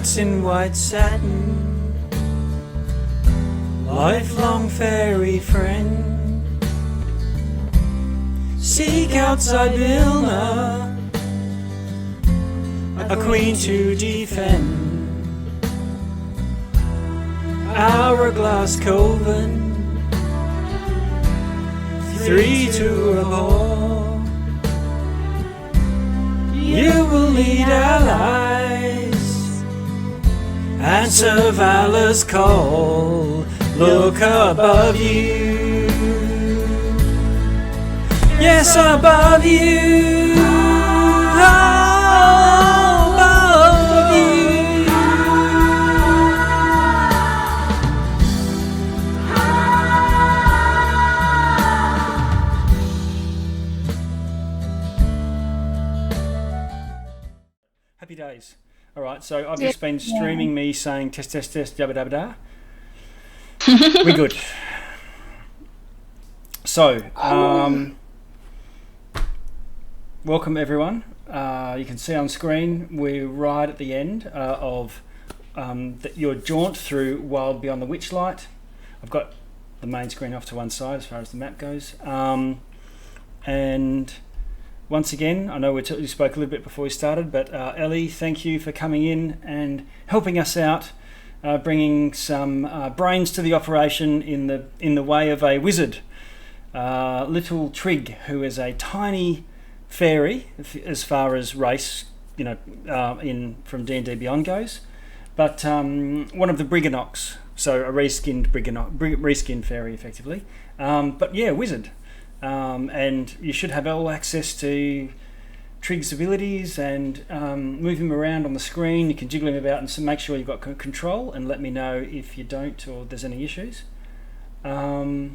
Knights in white satin, lifelong fairy friend. Seek outside Vilna, a queen to defend. Hourglass Coven, 3 to a ball. You will lead allies, answer valor's call. Look above you, yes, above you, above you. Happy days. All right, so I've just been streaming me saying test, test, test, yabba dabba da. We're good. So, welcome everyone. You can see on screen we're right at the end of your jaunt through Wild Beyond the Witchlight. I've got the main screen off to one side as far as the map goes. And once again, I know we spoke a little bit before we started, but Ellie, thank you for coming in and helping us out, bringing some brains to the operation in the way of a wizard, little Trig, who is a tiny fairy as far as race, from D&D Beyond goes, but one of the Briganox, so a reskinned fairy, effectively. But yeah, wizard. And you should have all access to Trig's abilities and move him around on the screen. You can jiggle him about and make sure you've got control, and let me know if you don't or there's any issues. But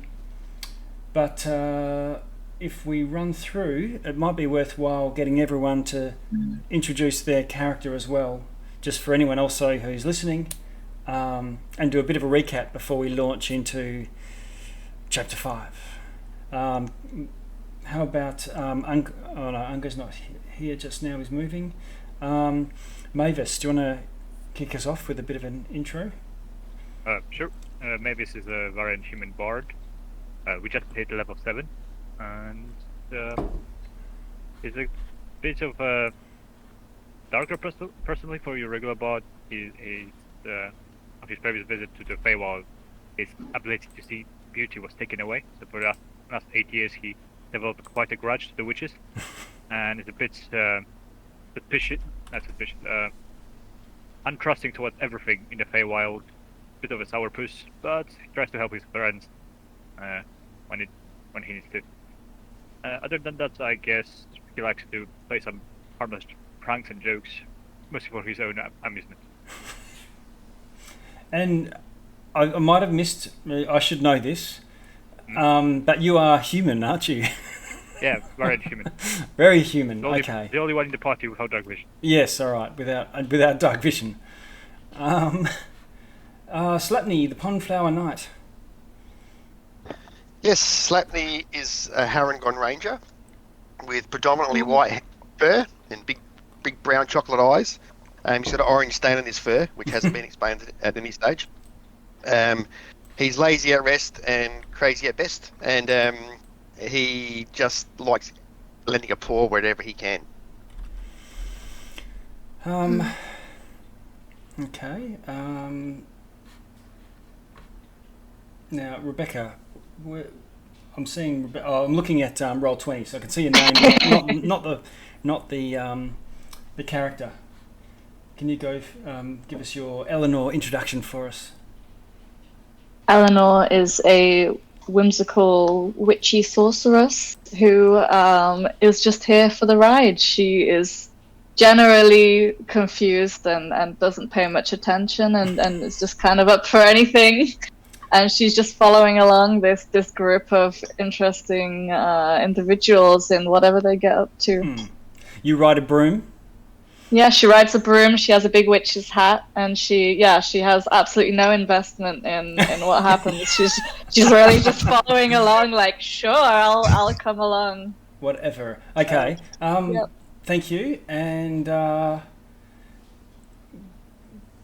if we run through, it might be worthwhile getting everyone to introduce their character as well, just for anyone also who's listening, and do a bit of a recap before we launch into Chapter 5. How about Unga's not here just now, he's moving. Mavis, do you want to kick us off with a bit of an intro? Sure. Mavis is a variant human bard. We just hit level 7, and is a bit of a darker personally for your regular bard. Of his previous visit to the Feywild, his ability to see beauty was taken away. So for the last 8 years, he developed quite a grudge to the witches, and is a bit untrusting towards everything in the Feywild. Bit of a sourpuss, but he tries to help his friends when he needs to. Other than that, I guess he likes to play some harmless pranks and jokes, mostly for his own amusement. And I might have missed. I should know this. But you are human, aren't you? Yeah, very human. Very human. The only one in the party without dark vision. Yes, all right. Without dark vision. Slapney, the Pondflower Knight. Yes, Slapney is a Harangon Ranger with predominantly white fur and big brown chocolate eyes. He's got an orange stain on his fur, which hasn't been explained at any stage. He's lazy at rest and crazy at best, and he just likes lending a paw wherever he can. Okay. Now, Rebecca, I'm seeing. I'm looking at Roll20, so I can see your name, not the character. Can you go give us your Eleanor introduction for us? Eleanor is a whimsical witchy sorceress who is just here for the ride. She is generally confused and doesn't pay much attention and is just kind of up for anything. And she's just following along this group of interesting individuals in whatever they get up to. You ride a broom? Yeah, she rides a broom, she has a big witch's hat, and she has absolutely no investment in what happens. She's really just following along, like, sure, I'll come along. Whatever. Okay. Yep. Thank you. And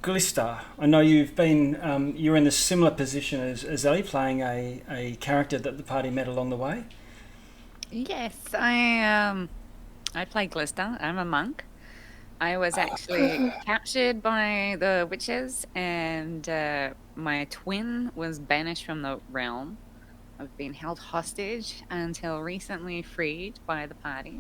Glista, I know you've been you're in a similar position as Ellie, playing a character that the party met along the way. Yes, I play Glista. I'm a monk. I was actually captured by the witches, and my twin was banished from the realm. I've been held hostage until recently freed by the party.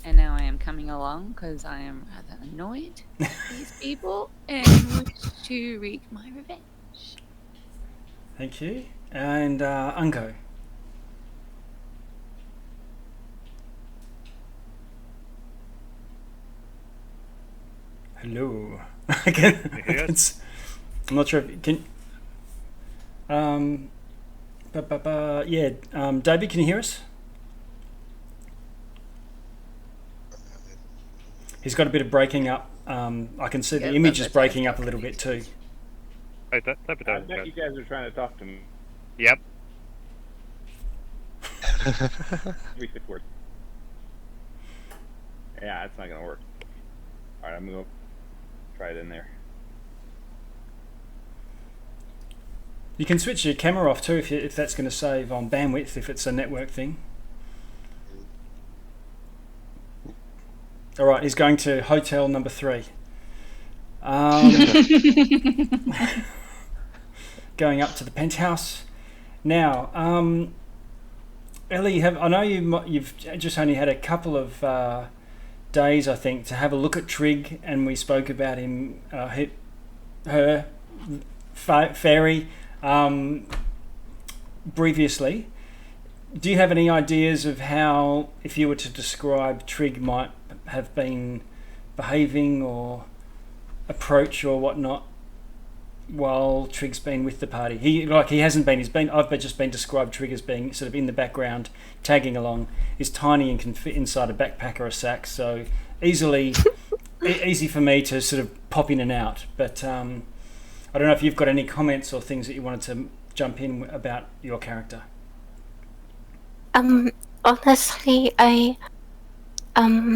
And now I am coming along because I am rather annoyed with these people and wish to wreak my revenge. Thank you. And Ungo. Hello. Yes. I'm not sure if you can. Davey, can you hear us? He's got a bit of breaking up. I can see the image is breaking up a little bit too. I bet you guys are trying to talk to me. Yep. Words. Yeah, it's not gonna work. All right, I'm gonna go try it in there. You can switch your camera off too if that's going to save on bandwidth, if it's a network thing. All right, he's going to hotel number 3. Going up to the penthouse. Now, Ellie, I know you've just only had a couple of days, I think, to have a look at Trig, and we spoke about him, her fairy, previously. Do you have any ideas of how, if you were to describe Trig, might have been behaving or approach or whatnot while Trig's been with the party? He hasn't been. I've just been described Trig as being sort of in the background, tagging along. He's tiny and can fit inside a backpack or a sack, so easy for me to sort of pop in and out. But I don't know if you've got any comments or things that you wanted to jump in about your character. Honestly, I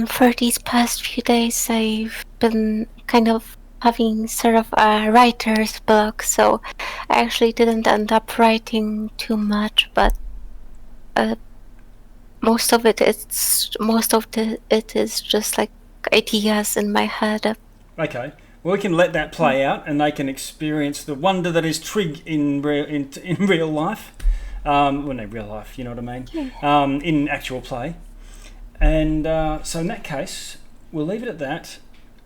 for these past few days I've been kind of having sort of a writer's block, so I actually didn't end up writing too much, but most of it is just like ideas in my head. Okay. Well, we can let that play out, and they can experience the wonder that is Trig in real life. Well, no, real life, you know what I mean? Yeah. In actual play. And so in that case, we'll leave it at that,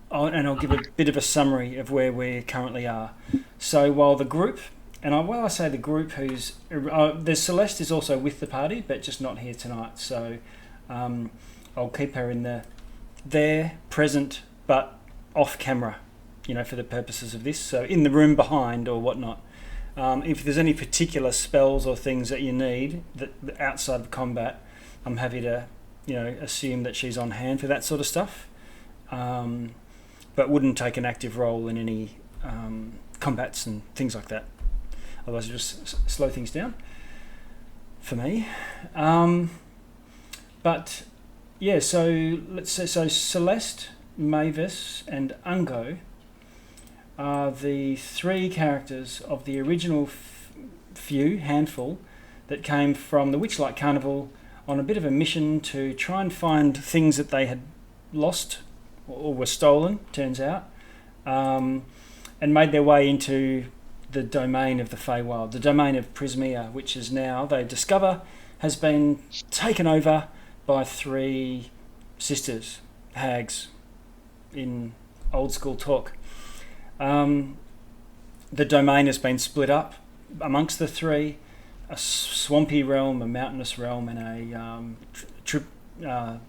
and I'll give a bit of a summary of where we currently are. So while the group, and I say the group there's Celeste is also with the party, but just not here tonight. So I'll keep her in there, present, but off camera, for the purposes of this. So in the room behind or whatnot. If there's any particular spells or things that you need that outside of combat, I'm happy to, assume that she's on hand for that sort of stuff. But wouldn't take an active role in any combats and things like that. Otherwise, it just slow things down for me. But yeah, so let's say Celeste, Mavis, and Ungo are the 3 characters of the original handful that came from the Witchlight Carnival on a bit of a mission to try and find things that they had lost or were stolen, turns out, and made their way into the domain of the Feywild, the domain of Prismea, which is now, they discover, has been taken over by 3 sisters, hags, in old school talk. The domain has been split up amongst the 3, a swampy realm, a mountainous realm, and a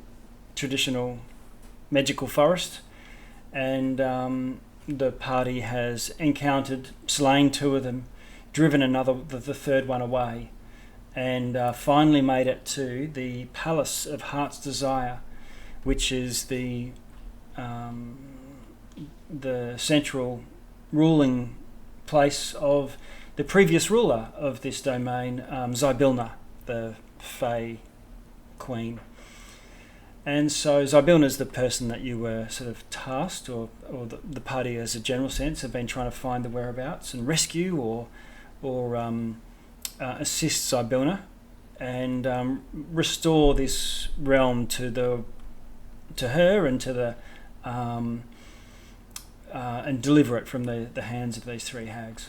traditional magical forest. And the party has encountered, slain 2 of them, driven the third one away, and finally made it to the Palace of Heart's Desire, which is the central ruling place of the previous ruler of this domain, Zybilna, the Fey Queen. And so Zybilna's the person that you were sort of tasked, or the party as a general sense, have been trying to find the whereabouts and rescue or assist Zybilna and restore this realm to her and to the and deliver it from the hands of these three hags.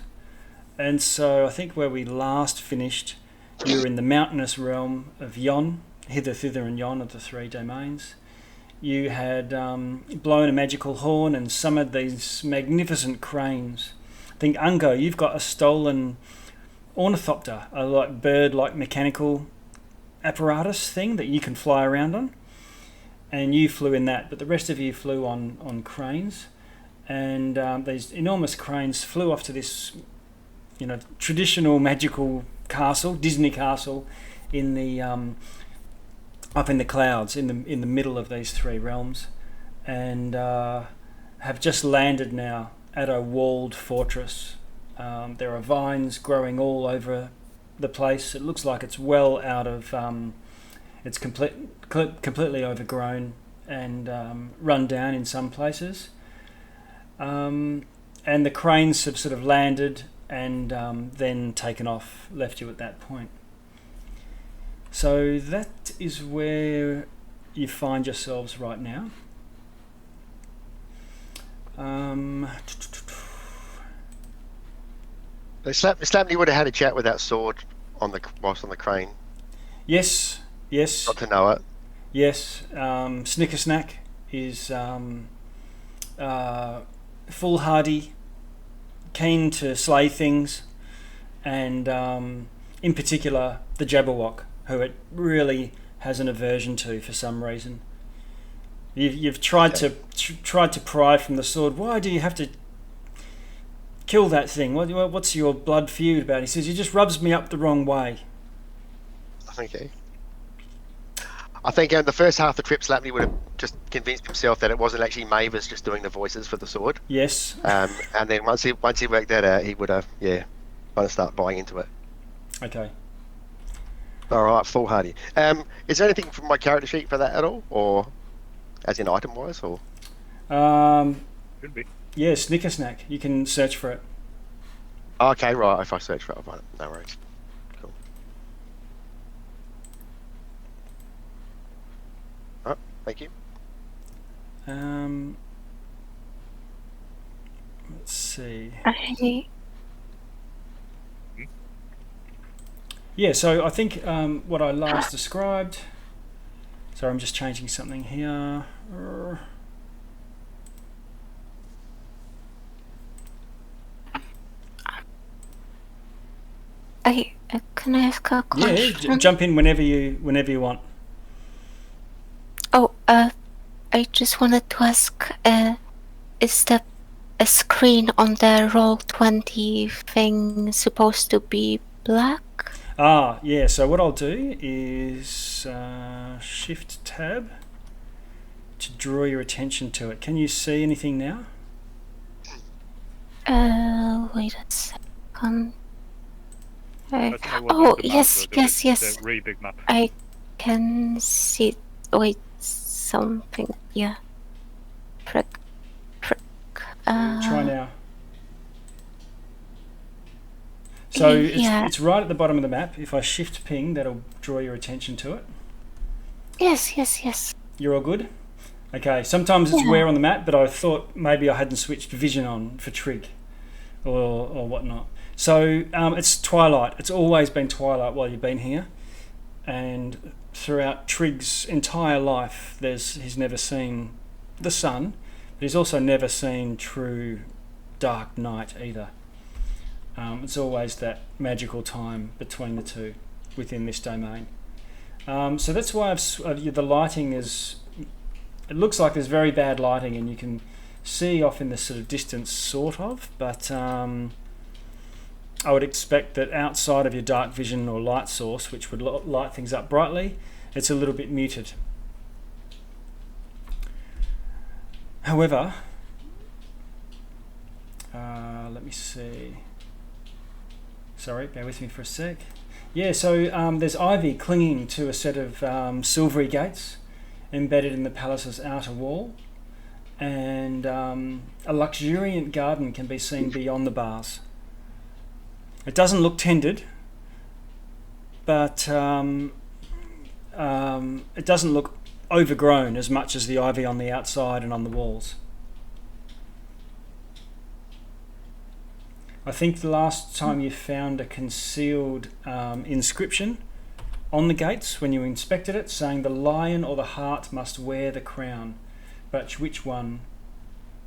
And so I think where we last finished, you were in the mountainous realm of Yon, hither, thither, and yon of the three domains. You had blown a magical horn and summoned these magnificent cranes. I think, Ungo, you've got a stolen ornithopter, a bird-like mechanical apparatus thing that you can fly around on. And you flew in that, but the rest of you flew on cranes. And these enormous cranes flew off to this, traditional magical castle, Disney castle, in the up in the clouds, in the middle of these three realms, and have just landed now at a walled fortress. There are vines growing all over the place. It looks like it's well out of. It's completely overgrown and run down in some places. And the cranes have sort of landed and then taken off, left you at that point. So that is where you find yourselves right now. Slapney would have had a chat with that sword whilst on the crane. Yes. Got to know it. Yes. Snickersnack is foolhardy, keen to slay things, and in particular the Jabberwock, who it really has an aversion to for some reason. You've tried to pry from the sword. Why do you have to kill that thing? What's your blood feud about? He says, he just rubs me up the wrong way. Okay. I think in the first half of the trip, Slapney would have just convinced himself that it wasn't actually Mavis just doing the voices for the sword. Yes. And then once he worked that out, he would have kind of start buying into it. Okay. All right, foolhardy. Is there anything from my character sheet for that at all, or as in item wise, or? Could be. Yeah, Snickersnack. You can search for it. Okay, right. If I search for it, I'll find it. No worries. Cool. Oh, thank you. Let's see. Yeah, so I think what I last described. Sorry, I'm just changing something here. Can I ask a question? Yeah, jump in whenever you want. Oh, I just wanted to ask, is the a screen on the Roll20 thing supposed to be black? Yeah, so what I'll do is Shift Tab to draw your attention to it. Can you see anything now? Wait a second. Yes. Yes. A really big map. I can see. Wait, something. Yeah. Frick. Try now. So it's right at the bottom of the map. If I shift ping, that'll draw your attention to it. Yes. You're all good? Okay, sometimes it's where on the map, but I thought maybe I hadn't switched vision on for Trig or whatnot. So it's twilight. It's always been twilight while you've been here. And throughout Trig's entire life, he's never seen the sun, but he's also never seen true dark night either. It's always that magical time between the two within this domain. So that's why the lighting is... It looks like there's very bad lighting and you can see off in the sort of distance, sort of, but I would expect that outside of your dark vision or light source, which would light things up brightly, it's a little bit muted. However, let me see. Sorry, bear with me for a sec. Yeah, so there's ivy clinging to a set of silvery gates, embedded in the palace's outer wall, and a luxuriant garden can be seen beyond the bars. It doesn't look tended, but it doesn't look overgrown as much as the ivy on the outside and on the walls. I think the last time you found a concealed inscription on the gates when you inspected it, saying the lion or the hart must wear the crown, but which one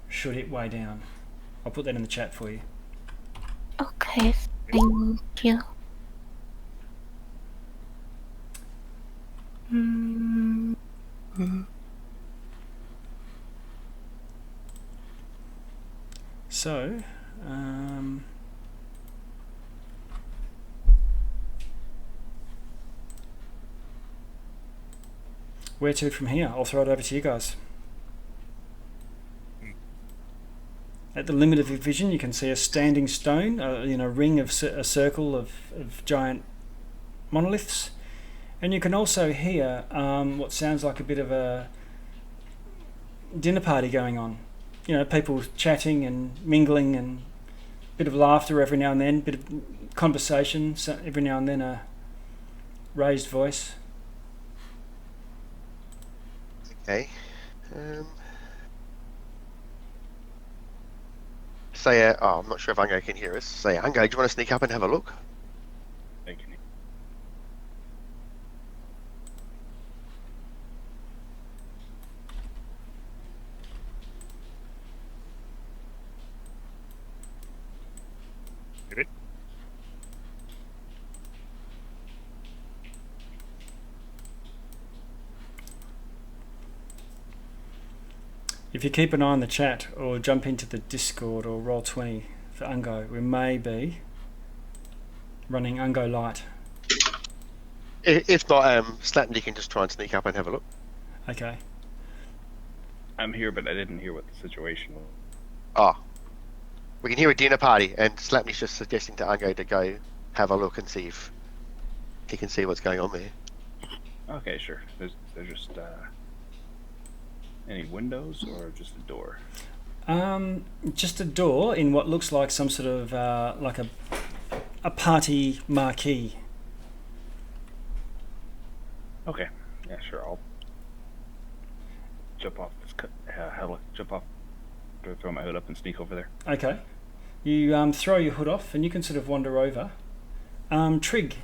should it weigh down? I'll put that in the chat for you. Okay, thank you. So, where to from here? I'll throw it over to you guys. At the limit of your vision, you can see a standing stone, a ring of a circle of giant monoliths, and you can also hear what sounds like a bit of a dinner party going on. People chatting and mingling, and a bit of laughter every now and then, a bit of conversation, so every now and then a raised voice. Okay. I'm not sure if Ango can hear us. Say, Ango, do you want to sneak up and have a look? Thank you. Good. If you keep an eye on the chat or jump into the Discord or Roll20 for Ungo, we may be running Ungo Light. If not, Slatney can just try and sneak up and have a look. Okay. I'm here, but I didn't hear what the situation was. Oh. We can hear a dinner party, and Slapney's just suggesting to Ungo to go have a look and see if he can see what's going on there. Okay, sure. There's just any windows or just a door? Just a door in what looks like some sort of like a party marquee. Okay, yeah, sure. I'll jump off this throw my hood up and sneak over there. Okay. You throw your hood off and you can sort of wander over. Trig,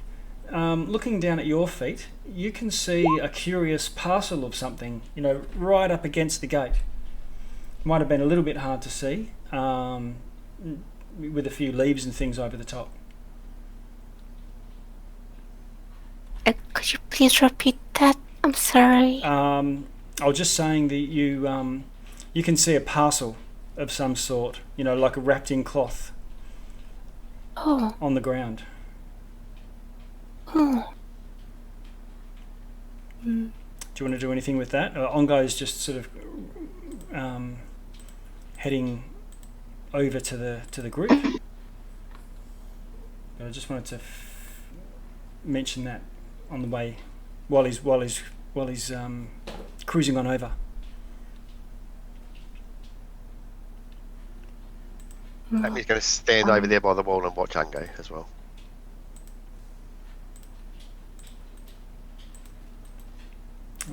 looking down at your feet, you can see a curious parcel of something, right up against the gate. Might have been a little bit hard to see, with a few leaves and things over the top. Could you please repeat that? I'm sorry. I was just saying that you can see a parcel of some sort, like a wrapped in cloth. Oh. On the ground. Oh. Do you want to do anything with that? Ongo is just sort of heading over to the group. But I just wanted to mention that on the way while he's cruising on over. He's going to stand over there by the wall and watch Ungo as well.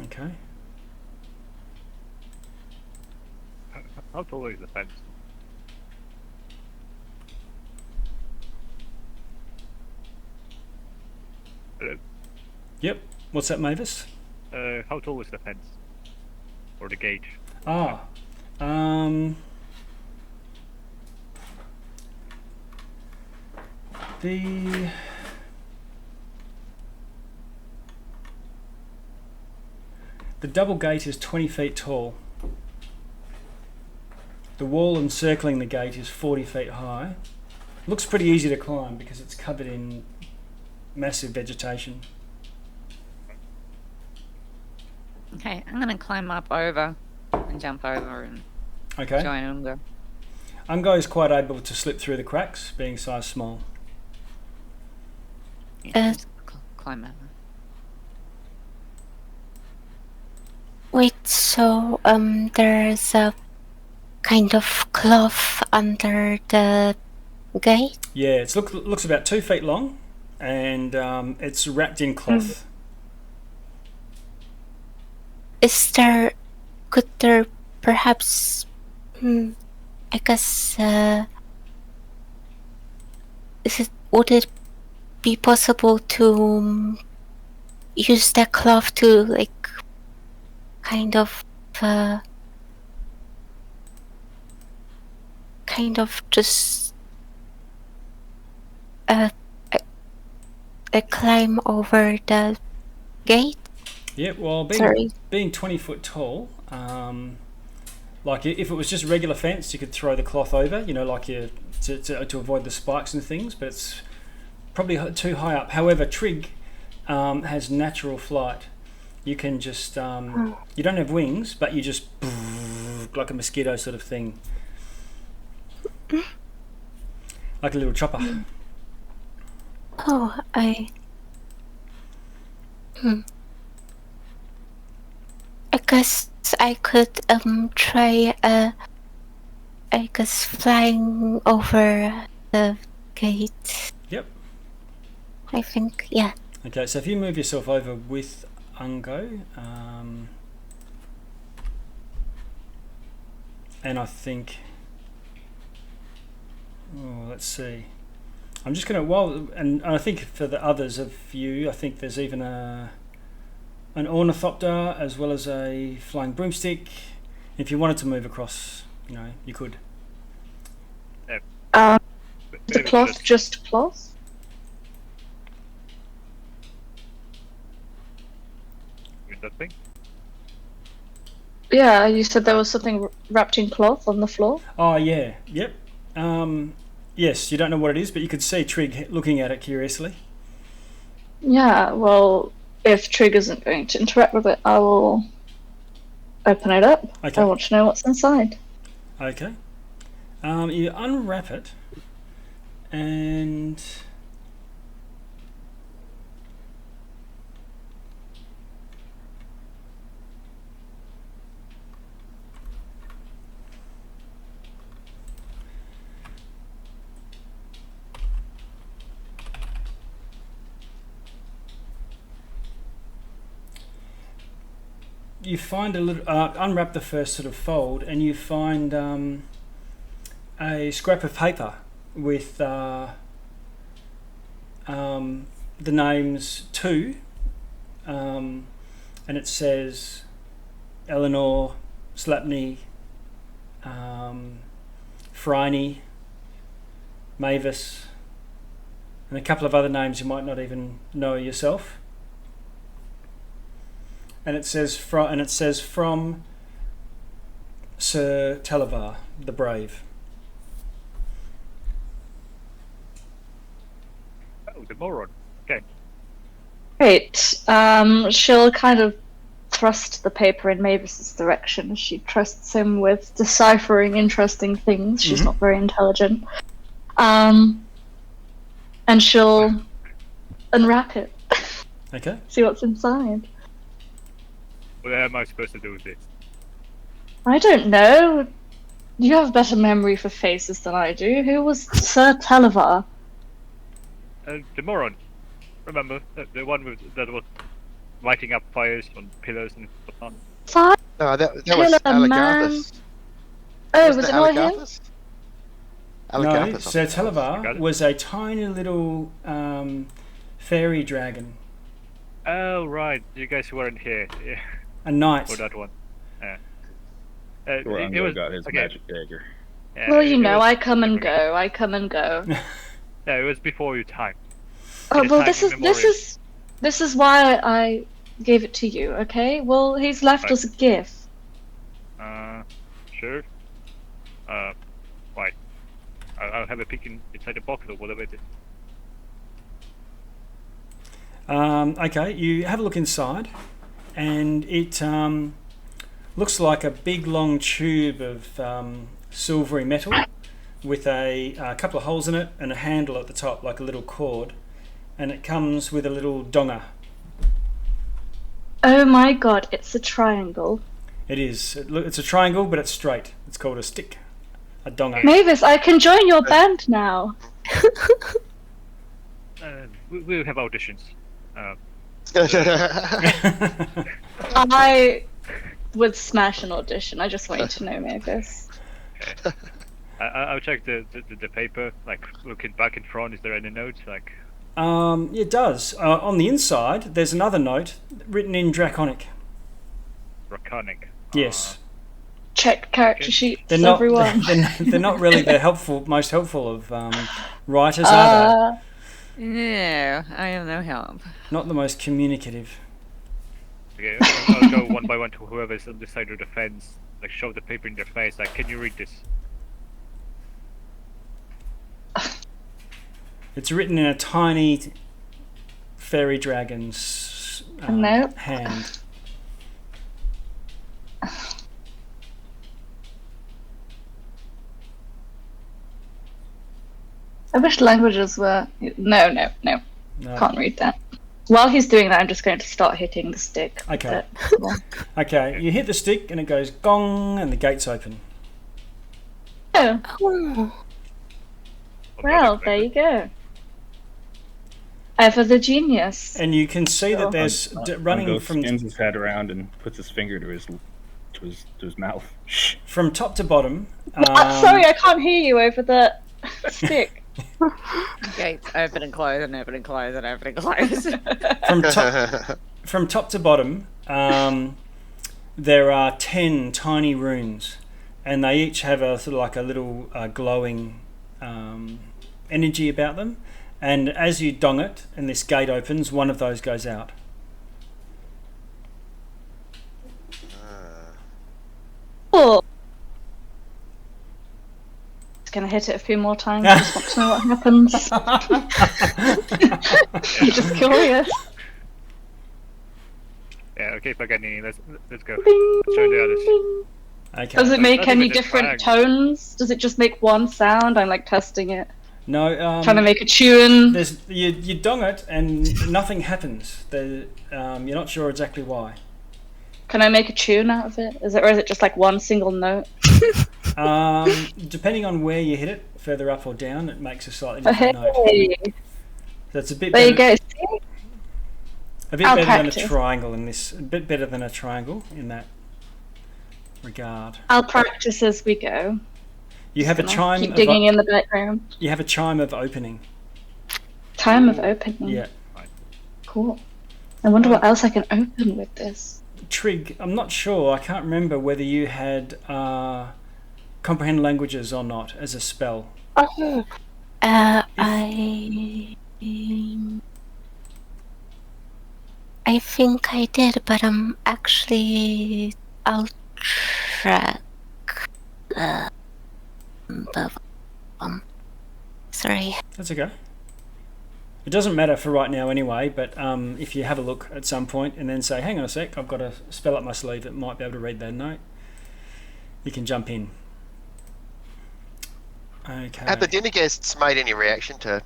Okay. How tall is the fence? Hello? Yep. What's that, Mavis? How tall is the fence? Or the gate? The double gate is 20 feet tall. The wall encircling the gate is 40 feet high. Looks pretty easy to climb because it's covered in massive vegetation. Okay, I'm going to climb up over and jump over and Okay. join Ungo. Ungo is quite able to slip through the cracks, being size small. Yeah, just climb over. Wait, so there's a kind of cloth under the gate? Yeah, it looks about 2 feet long, and it's wrapped in cloth. Could there perhaps, I guess, would it be possible to use that cloth to, like, kind of just climb over the gate? Yeah, well, Sorry. being 20 foot tall, like if it was just regular fence, you could throw the cloth over, like to avoid the spikes and things, but it's probably too high up. However, Trig has natural flight. You can just, you don't have wings, but you just, like a mosquito sort of thing. Like a little chopper. Oh, I guess I could try I guess flying over the gate. Yep. I think, yeah. Okay, so if you move yourself over with Ungo, and I think, let's see. I'm just going to, and I think for the others of you, I think there's even an ornithopter as well as a flying broomstick. If you wanted to move across, you could. The cloth just cloth? That thing? Yeah, you said there was something wrapped in cloth on the floor. Oh yeah, yep. Yes, you don't know what it is, but you could see Trig looking at it curiously. Yeah, well, if Trig isn't going to interact with it, I will open it up. Okay. I want to know what's inside. Okay. You unwrap it, and you find a little. Unwrap the first sort of fold, and you find a scrap of paper with the names 2, and it says Eleanor, Slapney, Phryne, Mavis, and a couple of other names you might not even know yourself. And it says from Sir Talavar the Brave. Oh, the moron. Okay. Great. She'll kind of thrust the paper in Mavis's direction. She trusts him with deciphering interesting things. She's not very intelligent. And she'll unwrap it. Okay. See what's inside. What am I supposed to do with this? I don't know. You have better memory for faces than I do. Who was Sir Talavar? The moron. Remember the one that was lighting up fires on pillars and whatnot. Fire? No, that was Killer man. Alagarthus. Oh, was it not him? Alagarthus? No, Alagarthus, Sir I think it was. Talavar was a tiny little fairy dragon. Oh right, you guys weren't here. Yeah. A knight. For that one. Where It Ungo was got his okay. magic dagger. Yeah, Well, it you know, was- I come and go. I come and go. Yeah, it was before your time. Oh In a well, time this immemorial. is why I gave it to you. Okay. Well, he's left Right. us a gift. Sure. Right. I'll have a peek inside the box or whatever it is. Okay, you have a look inside, and it looks like a big long tube of silvery metal with a couple of holes in it and a handle at the top, like a little cord, and it comes with a little donger. Oh my god, it's a triangle. It is. It's a triangle, but it's straight. It's called a stick. A donga. Mavis, I can join your band now. We'll have auditions. I would smash an audition. I just want you to know, Mavis. Okay. I'll check the paper. Like looking back and front, is there any notes? Like. It does. On the inside, there's another note written in Draconic. Draconic. Yes. Check character sheets, They're not. everyone. They're not really the most helpful of writers, are they? No, I am no help. Not the most communicative. Okay, I'll go one by one to whoever's on the side of the fence. Like shove the paper in their face. Like, can you read this? It's written in a tiny fairy dragon's Nope. hand. I wish languages were. No. No. Can't read that. While he's doing that, I'm just going to start hitting the stick. Okay. But- Okay, you hit the stick and it goes gong and the gates open. Oh, Oh, well, there you go. Ever the genius. And you can see that there's running Ungo from spins his head around and puts his finger to his mouth. Shh. from top to bottom. Sorry, I can't hear you over the stick. Gates open and close and open and close and open and close. From top to bottom, there are 10 tiny runes, and they each have a sort of like a little glowing energy about them. And as you dong it, and this gate opens, one of those goes out. Cool. Just gonna hit it a few more times. I just want to know what happens. I'm just curious. Yeah. Okay, Pagani. Let's go. Bing, Let's show the others. bing. Okay. Does it make Not any even a different flag. tones? Does it just make one sound? I'm like testing it. No. Trying to make a tune. There's you dong it and nothing happens. You're not sure exactly why. Can I make a tune out of it? Or is it just like one single note? Depending on where you hit it, further up or down, it makes a slightly different note. Hey, So it's a bit there you better, go. See? a bit I'll better practice. than a triangle in this. A bit better than a triangle in that regard. I'll practice as we go. You have a Gonna chime. Keep digging in the background. You have a chime of opening. Time of opening. Yeah. Cool. I wonder what else I can open with this. Trig, I'm not sure. I can't remember whether you had comprehend languages or not as a spell. oh. I think I did, but actually I'll track. Sorry. That's okay. It doesn't matter for right now anyway, but if you have a look at some point and then say, hang on a sec, I've got a spell up my sleeve that might be able to read that note, you can jump in. Okay. Have the dinner guests made any reaction to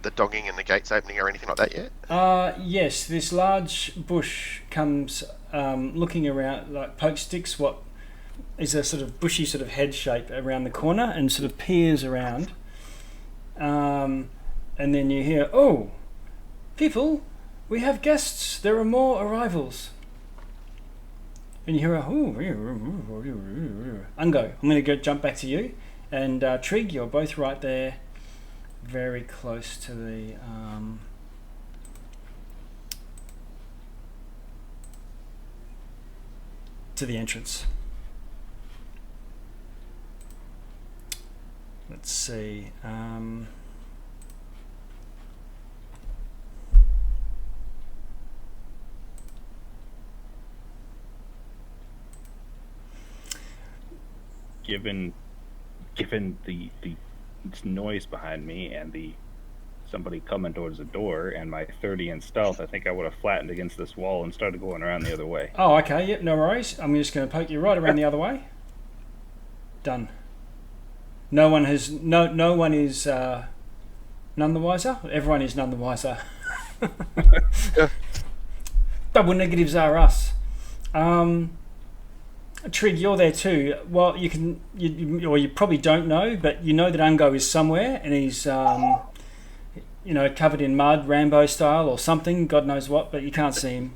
the dogging and the gates opening or anything like that yet? Yes, this large bush comes looking around, like poke sticks, what is a sort of bushy sort of head shape around the corner and sort of peers around. And then you hear, oh, people, we have guests. There are more arrivals. And you hear a, Ungo, I'm going to go jump back to you. And Trig, you're both right there, very close to the... to the entrance. Let's see. Given the noise behind me and the somebody coming towards the door and my 30 in stealth, I think I would have flattened against this wall and started going around the other way. Oh, okay. Yep, no worries. I'm just going to poke you right around the other way. Done. No one is none the wiser. Everyone is none the wiser. Double negatives are us. Trig, you're there too. Well, you probably don't know, but you know that Ungo is somewhere, and he's covered in mud, Rambo style or something, God knows what, but you can't see him.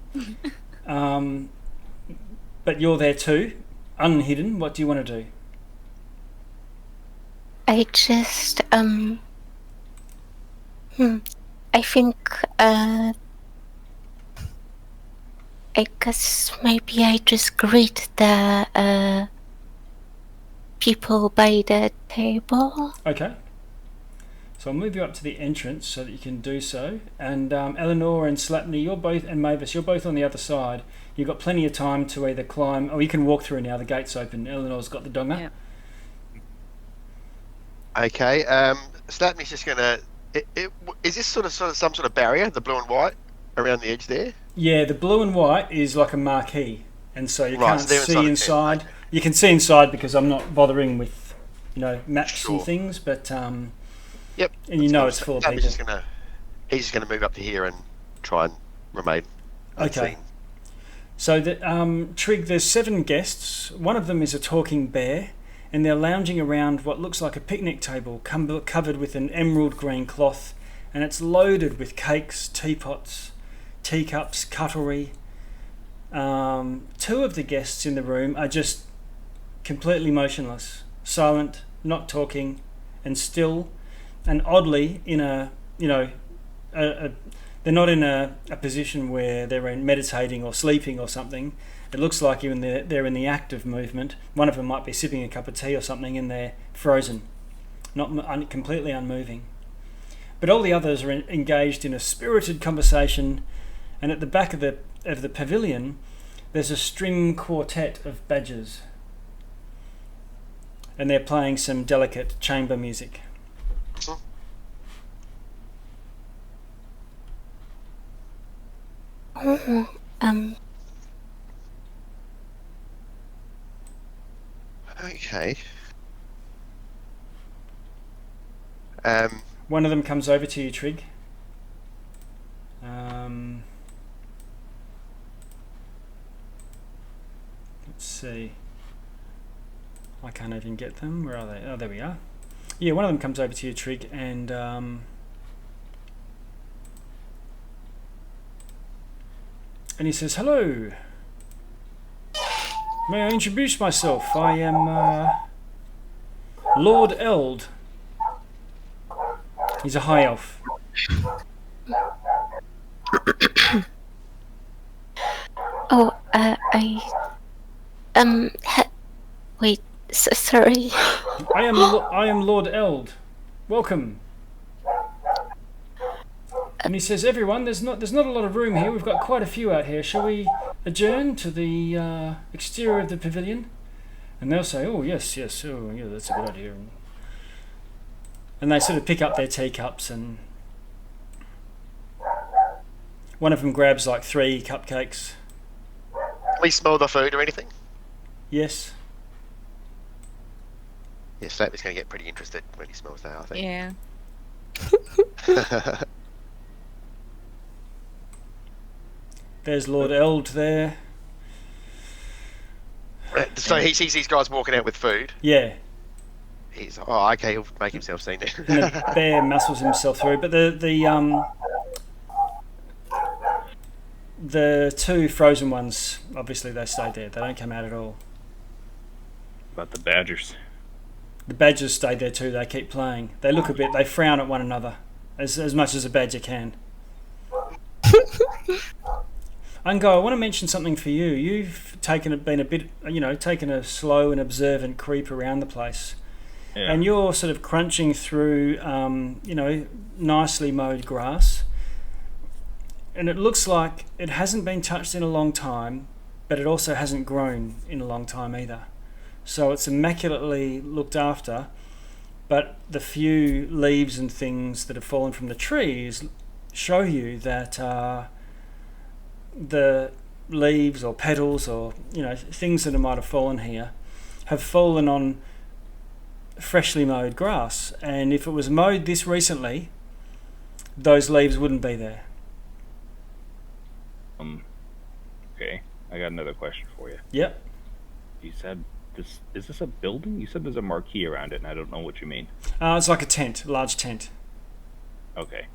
But you're there too, unhidden. What do you want to do? I just I think I guess maybe I just greet the people by the table. Okay. So I'll move you up to the entrance so that you can do so. And Eleanor and Slapney, and Mavis, you're both on the other side. You've got plenty of time to either climb, or you can walk through now. The gate's open. Eleanor's got the donga. Yeah. Okay. Slapney's just gonna. Is this sort of some sort of barrier, the blue and white, around the edge there? Yeah, the blue and white is like a marquee, and so you can't so they're see inside. Okay. You can see inside because I'm not bothering with, maps Sure. and things, but Yep. and it's full of people. He's just gonna move up to here and try and remain unseen. Okay. So Trig, there's 7 guests. One of them is a talking bear, and they're lounging around what looks like a picnic table covered with an emerald green cloth, and it's loaded with cakes, teapots, teacups, cutlery. 2 of the guests in the room are just completely motionless, silent, not talking, and still, and oddly they're not in a position where they're meditating or sleeping or something. It looks like even they're in the act of movement. One of them might be sipping a cup of tea or something, and they're frozen, not completely unmoving. But all the others are engaged in a spirited conversation, and at the back of the pavilion, there's a string quartet of badgers, and they're playing some delicate chamber music. Okay. One of them comes over to you, Trig. Let's see. I can't even get them. Where are they? Oh, there we are. Yeah, one of them comes over to you, Trig, and he says, "Hello. May I introduce myself? I am Lord Eld." He's a high elf. Wait, sorry. I am Lord Eld. Welcome. And he says, "Everyone, there's not a lot of room here. We've got quite a few out here. Shall we adjourn to the exterior of the pavilion?" And they'll say, "Oh yes, oh yeah, that's a good idea." And they sort of pick up their teacups, and one of them grabs like 3 cupcakes. Can we smell the food or anything? Yes. Yeah, Slapney's going to get pretty interested when he smells that, I think. Yeah. There's Lord Eld there. So he sees these guys walking out with food. Yeah. He's okay. He'll make himself seen there. And the bear muscles himself through, but the 2 frozen ones, obviously they stay there. They don't come out at all. About the badgers. The badgers stay there too. They keep playing. They look a bit. They frown at one another, as much as a badger can. Ungo, I want to mention something for you. You've taken a slow and observant creep around the place. Yeah. And you're sort of crunching through, nicely mowed grass. And it looks like it hasn't been touched in a long time, but it also hasn't grown in a long time either. So it's immaculately looked after, but the few leaves and things that have fallen from the trees show you that the leaves or petals or things that might have fallen here have fallen on freshly mowed grass, and if it was mowed this recently, those leaves wouldn't be there. I got another question for you. Yep. You said is this a building? You said there's a marquee around it, and I don't know what you mean. It's like a tent, a large tent. Okay.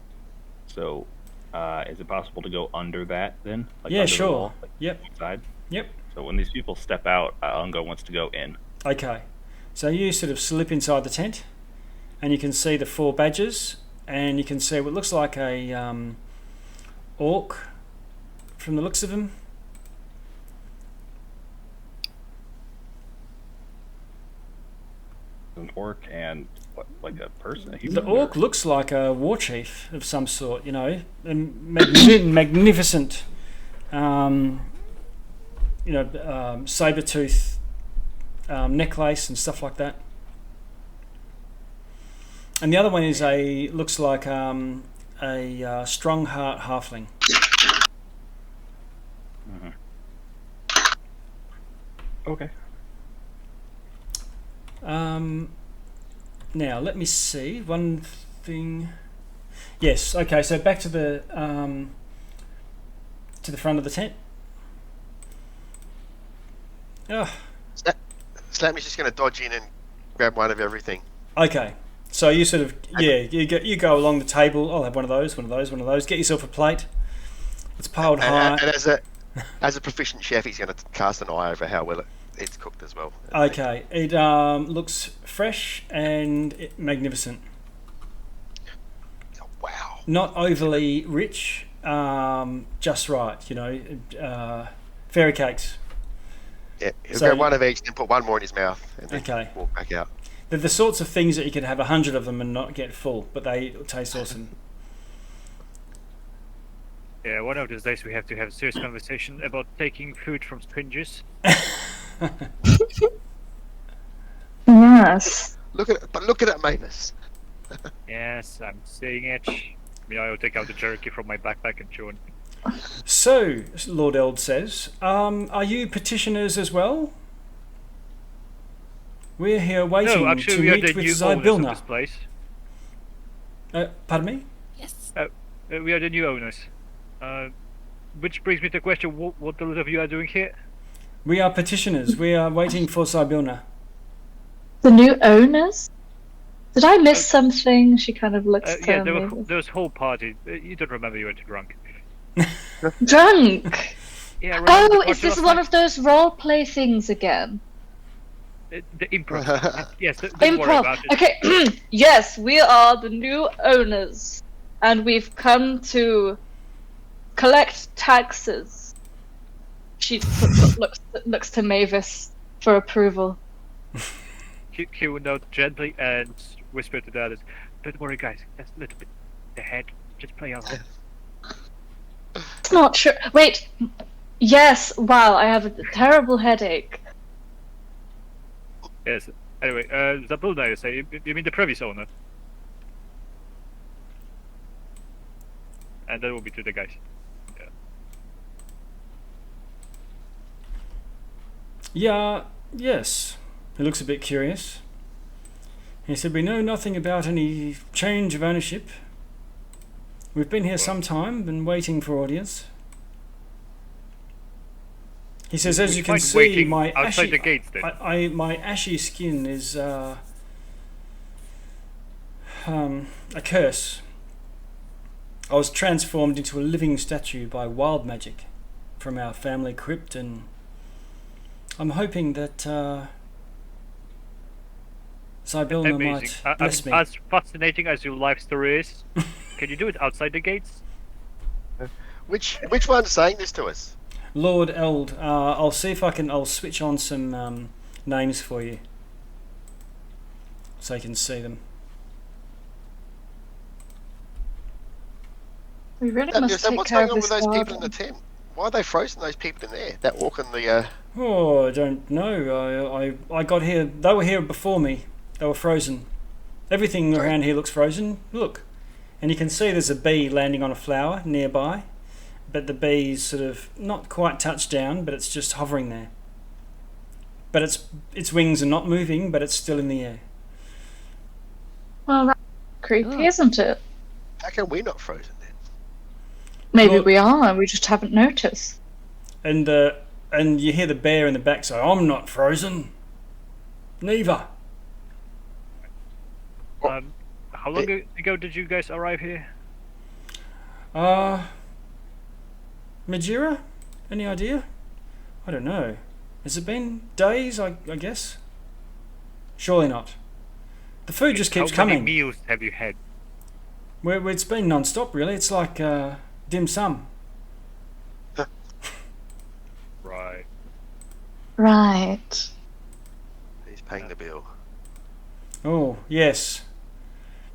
So, is it possible to go under that then? Like Yeah, under the sure. wall, like Yep. inside? Yep. So when these people step out, Ungo wants to go in. Okay. So you sort of slip inside the tent, and you can see the 4 badges, and you can see what looks like a orc from the looks of him. An orc and what, like a person? A human, The orc looks like a war chief of some sort, you know, a magnificent, saber-tooth necklace and stuff like that. And the other one is looks like a strong heart halfling. Okay. Now let me see one thing. Yes. Okay. So back to the front of the tent. Oh. Slammy's just going to dodge in and grab one of everything. Okay. So you sort of you go along the table. I'll have one of those. Get yourself a plate. It's piled high. And as a proficient chef, he's going to cast an eye over how well it's cooked as well. Okay, it looks fresh and magnificent. Oh, wow. Not overly rich, just right, you know. Fairy cakes. Yeah, he'll So- grab one of each and put one more in his mouth and then Okay. walk back out. They're the sorts of things that you could have 100 of them and not get full, but they taste awesome. Yeah, one of those days we have to have a serious conversation about taking food from strangers. Yes. Look at it, Mavis. Yes, I'm seeing it. I'll take out the jerky from my backpack and chew on. So, Lord Eld says, are you petitioners as well? We're here waiting No, actually, to we are meet the with new owners of this Zybilna. place. Pardon me? Yes. We are the new owners. Which brings me to the question: what the lot of you are doing here? We are petitioners. We are waiting for Zybilna. The new owners? Did I miss something? She kind of looks Yeah, to me. there was whole party. You don't remember you were too drunk. Drunk! Yeah. remember the Oh, party is this last one night? of those role play things again? The improv? Yes, don't worry Improv. about it. Okay, yes, we are the new owners, and we've come to collect taxes. She looks to Mavis for approval. He would note gently and whisper to the others, "Don't worry, guys. Just a little bit ahead. Just play along." It's not true. Wait. Yes. Wow. I have a terrible headache. Yes. Anyway, Zybilna, you say? You mean the previous owner? And that will be to the guys. Yeah. Yeah, yes. He looks a bit curious. He said, we know nothing about any change of ownership. We've been here some time, been waiting for audience. He says, as We you can find see, waiting my outside ashy, the gates then. my ashy skin is a curse. I was transformed into a living statue by wild magic from our family crypt, and I'm hoping that Zybilna Amazing. might bless me. As fascinating as your life story is, can you do it outside the gates? Which one's saying this to us? Lord Eld, I'll see if I'll switch on some names for you so you can see them. We really So must take what's care going of on with this those people in garden. the tent? Why are they frozen? Those people in there, that walk in the. Oh, I don't know. I got here. They were here before me. They were frozen. Everything around here looks frozen. Look, and you can see there's a bee landing on a flower nearby, but the bee's sort of not quite touched down, but it's just hovering there. But its wings are not moving, but it's still in the air. Well, that's creepy, isn't it? How come we're not frozen then? Maybe Well- we are, we just haven't noticed. And and you hear the bear in the back say, "I'm not frozen." Neither. How long ago did you guys arrive here? Majira? Any idea? I don't know. Has it been days, I guess? Surely not. The food just keeps How many coming. meals have you had? It's been non-stop, really. It's like dim sum. Right. Right. He's paying the bill. Oh, yes.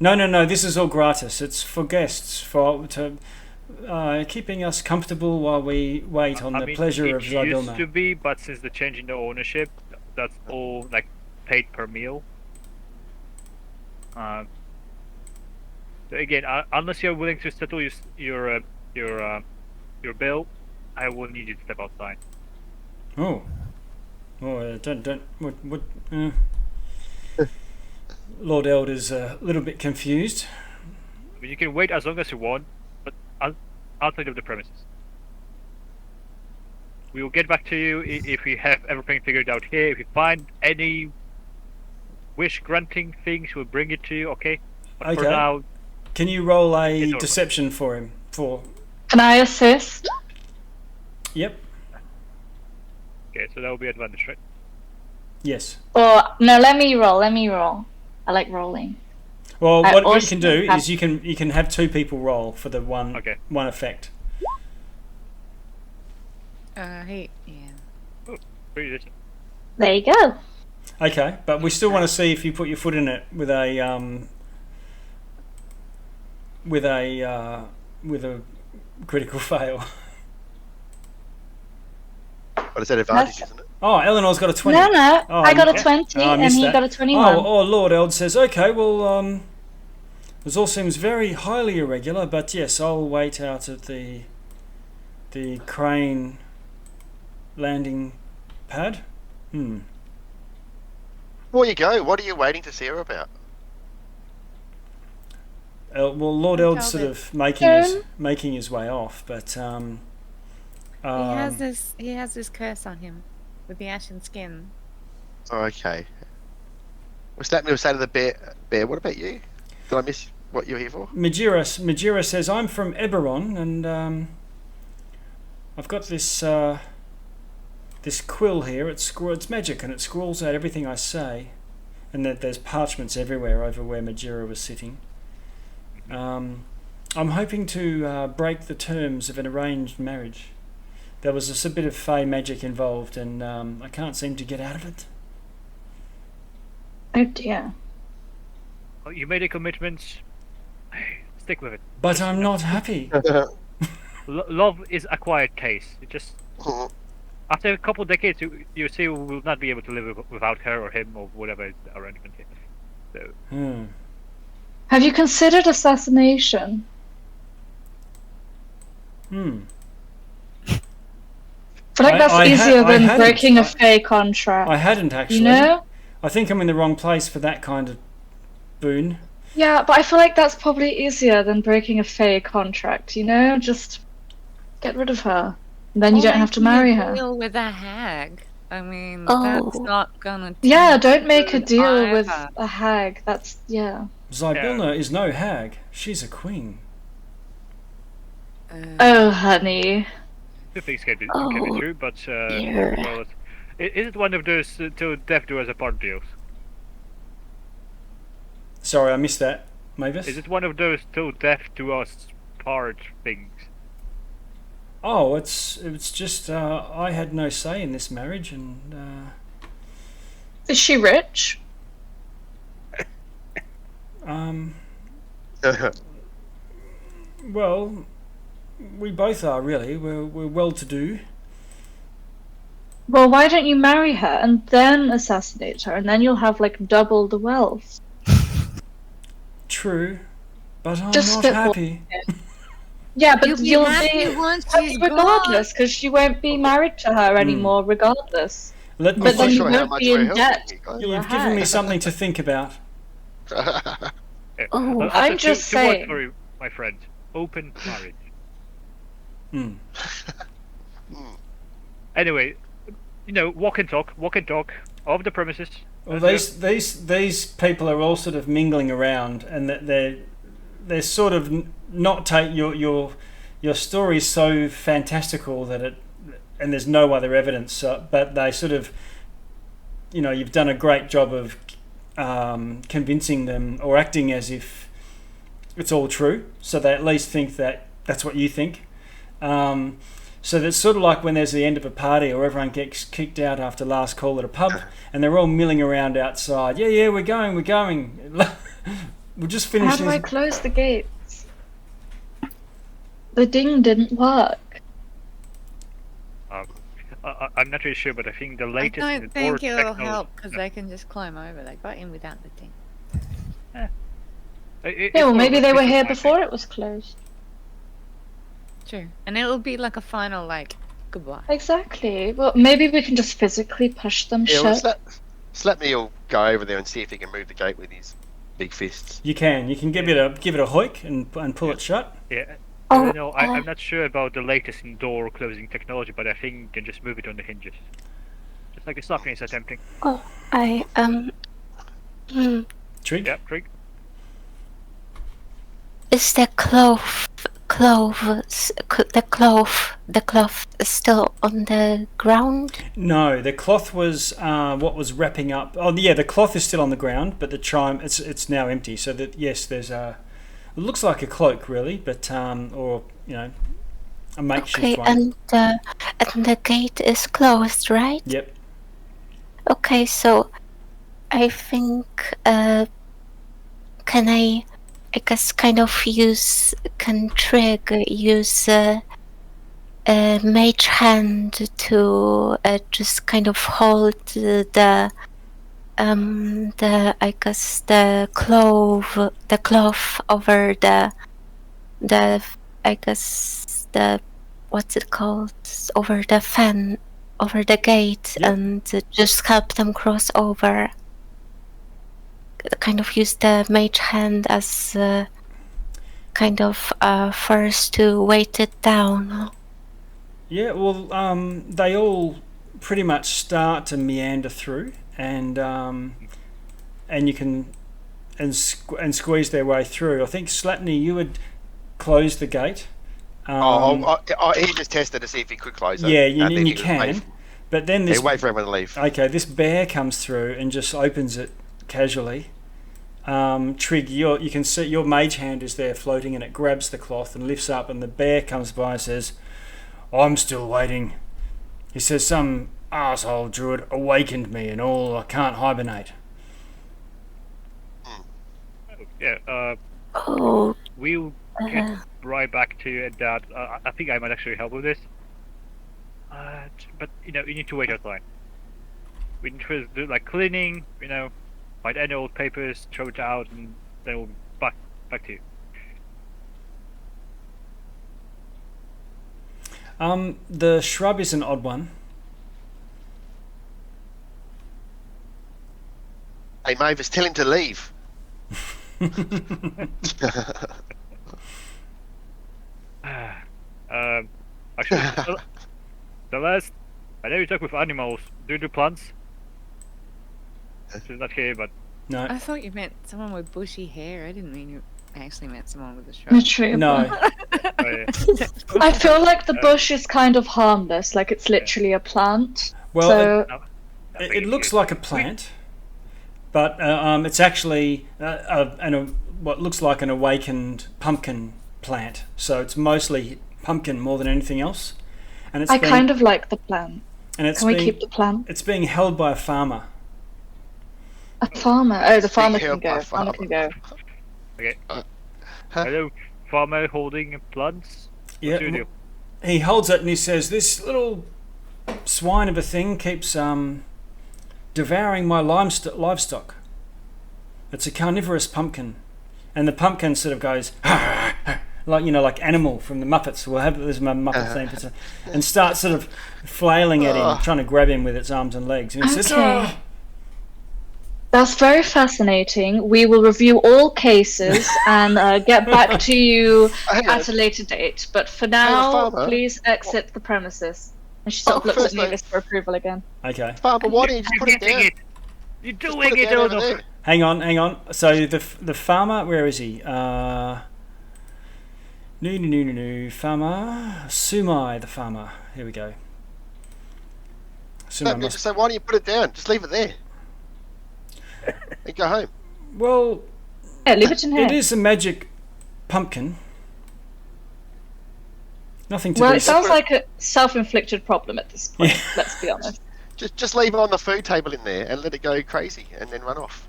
No. This is all gratis. It's for guests, keeping us comfortable while we wait on the pleasure of It used Zybilna. to be, but since the change in the ownership, that's all like paid per meal. So again, unless you're willing to settle your bill, I will need you to step outside. Oh, don't. What? Lord Elder's a little bit confused. I mean, you can wait as long as you want, but outside of the premises. We will get back to you if we have everything figured out here. If you find any wish-granting things, we'll bring it to you, okay? But for Okay. now, Can you roll a It's over. deception for him? Can I assist? Yep. okay, so that will be advantage, right? Yes. Or no, let me roll. I like rolling. Well, I what you also can do have- is you can have two people roll for the one effect. Yeah. Pretty decent. There you go. Okay, but we still want to see if you put your foot in it with a critical fail. But it's an advantage, isn't it? Oh, Eleanor's got a 20. No. Oh, I got a yeah. 20 Oh, I and missed he that. got a 21. Oh, Lord Eld says, okay, well, this all seems very highly irregular, but yes, I'll wait out at the crane landing pad. Before you go, what are you waiting to see her about? Well, Lord Eld's sort Tell of making his way off, but He has this curse on him with the ashen skin. Oh, okay. What's that say to the bear? What about you? Did I miss what you're here for? Majira says, I'm from Eberron, and I've got this this quill here. It's magic, and it scrawls out everything I say, and that there's parchments everywhere over where Majira was sitting. I'm hoping to break the terms of an arranged marriage. There was a bit of fey magic involved, and I can't seem to get out of it. Oh dear. Oh, you made a commitment. Stick with it. But I'm not happy. Love is a quiet taste. It just after a couple of decades, you see, we will not be able to live without her or him or whatever is the arrangement here. So. Have you considered assassination? Hmm. I feel like that's easier than breaking a fey contract. I hadn't actually. You know? I think I'm in the wrong place for that kind of boon. Yeah, but I feel like that's probably easier than breaking a fey contract, you know? Just get rid of her. And then you don't have to marry her. Deal with a hag. I mean, Oh. that's not gonna. Yeah, don't make a deal with either. a hag. That's, yeah. Zybilna is no hag. She's a queen. Oh, honey. Two things can be Oh, true, but dear. well, is it one of those till death do us apart deals? Sorry, I missed that. Mavis? Is it one of those till death do us part things? Oh, it's just I had no say in this marriage, and Is she rich? well, we both are really. We're well to do. Well, why don't you marry her and then assassinate her, and then you'll have like double the wealth. True, but I'm Just not spitball. happy. Yeah, but You'll be you'll happy be once happy she's regardless, because she won't be married to her anymore, regardless. Let me. But then not you sure how won't much be we're in helping debt. you guys. to a You've given me hag. something to think about. Oh. Also, I'm just two words saying. for you, my friend. Open marriage. Hmm. Anyway, walk and talk of the premises. Well, these people are all sort of mingling around, and that they're sort of not take your story is so fantastical that and there's no other evidence, but they sort of, you've done a great job of convincing them or acting as if it's all true, so they at least think that that's what you think. So that's sort of like when there's the end of a party or everyone gets kicked out after last call at a pub and they're all milling around outside. Yeah, we're going. We'll just finish. How do I close the gates? The ding didn't work. I'm not really sure, but I think the latest. I in don't the door think it'll technology- help because they can just climb over. They got in without the thing. Yeah, well, maybe they were here before it was closed. True. And it'll be like a final, goodbye. Exactly. Well, maybe we can just physically push them shut. Let me go over there and see if he can move the gate with his big fists. You can give it a hoik and pull it shut. Yeah. Oh, I'm not sure about the latest in door closing technology, but I think you can just move it on the hinges. Just like a softening is attempting. Oh, Trig? Yeah, Trig. Is the cloth still on the ground? No, the cloth was what was wrapping up. Oh, yeah, the cloth is still on the ground, but the chime it's now empty. So that yes, there's it looks like a cloak really, but or a makeshift one. And the gate is closed, right? Yep. Okay, so I think can I guess kind of use mage hand to just kind of hold the I guess the cloth over the I guess the what's it called, over the fan, over the gate. Yep. And just help them cross over. Kind of use the mage hand as kind of first to weight it down. Yeah, well, they all pretty much start to meander through, and you can squeeze their way through. I think Slatney, you would close the gate. He just tested to see if he could close it. Yeah, you can, but then this. Wait for everyone to leave. Okay, this bear comes through and just opens it casually. Trig, you can see your mage hand is there floating, and it grabs the cloth and lifts up, and the bear comes by and says, "I'm still waiting." He says, "Some arsehole druid awakened me and all, I can't hibernate." Yeah, Oh. we'll get right back to you that. I think I might actually help with this. But, you need to wait outside. We need to do, cleaning, find any old papers, throw it out, and then we'll be back to you. The shrub is an odd one. Hey, Mavis, tell him to leave. Actually, the last. I know you talk with animals. Do you do plants? She's not here, but. No. I thought you meant someone with bushy hair. I didn't mean you actually meant someone with a shrub. Not true. No. I feel like the bush is kind of harmless, like it's literally a plant. Well, so... it looks like a plant, but it's actually what looks like an awakened pumpkin plant. So it's mostly pumpkin more than anything else. And it's kind of like the plant. And Can we keep the plant? It's being held by a farmer. A farmer? Oh, the farmer can go. Farmer can go. Okay. Hello, farmer holding plants. Yeah. He holds it and he says, "This little swine of a thing keeps devouring my livestock. It's a carnivorous pumpkin." And the pumpkin sort of goes, like Animal from the Muppets. We'll have this Muppet theme, and starts sort of flailing at him, trying to grab him with its arms and legs. And he says, "Oh." That's very fascinating. We will review all cases and get back to you at a later date. But for now, please exit the premises. And she sort of looks at first though- Nevis for approval again. Okay. Farmer, why don't you just put it down? You're Just doing put it, it down over Odo. there. Hang on. So the farmer, where is he? No. Farmer. Sumai, the farmer. Here we go. Sumai No, so why don't you put it down? Just leave it there. And go home. Well, Yeah, leave it in here. it is a magic pumpkin. Nothing to Well, be... it sounds like a self-inflicted problem at this point. Yeah. Let's be honest. Just leave it on the food table in there and let it go crazy and then run off.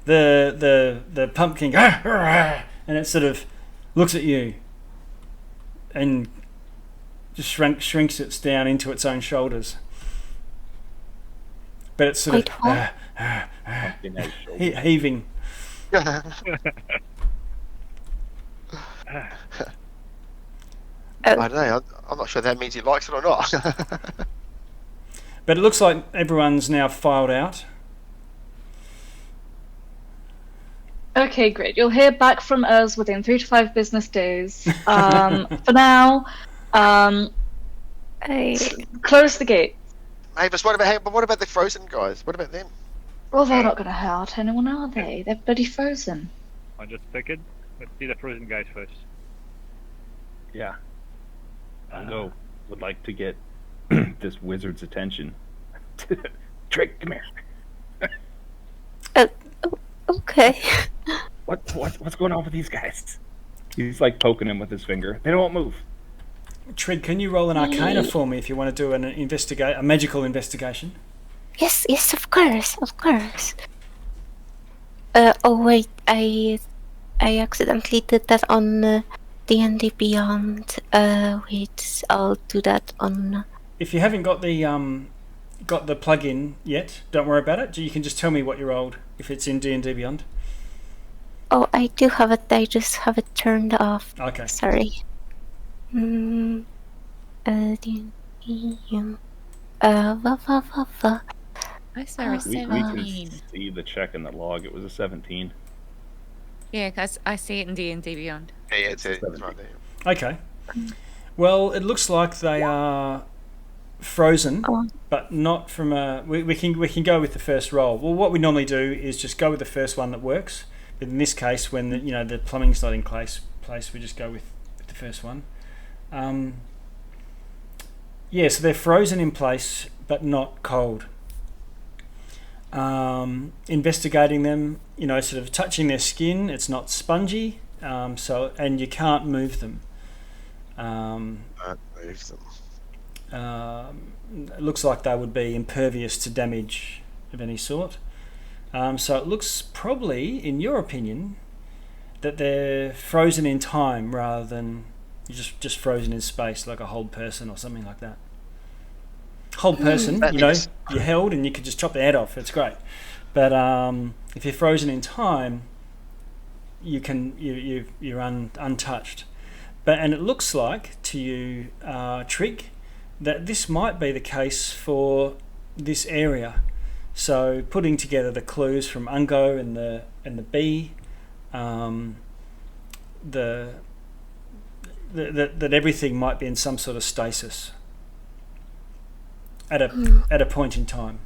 the pumpkin and it sort of looks at you and just shrinks it down into its own shoulders. But it's sort Wait, what? Pumpkin has shoulders. heaving. I don't know. I'm not sure that means he likes it or not. But it looks like everyone's now filed out. Okay, great. You'll hear back from us within 3 to 5 business days. For now, close the gate. Mavis, what about the frozen guys? What about them? Well, they're not going to hurt anyone, are they? They're bloody frozen. I just second. Let's see the frozen guys first. Yeah. Ango would like to get this wizard's attention. Trick, come here. Okay. What's going on with these guys? He's like poking him with his finger. They don't move. Trig, can you roll an Arcana for me if you want to do a magical investigation? Yes, of course. Oh wait, I accidentally did that on D&D Beyond. Wait, I'll do that on. If you haven't got the plug-in yet, don't worry about it. You can just tell me what you rolled if it's in D&D Beyond. Oh, I do have it. I just have it turned off. Okay. Sorry. D&D. I saw a We 17. can see the check in the log. It was a 17. Yeah, because I see it in D&D Beyond. Yeah, it's right there. Okay. Well, it looks like they are frozen, but not from a. We can go with the first roll. Well, what we normally do is just go with the first one that works. But in this case, when the plumbing's not in place, we just go with the first one. Yeah, so they're frozen in place, but not cold. Investigating them, sort of touching their skin, it's not spongy, and you can't move them. It looks like they would be impervious to damage of any sort. So it looks probably, in your opinion, that they're frozen in time rather than just frozen in space, like a hold person or something like that. Hold person, you're held and you could just chop the head off. It's great, but if you're frozen in time, you're untouched. And it looks like to you, Trig, that this might be the case for this area. So putting together the clues from Ungo and the bee, that everything might be in some sort of stasis at a point in time.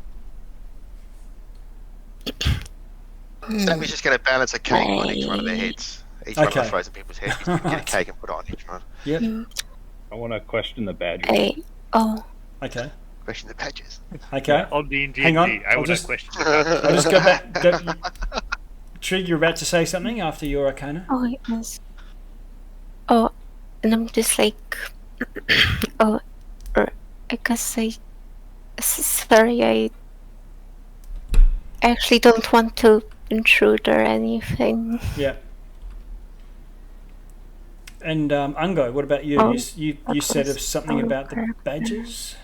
Sammy's just going to balance a cake on each one of their heads. Each one of the frozen people's heads. He's going to get a cake and put it on each one. Yep. I want to question the badger. Okay. Question the badges. Okay. On D&D, Hang on, I would have questioned it. I'll just go back. Trig, you're about to say something after your Arcana? Oh, yes. Oh, and I'm just like, I guess sorry, I actually don't want to intrude or anything. Yeah. And Ungo, what about you? You said of something about the badgers?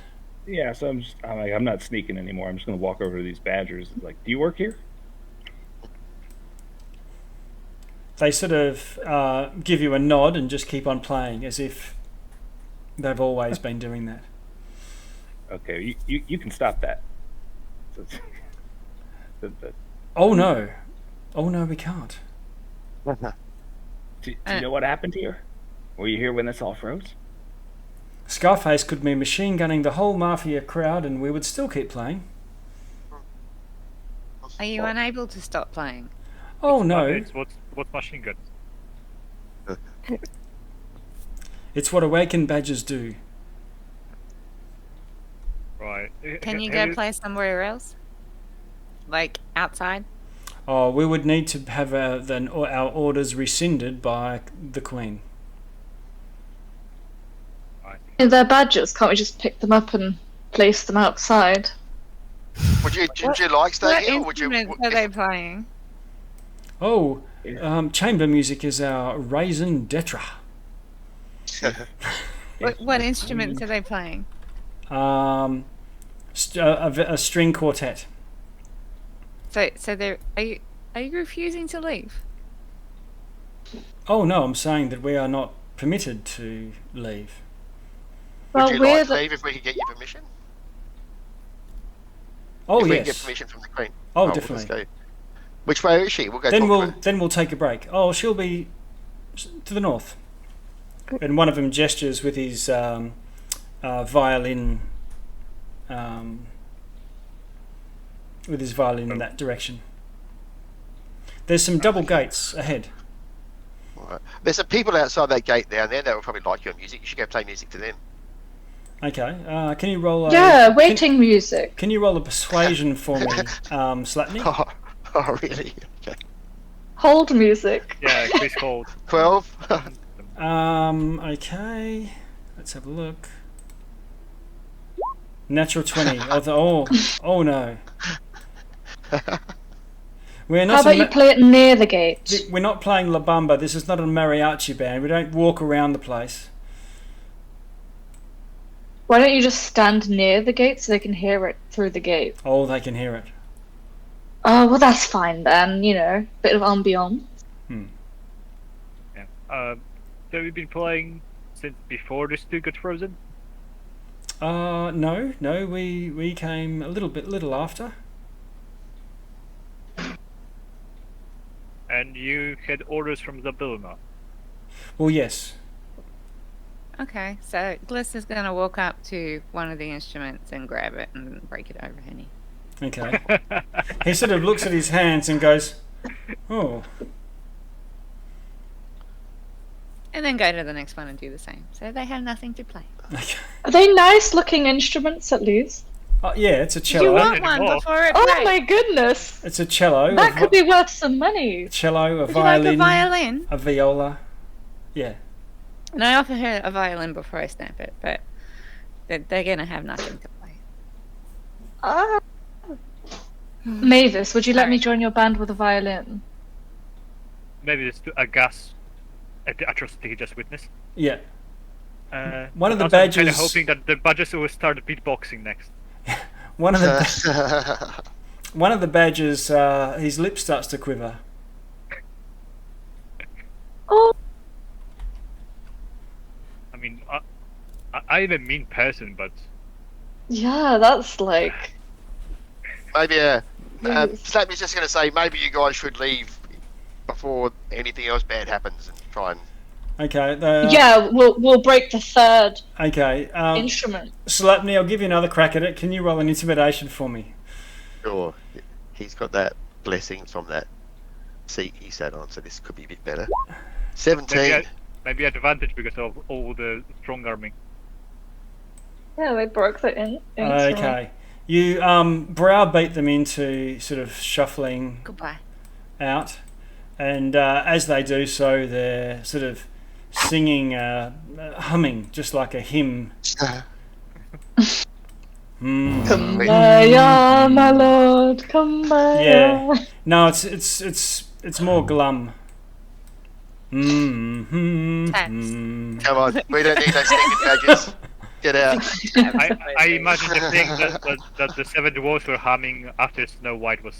Yeah, so I'm not sneaking anymore. I'm just going to walk over to these badgers. Like, do you work here? They sort of give you a nod and just keep on playing as if they've always been doing that. Okay, you can stop that. Oh no, we can't. Do you know what happened here? Were you here when this all froze? Scarface could be machine gunning the whole Mafia crowd and we would still keep playing. Are you unable to stop playing? Oh no, It's what machine guns? it's what awakened badgers do. Right. Can you Have go play somewhere else? Like outside? Oh, we would need to have our orders rescinded by the Queen. If they're badgers, can't we just pick them up and place them outside? Would you like staying What here? Or would you? instruments are they playing? Oh, chamber music is our raison d'etre. What instruments are they playing? A string quartet. So they're are you refusing to leave? Oh no, I'm saying that we are not permitted to leave. Would Well, you we're like to the, leave if we could get your permission? Oh if we can get yes. permission from the Queen. Oh, we'll definitely. just go. Which way is she? We'll go. Then talk to her. we'll take a break. Oh, she'll be to the north. And one of them gestures with his violin, in that direction. There's some double gates ahead. Right. There's some people outside that gate down there that will probably like your music. You should go play music to them. Okay. Can you roll a waiting music. Can you roll a persuasion for me, Slatney? Oh, really? Okay. Hold music. Yeah, please hold. 12. Okay. Let's have a look. Natural 20. Oh no. We're not How about you play it near the gate? We're not playing La Bamba. This is not a mariachi band. We don't walk around the place. Why don't you just stand near the gate so they can hear it through the gate? Oh, they can hear it. Oh, well, that's fine then. You know, bit of ambiance. Yeah. So we've been playing since before the stew got frozen? No, we came a little after. And you had orders from Zabulna. Well, yes. Okay, so Bliss is going to walk up to one of the instruments and grab it and break it over her knee. Okay. He sort of looks at his hands and goes, "Oh." And then go to the next one and do the same. So they have nothing to play. Okay. Are they nice looking instruments at least? Yeah, it's a You cello. want one before it Oh breaks. my goodness! It's a cello. That could be worth some money. cello, a Would you like violin, a violin? a viola. Yeah. And I offer her a violin before I snap it, but they're going to have nothing to play. Mavis, would you let me join your band with a violin? Maybe it's to aghast at the atrocity he just witnessed. Yeah. One of the also I'm kind badges. of hoping that the badges will start beatboxing next. One of the badges. His lip starts to quiver. Oh, I mean, I am a mean person, but yeah, that's like... Maybe Slapney's just going to say maybe you guys should leave before anything else bad happens and try and. Okay. yeah, we'll break the third Okay. instrument. Slapney, I'll give you another crack at it. Can you roll an intimidation for me? Sure. He's got that blessing from that seat he sat on, so this could be a bit better. 17. maybe advantage because of all the strong arming. Yeah, they broke the instrument. Okay. You browbeat them into sort of shuffling Goodbye. out, and as they do so, they're sort of singing, humming, just like a hymn. Kumbaya, my lord, kumbaya. Yeah. No, it's more glum. Come on, we don't need those stinking badges. Get out. I imagine the thing that the seven dwarfs were humming after Snow White was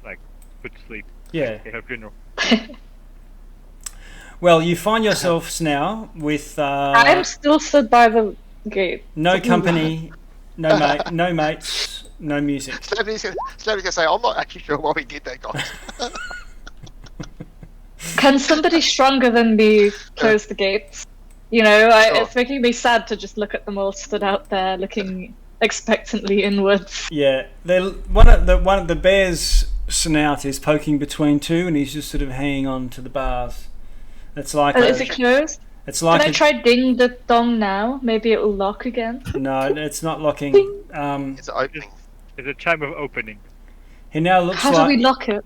like put to sleep Yeah. at her funeral. Well, you find yourselves now with I'm still stood by the gate. no company, no mates, no music. Slapney's going to say, I'm not actually sure why we did that, guys. Can somebody stronger than me close the gates? You know, Sure. it's making me sad to just look at them all stood out there, looking expectantly inwards. Yeah, one of the bear's snout is poking between two, and he's just sort of hanging on to the bars. It's like Is it closed? it's like Can I try ding the dong now? Maybe it will lock again. No, it's not locking. It's opening. It's a chime of opening. He now looks How like do we lock it?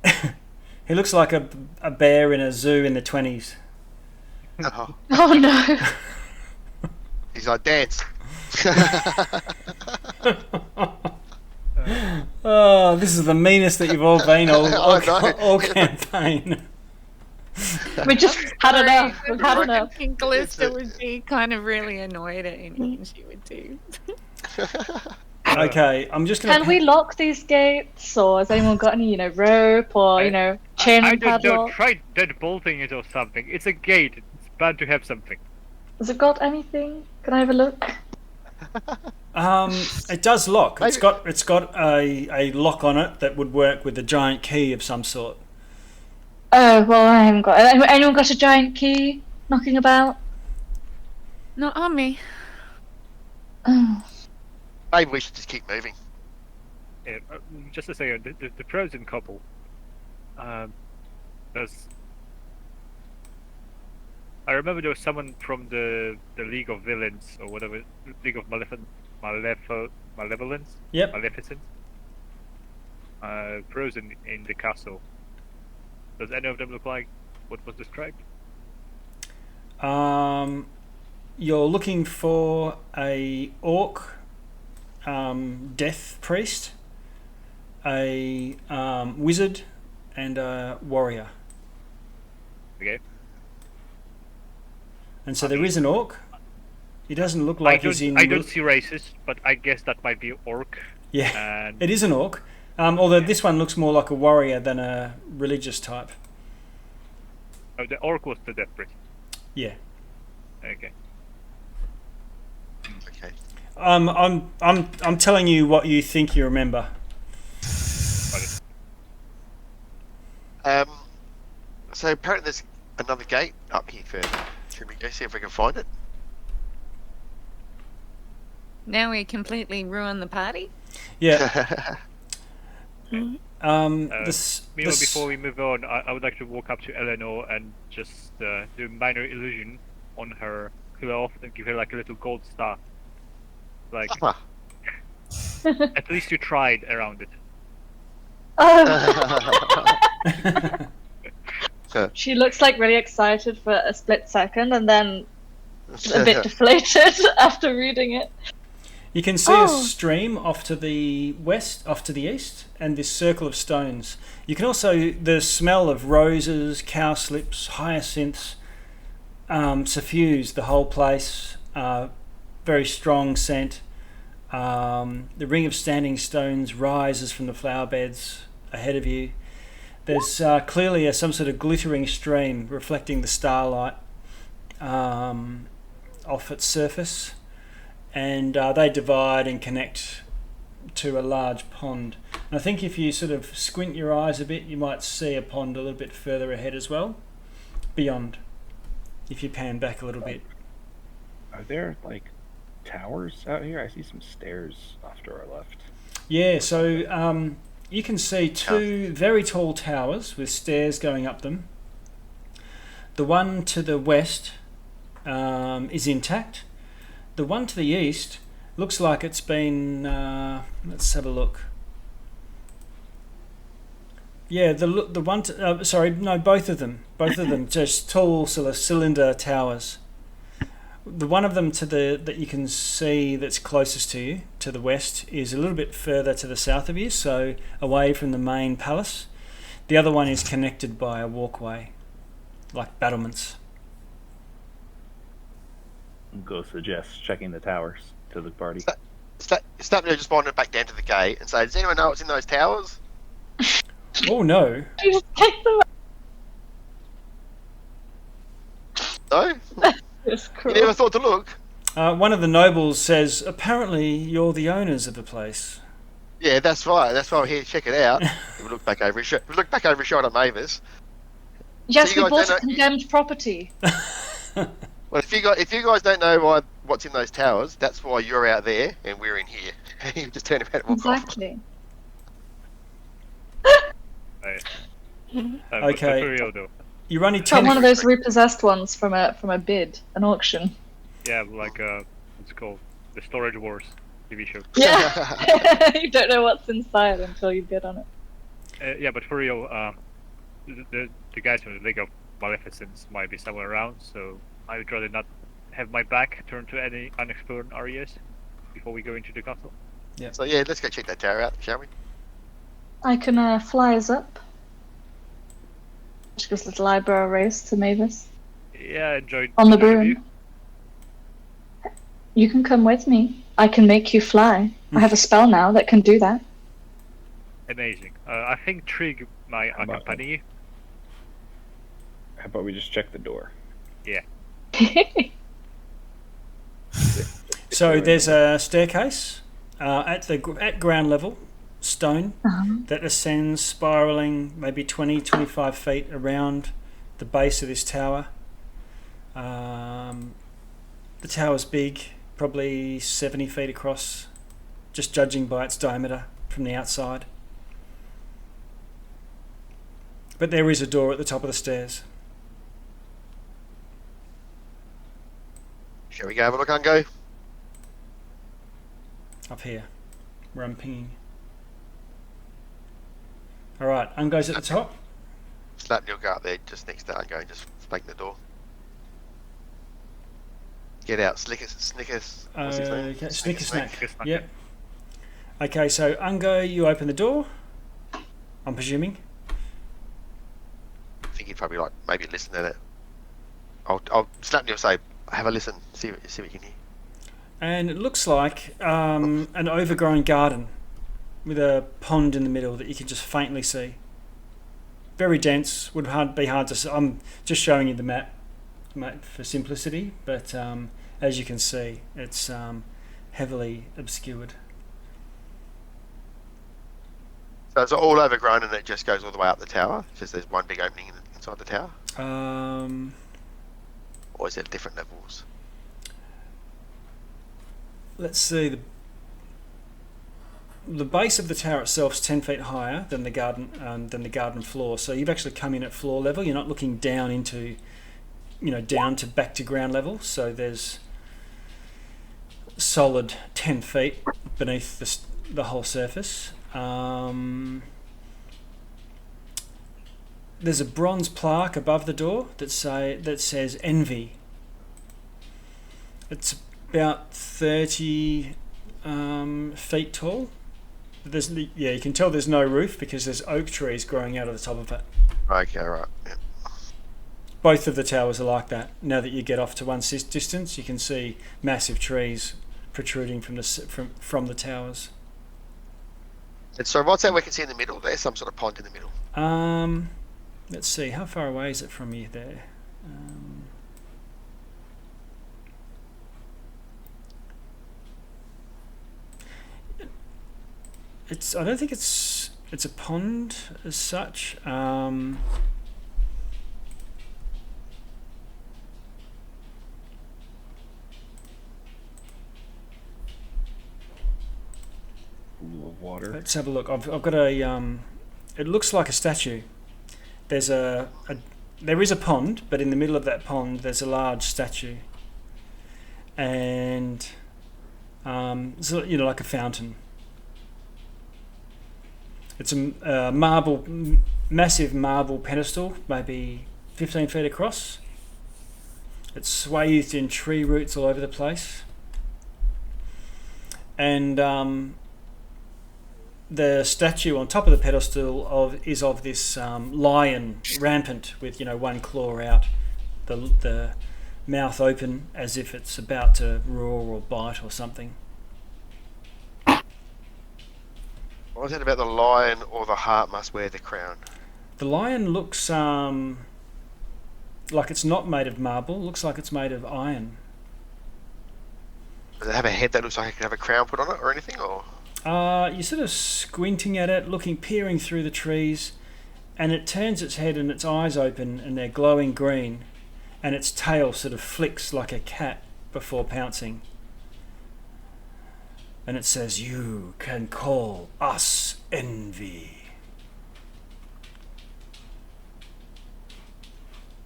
he looks like a bear in a zoo in the 20s. Oh, Oh no! he's like, dance. Oh, this is the meanest that you've all been all I know. all campaign. We just had enough. We've had enough. I think Callista would be kind of really annoyed at anything she would do. Okay, I'm just gonna. Can we lock these gates, or has anyone got any, rope or chain I and don't know. padlock? Try deadbolting it or something. It's a gate. It's bound to have something. Has it got anything? Can I have a look? It does lock. It's Maybe- got a lock on it that would work with a giant key of some sort. Oh well, I haven't got. Anyone got a giant key knocking about? Not on me. Oh. Maybe we should just keep moving. Yeah, just to say, the frozen couple. There's. I remember there was someone from the League of Villains or whatever, League of Malevolence. Yep. Maleficent. Frozen in the castle. Does any of them look like what was described? You're looking for a orc, death priest, a wizard, and a warrior. Okay. And so there is an orc. He doesn't look like he's in. I don't see races, but I guess that might be orc. Yeah, And it is an orc. Although this one looks more like a warrior than a religious type. oh, the orc was the death priest. Yeah. Okay. Okay. I'm telling you what you think you remember. So apparently there's another gate up here further. Should we go see if we can find it? Now we completely ruin the party. Yeah. Meanwhile, This before we move on, I would like to walk up to Eleanor and just do a minor illusion on her cloth and give her like a little gold star. Like, Ah. at least you tried around it. Oh, she looks like really excited for a split second, and then a bit deflated after reading it. You can see a stream off to the west, off to the east, and this circle of stones. You can also, the smell of roses, cowslips, hyacinths suffuse the whole place. Very strong scent. The ring of standing stones rises from the flower beds ahead of you. There's clearly some sort of glittering stream reflecting the starlight off its surface. And they divide and connect to a large pond. And I think if you sort of squint your eyes a bit, you might see a pond a little bit further ahead as well, beyond, if you pan back a little bit. Are there like towers out here? I see some stairs off to our left. Yeah, so you can see two very tall towers with stairs going up them. The one to the west is intact. The one to the east looks like it's been. Let's have a look. Yeah, the one. Sorry, no, both of them. Both of them, just tall sort of cylinder towers. The one of them that you can see that's closest to you, to the west, is a little bit further to the south of you, so away from the main palace. The other one is connected by a walkway, like battlements. Go suggest checking the towers to the party. Stop there, just wander back down to the gate and say, does anyone know what's in those towers? Oh no! I just kicked them out. No? It's You cruel. never thought to look? One of the nobles says, apparently you're the owners of the place. Yeah, that's right. That's why we're here to check it out. We look back over his shoulder. We look back over his shoulder at Mavis. Yes, So you we guys bought a don't know- condemned property. Well, if you guys don't know what's in those towers, that's why you're out there and we're in here. You just turn around and walk off. Exactly. Right. Mhm. But Okay. for real though, You're only Got 10 one of those repossessed ones from a bid, an auction. yeah, like what's it called? The Storage Wars TV show. Yeah. You don't know what's inside until you bid on it. Yeah, but for real, the guys from the League of Maleficence might be somewhere around, so I would rather not have my back turned to any unexplored areas before we go into the castle. So yeah, let's go check that tower out, shall we? I can fly us up. Just gives a little eyebrow raise to Mavis. Yeah, enjoy On the enjoy broom. view. You can come with me. I can make you fly. I have a spell now that can do that. Amazing. I think Trig might How about accompany you. How about we just check the door? So there's a staircase at ground level, stone, that ascends spiraling maybe 20-25 feet around the base of this tower. The tower's big, probably 70 feet across, just judging by its diameter from the outside. But there is a door at the top of the stairs. Shall we go have a look, Ungo? Up here, where I'm pinging. Alright, Ungo's at the top. Slapney will go up there just next to Ungo and just spank the door. Get out, Snickers. What's his name? Okay, Snicker Snack. Snicker Snack. Yep. Okay, so Ungo, you open the door, I'm presuming. I think he'd probably like maybe listen to it. I'll Slapney will say, have a listen, see what you can hear. And it looks like an overgrown garden with a pond in the middle that you can just faintly see. Very dense, would be hard to see. I'm just showing you the map for simplicity, but as you can see, it's heavily obscured. So it's all overgrown and it just goes all the way up the tower? It's just there's one big opening inside the tower? Or is it different levels? Let's see, the base of the tower itself is 10 feet higher than the garden floor. So you've actually come in at floor level. You're not looking down into, down to back to ground level. So there's solid 10 feet beneath the whole surface. There's a bronze plaque above the door that says Envy. It's about 30 feet tall. You can tell there's no roof because there's oak trees growing out of the top of it. Okay, right. Yeah. Both of the towers are like that. Now that you get off to one distance, you can see massive trees protruding from the towers. And so what's that we can see in the middle? There's some sort of pond in the middle. Let's see, how far away is it from you there? I don't think it's a pond as such. Pool of water. Let's have a look. I've got a. It looks like a statue. There is a pond, but in the middle of that pond there's a large statue, and so, like a fountain. It's a massive marble pedestal, maybe 15 feet across. It's swathed in tree roots all over the place, and the statue on top of the pedestal is of this lion, rampant, with one claw out, the mouth open as if it's about to roar or bite or something. What was it about the lion or the heart must wear the crown? The lion looks like it's not made of marble. Looks like it's made of iron. Does it have a head that looks like it could have a crown put on it or anything? Or You're sort of squinting at it, peering through the trees, and it turns its head and its eyes open and they're glowing green, and its tail sort of flicks like a cat before pouncing. And it says, "You can call us envy."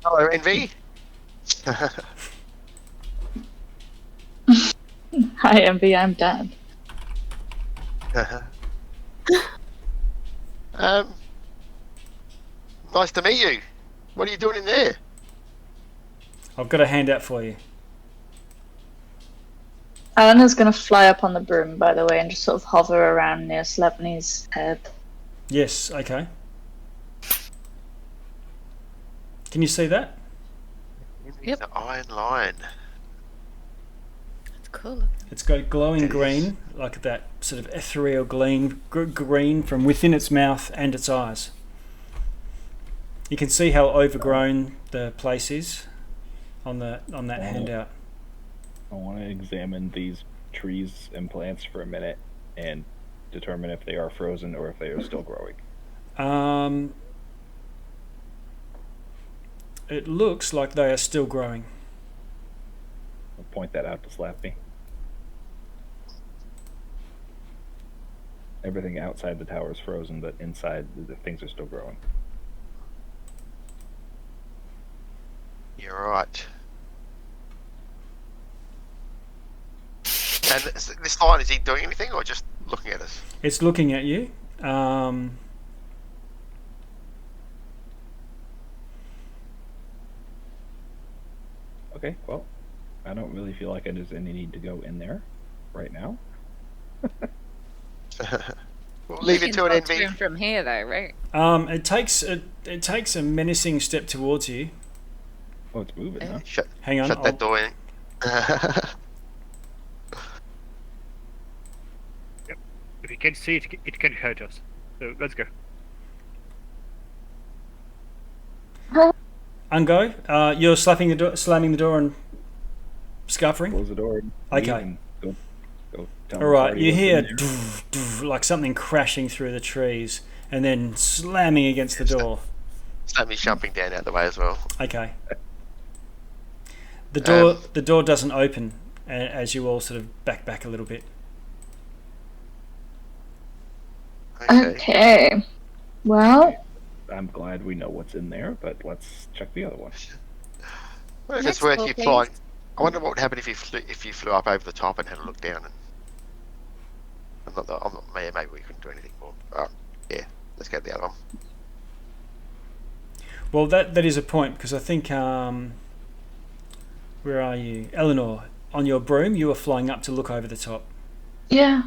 Hello, Envy. Hi, Envy. I'm Dan. Nice to meet you. What are you doing in there? I've got a handout for you. Eleanor's going to fly up on the broom, by the way, and just sort of hover around near Slepny's head. Yes, okay. Can you see that? Yep. The Iron Lion. That's cool. It's got glowing green, like that sort of ethereal green from within its mouth and its eyes. You can see how overgrown the place is on that handout. I want to examine these trees and plants for a minute and determine if they are frozen or if they are still growing. It looks like they are still growing. I'll point that out to Slappy. Everything outside the tower is frozen, but inside the things are still growing. You're right. And this lion, is he doing anything or just looking at us? It's looking at you. Okay, well, I don't really feel like there's any need to go in there right now. We'll leave it to an Envy. From here, though, right? It takes a menacing step towards you. Oh, it's moving, huh? Hang on. Shut that door in. If you can see it, it can hurt us. So let's go. Ungo, you're slamming the door and scuffering. Close the door. Okay. Go tell All the right. party You what's in hear there. doof, doof, like something crashing through the trees and then slamming against the door. Slammy's jumping down out the way as well. Okay. The door doesn't open as you all sort of back a little bit. Okay. Well, I'm glad we know what's in there, but let's check the other one. Well, if Let's it's worth go, you please. flying, I wonder what would happen if you flew up over the top and had a look down. And maybe we couldn't do anything more. Yeah, let's go to the other one. Well, that is a point because I think where are you, Eleanor? On your broom, you were flying up to look over the top. yeah.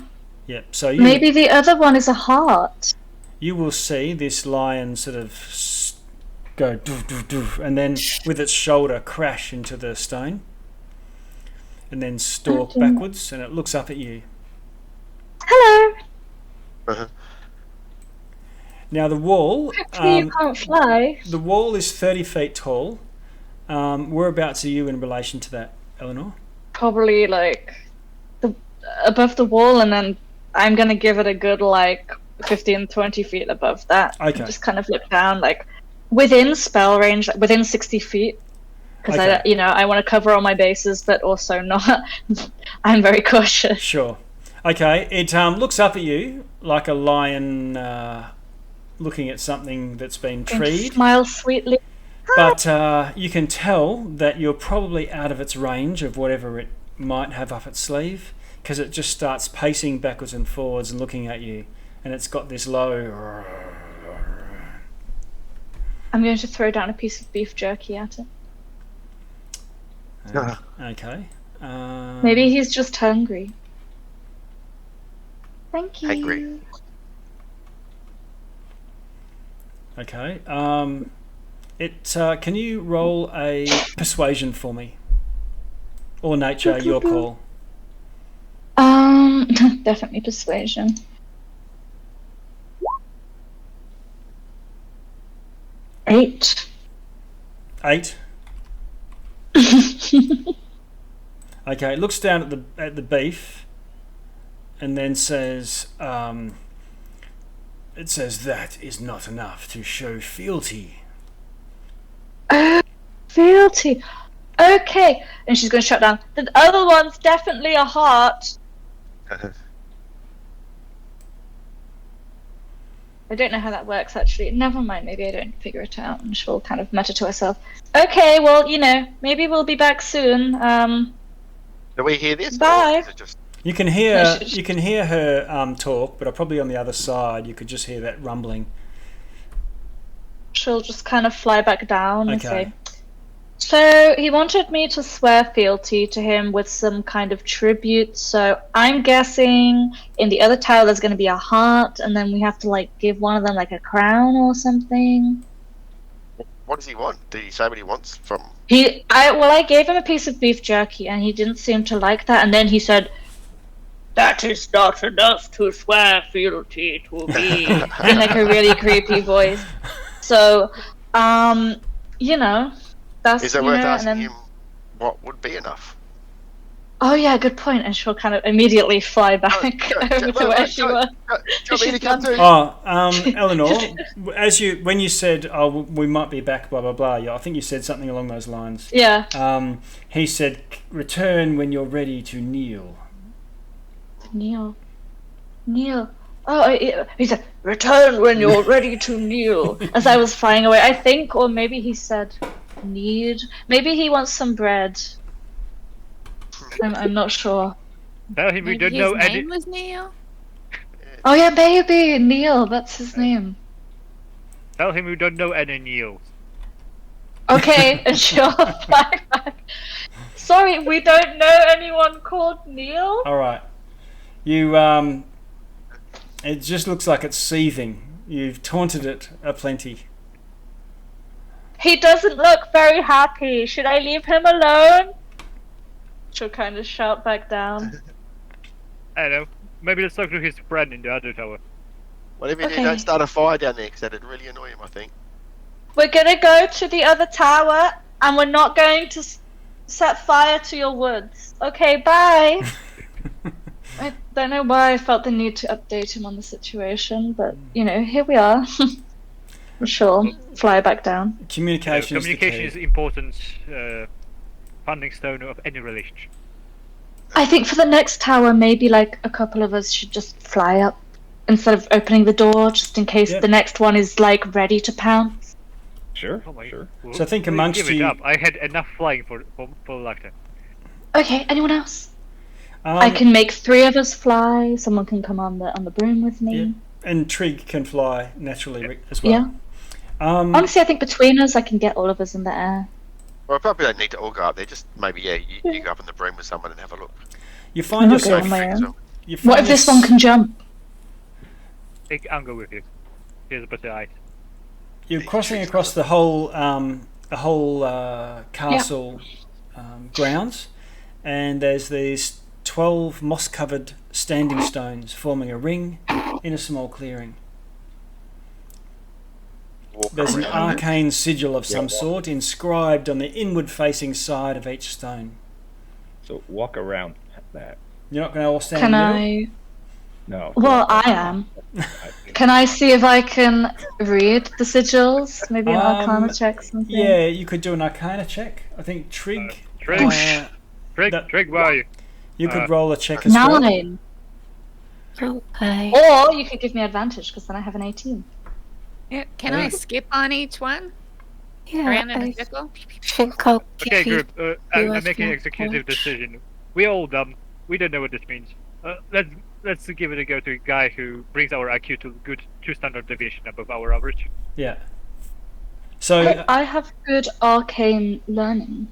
Yep. So Maybe the other one is a heart. you will see this lion sort of go doof, doof, doof, and then with its shoulder crash into the stone, and then stalk Okay. backwards, and it looks up at you. Hello. Now the wall, Actually, you can't fly. the wall is 30 feet tall. Whereabouts are you in relation to that, Eleanor? Probably like above the wall, and then I'm gonna give it a good like 15, 20 feet above that. Okay. Just kind of look down, like within spell range, like, within 60 feet. Because Okay. I want to cover all my bases, but also not. I'm very cautious. Sure. Okay. It looks up at you like a lion looking at something that's been And treed. smile sweetly. But you can tell that you're probably out of its range of whatever it might have up its sleeve, because it just starts pacing backwards and forwards and looking at you, and it's got this low. I'm going to throw down a piece of beef jerky at it. Okay. Maybe he's just hungry. Thank you. Hungry. Okay. Can you roll a persuasion for me, or nature? Your call. Definitely persuasion. 8. 8. Okay. It looks down at the beef, and then says, "It says that is not enough to show fealty." fealty. Okay. And she's going to shut down. The other one's definitely a heart. I don't know how that works, actually. Never mind, maybe I don't figure it out. And she'll kind of mutter to herself. Okay, well, maybe we'll be back soon. Do we hear this? Bye. Or is it just... You can hear her talk, but probably on the other side you could just hear that rumbling. She'll just kind of fly back down and Okay. say, so he wanted me to swear fealty to him with some kind of tribute, so I'm guessing in the other tower there's going to be a heart, and then we have to give one of them a crown or something. What does he want? Did he say what he wants from... I gave him a piece of beef jerky and he didn't seem to like that, and then he said, that is not enough to swear fealty to me, in a really creepy voice. So, that's... Is it worth asking him what would be enough? Oh yeah, good point. And she'll kind of immediately fly back over to where she was. Eleanor, when you said, we might be back, blah, blah, blah, I think you said something along those lines. Yeah. He said, return when you're ready to kneel. Kneel. Oh, he said, return when you're ready to kneel. As I was flying away, I think, or maybe he said, need. Maybe he wants some bread. I'm not sure. Tell him we don't know His any. name was Neil? Oh yeah, maybe Neil. That's his name. Tell him we don't know any Neils. Okay, and she'll fly back. Sorry, we don't know anyone called Neil. All right. You, it just looks like it's seething. You've taunted it aplenty. He doesn't look very happy. Should I leave him alone? She'll kind of shout back down. I don't know. Maybe let's talk to his friend in the other tower. Whatever you do, Okay. don't start a fire down there, because that'd really annoy him, I think. We're gonna go to the other tower, and we're not going to set fire to your woods. Okay, bye. I don't know why I felt the need to update him on the situation, but, here we are. She'll fly back down. Communication is the Communication key. is important founding stone of any relationship. I think for the next tower, maybe a couple of us should just fly up instead of opening the door, just in case Yep. the next one is ready to pounce. Sure, Oh my sure. well, So I think we'll amongst give it you- up. I had enough flying for a lifetime. Okay, anyone else? I can make 3 of us fly. Someone can come on the broom with me. Yep. And Trig can fly naturally as well. Yeah. Honestly, I think between us, I can get all of us in the air. Well, I probably don't need to all go up there. Just maybe, you go up in the broom with someone and have a look. You find I'm not yourself. going on my own. You find What if this one can jump? I'll go with you. Here's a better eye. You're crossing across the whole castle grounds, and there's these 12 moss-covered standing stones forming a ring in a small clearing. Walk There's an around. arcane sigil of some sort inscribed on the inward-facing side of each stone. So walk around that. You're not going to all stand Can in the middle? I? No. Well, I am. Can I see if I can read the sigils? Maybe an Arcana check, something. Yeah, you could do an Arcana check. I think Trig. Trig, that- Trig, where are you? You could roll a check as well. 9. Okay. Or you could give me advantage because then I have an 18. Yeah, can I skip on each one? Yeah, Around in I a circle? think I'll Okay, give you. group. I'm was making an my executive coach. decision. We all dumb. We don't know what this means. Let's give it a go to a guy who brings our IQ to good 2 standard deviation above our average. Yeah. So, I have good arcane learning.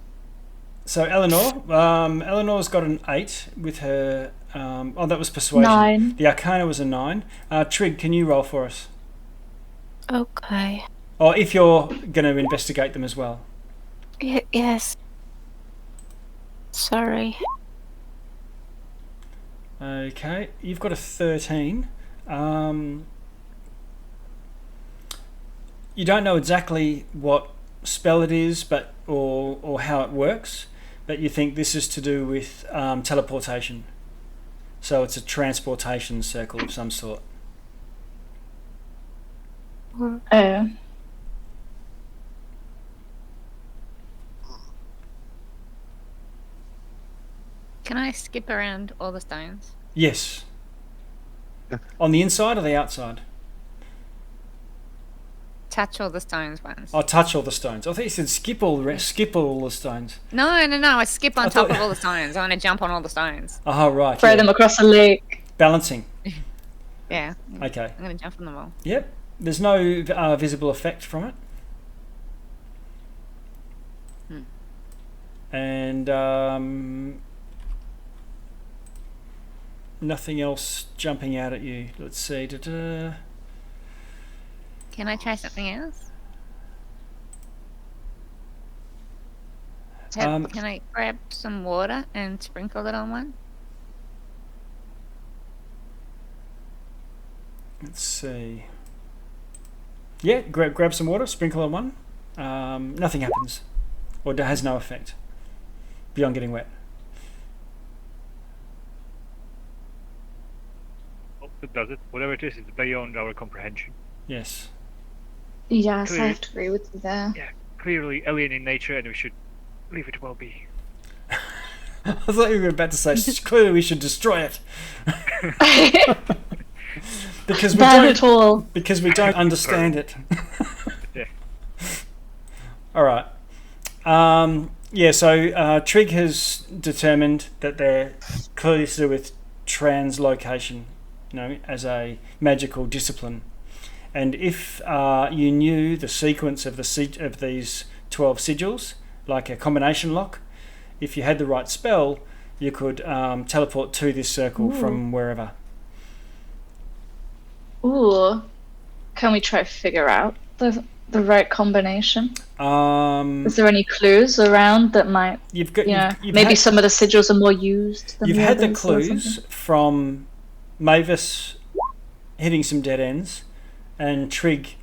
Eleanor. Eleanor's got an 8 with her. That was persuasion. 9. The Arcana was a 9. Trig, can you roll for us? Okay. Or if you're going to investigate them as well. Yes. Sorry. Okay, you've got a 13. You don't know exactly what spell it is, or how it works, but you think this is to do with teleportation. So it's a transportation circle of some sort. Oh. Can I skip around all the stones? Yes. On the inside or the outside? Touch all the stones once. I'll touch all the stones. I thought you said skip all the rest. Skip all the stones. No. I skip on I top thought- of all the stones. I want to jump on all the stones. Oh, right. Throw yeah. them across the lake. Balancing. Yeah. Okay. I'm going to jump on them all. Yep. There's no visible effect from it. And nothing else jumping out at you. Let's see. Da-da. Can I try something else? Can I grab some water and sprinkle it on one? Let's see. Yeah, grab some water, sprinkle on one. Nothing happens, or has no effect beyond getting wet. Oh, it does it. Whatever it is, it's beyond our comprehension. Yes. Yes, I Clear. have to agree with you there. Yeah, clearly alien in nature, and we should leave it well be. I thought you were about to say clearly we should destroy it because we Ban don't. it all. Because we don't understand it. Yeah. All right. Yeah. So Trig has determined that they're clearly to do with translocation, as a magical discipline. And if you knew the sequence of of these 12 sigils, like a combination lock, if you had the right spell, you could teleport to this circle from wherever. Ooh. Can we try to figure out the right combination? Is there any clues around that might, You've got. You've maybe had, some of the sigils are more used than You've the had the others or clues something? from Mavis hitting some dead ends, and Trig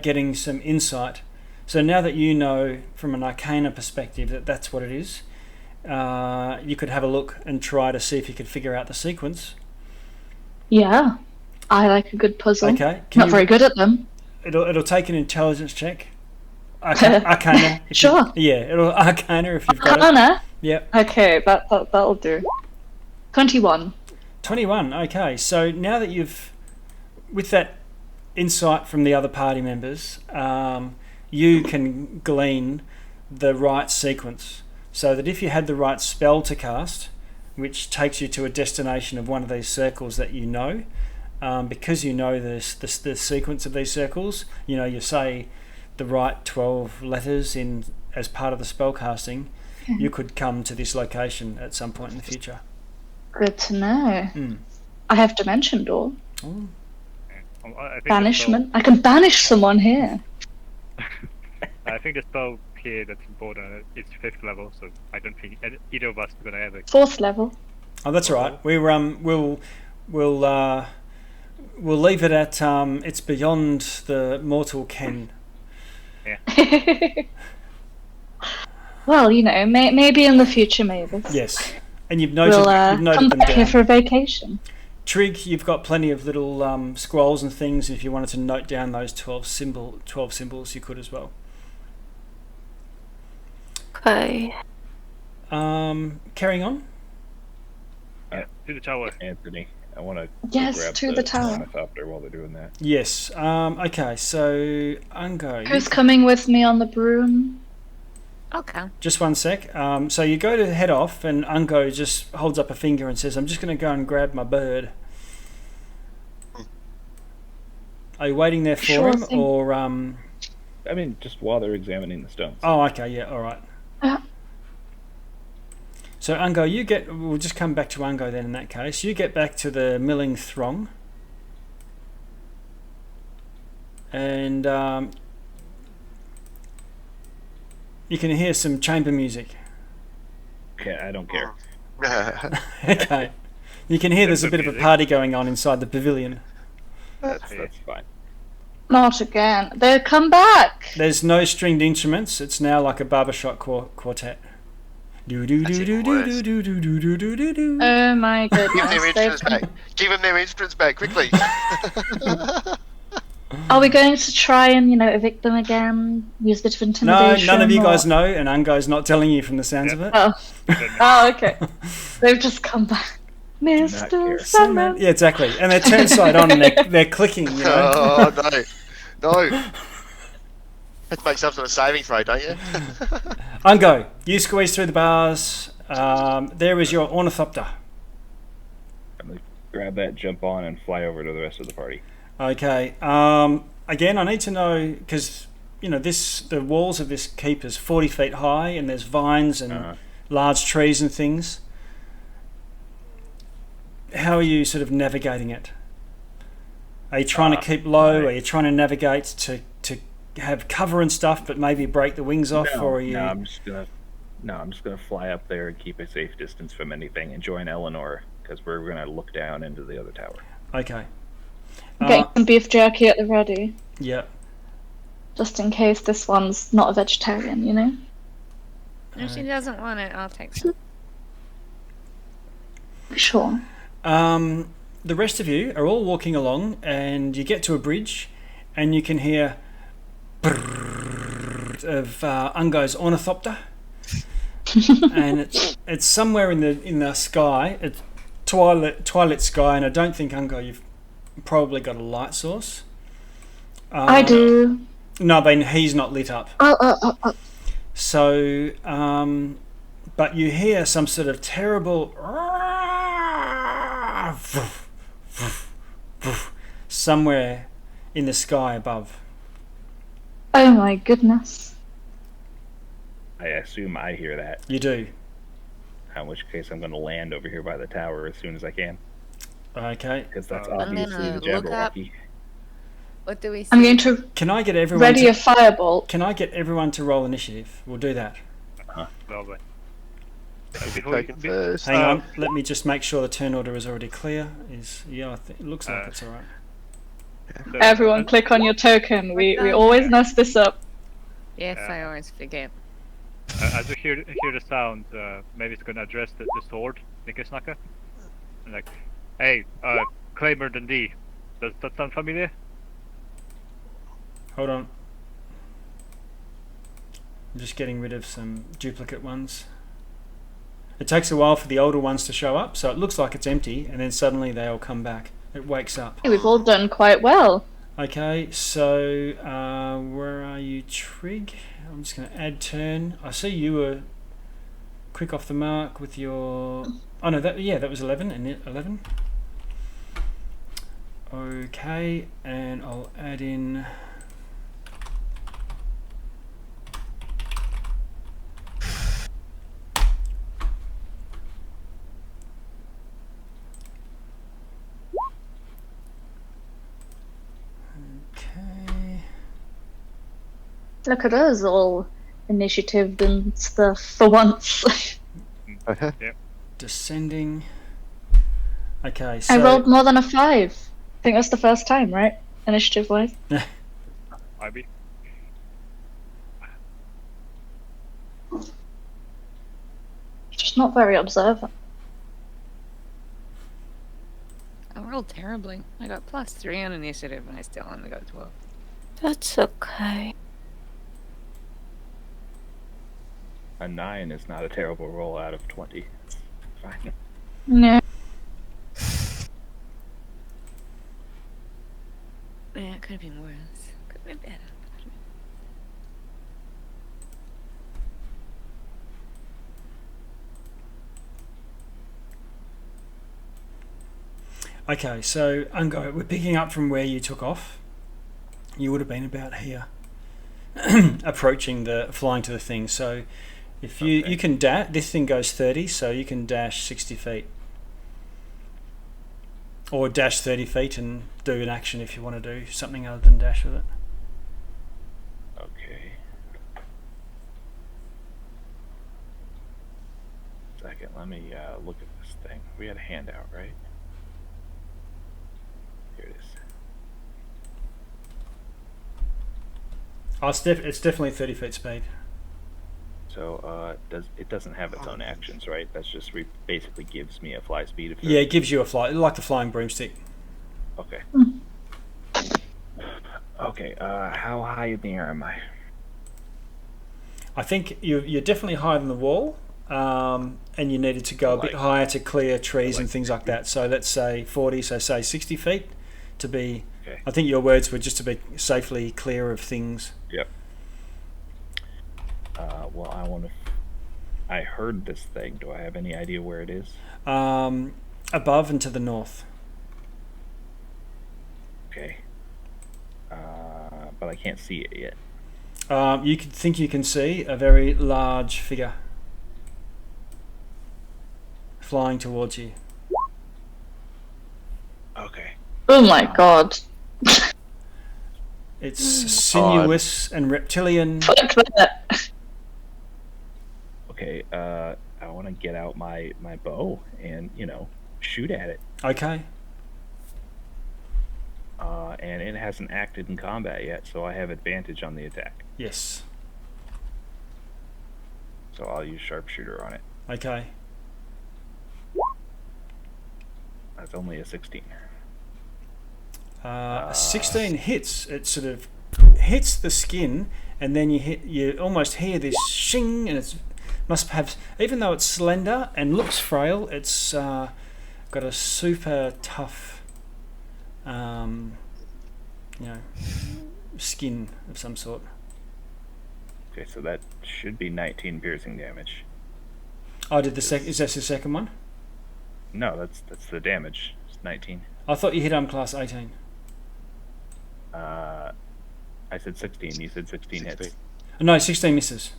getting some insight. So now that you know from an arcana perspective that that's what it is, you could have a look and try to see if you could figure out the sequence. Yeah. I like a good puzzle. Okay. Not very good at them. It'll take an intelligence check. Arcana. Sure. It'll Arcana if you've got it. Arcana? Yep. Okay, that'll do. 21. 21. Okay. So now that with that insight from the other party members, you can glean the right sequence, so that if you had the right spell to cast, which takes you to a destination of one of these circles that you know, because you know the sequence of these circles, you say the right 12 letters in as part of the spell casting, you could come to this location at some point in the future. Good to know. Mm. I have Dimension Door. Oh. I think Banishment. I can banish someone here. I think the spell here that's important is 5th level, so I don't think either of us are gonna ever. 4th level. Oh, that's all right. We'll leave it at it's beyond the mortal ken. Well, maybe in the future, maybe. Yes, and you've noted We'll you've noted come them back here down. for a vacation. Trig, you've got plenty of little scrolls and things. If you wanted to note down those 12 symbols, you could as well. Okay. Carrying on. Yeah, to the tower. Anthony, I want to Yes, grab to the tower. ornithopter while they're doing that. Yes. Okay. So Ungo, Who's coming with me on the broom? Okay. just one sec. So you go to head off, and Ungo just holds up a finger and says, "I'm just going to go and grab my bird." Are you waiting there for Sure him, thing. or I mean, just while they're examining the stones. Oh, okay, yeah, all right. So Ungo, we'll just come back to Ungo then in that case. You get back to the milling throng. And you can hear some chamber music. Okay, I don't care. Okay. You can hear there's a bit of a Music. party going on inside the pavilion. That's fine. Not again. They'll come back. There's no stringed instruments. It's now like a barbershop quartet. Do do That's do do even do worse. do do do do do do do. Oh my Give them their goodness. instruments back. Give them their instruments back quickly. Are we going to try and, evict them again? Use a bit of No, intimidation? none of you or- guys know, and Ungo's not telling you from the sounds of it. Oh. Oh, okay. They've just come back. not Mr. care. Sandman. Yeah, exactly. And they're turned side on and they're clicking, you know. Oh, no. Have to make some sort of saving throw, don't you? Ungo, you squeeze through the bars. There is your ornithopter. I'm gonna grab that, jump on, and fly over to the rest of the party. Okay. Again, I need to know, because, the walls of this keep is 40 feet high and there's vines and large trees and things. How are you sort of navigating it? Are you trying to keep low? Are you trying to navigate to have cover and stuff, but maybe break the wings off? Or are you... No, I'm just gonna fly up there and keep a safe distance from anything and join Eleanor, because we're gonna look down into the other tower. Okay. Get some beef jerky at the ready, Yeah. just in case this one's not a vegetarian, you know? If she doesn't want it, I'll take some. Sure. The rest of you are all walking along, and you get to a bridge, and you can hear of Ungo's ornithopter, and it's somewhere in the sky. It's twilight sky, and I don't think, Ungo, you've probably got a light source. I do. No, but he's not lit up. Oh. So, but you hear some sort of terrible somewhere in the sky above. Oh my goodness. I assume I hear that, You do. in which case I'm gonna land over here by the tower as soon as I can, Okay. because that's I'm obviously gonna the look up. Jabberwocky. What do we see? I'm going to Can I get everyone? ready a firebolt. Can I get everyone to roll initiative? We'll do that. Lovely. Taken first. Hang on. Let me just make sure the turn order is already clear. It looks like it's all right. So, Everyone click on your token. We always mess this up. Yes, I always forget. as you hear the sound, maybe it's gonna address the sword, Nickesnaka. Like, hey, Claimer Dundee. Does that sound familiar? Hold on. I'm just getting rid of some duplicate ones. It takes a while for the older ones to show up, so it looks like it's empty, and then suddenly they all come back. It wakes up. We've all done quite well. Okay, so where are you, Trig? I'm just going to add turn. I see you were quick off the mark with your... Oh no, that was 11, and 11. Okay, and I'll add in... Okay. Look at us, all initiative and stuff for once. Descending. Okay, so... I rolled more than a 5. I think that's the first time, right? Initiative-wise. Maybe. Just not very observant. I rolled terribly. I got +3 on initiative, and I still only got 12. That's okay. A 9 is not a terrible roll out of 20. It's fine. No. Yeah, it could have been worse. Could have been better. Okay, so Ungo, we're picking up from where you took off. You would have been about here, approaching flying to the thing. So if you can dash, this thing goes 30, so you can dash 60 feet. Or dash 30 feet and do an action if you want to do something other than dash with it. Okay. Second, let me look at this thing. We had a handout, right? Here it is. Oh, it's definitely 30 feet speed. So it doesn't have its own actions, right? That's just basically gives me a fly speed of 30. Yeah, it gives you a fly, like the flying broomstick. Okay. Okay, how high in the air am I? I think you're definitely higher than the wall, and you needed to go a bit higher to clear trees and things like that. So let's say 40, so say 60 feet to be... Okay. I think your words were just to be safely clear of things. Yep. Well, I heard this thing. Do I have any idea where it is? Above and to the north. Okay. But I can't see it yet. You could think you can see a very large figure flying towards you. Okay. Oh my god. It's sinuous and reptilian. Fuck that. Okay, I want to get out my bow and, shoot at it. Okay. And it hasn't acted in combat yet, so I have advantage on the attack. Yes. So I'll use sharpshooter on it. Okay. That's only a 16. 16 hits. It sort of hits the skin, and then you almost hear this shing, and it must have, even though it's slender and looks frail, it's got a super tough, skin of some sort. Okay, so that should be 19 piercing damage. Oh, is that the second one? No, that's the damage. It's 19. I thought you hit class 18. I said 16. You said 16 hits. No, 16 misses.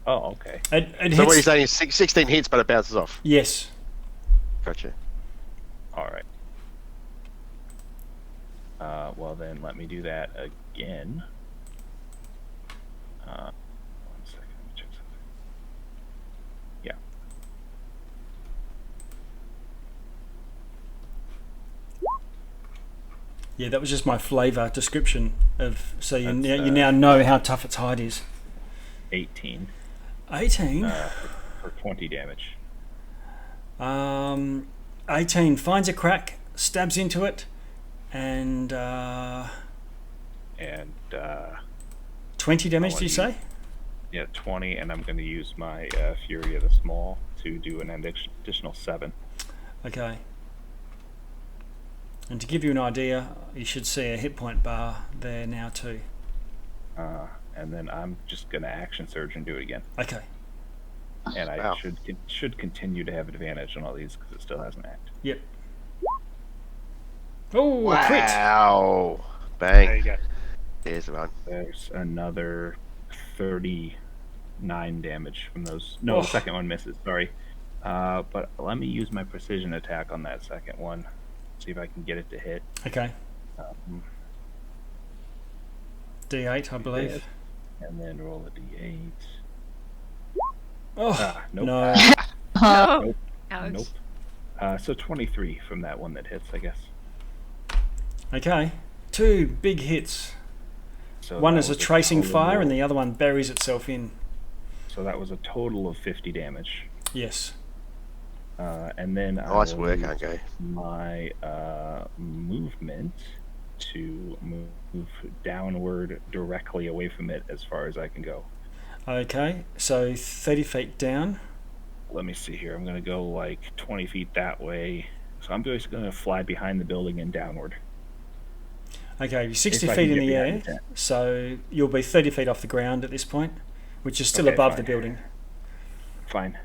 Oh, okay. It So hits, what you're saying is 16 hits, but it bounces off. yes. Gotcha. All right. Well, then let me do that again. 1 second. Let me check something. Yeah. Yeah, that was just my flavour description of. So you now know how tough its hide is. 18. 18. For 20 damage. 18 finds a crack, stabs into it, and 20 damage. Did you say? Yeah, 20, and I'm going to use my Fury of the Small to do an additional 7. Okay. And to give you an idea, you should see a hit point bar there now too. And then I'm just going to action surge and do it again. Okay. And I should continue to have advantage on all these because it still hasn't acted. Yep. Oh, a crit! Wow. There Bang. you go. There's the one. There's another 39 damage from those. No, Oh. the second one misses. Sorry. But let me use my precision attack on that second one. See if I can get it to hit. Okay. D8, I believe. Yeah. And then roll a D8. Oh, Nope. no. Nope. Ouch. Nope. So 23 from that one that hits, I guess. Okay. 2 big hits. So One that is a was tracing total- fire, and the other one buries itself in. So that was a total of 50 damage. Yes. And then Nice I will work, use Ango. my movement to move downward directly away from it as far as I can go. Okay, so 30 feet down. Let me see here. I'm going to go like 20 feet that way. So I'm just going to fly behind the building and downward. Okay, you're 60 If I feet can in get the behind air, the tent. so you'll be 30 feet off the ground at this point, which is still Okay, above fine. the building. Fine.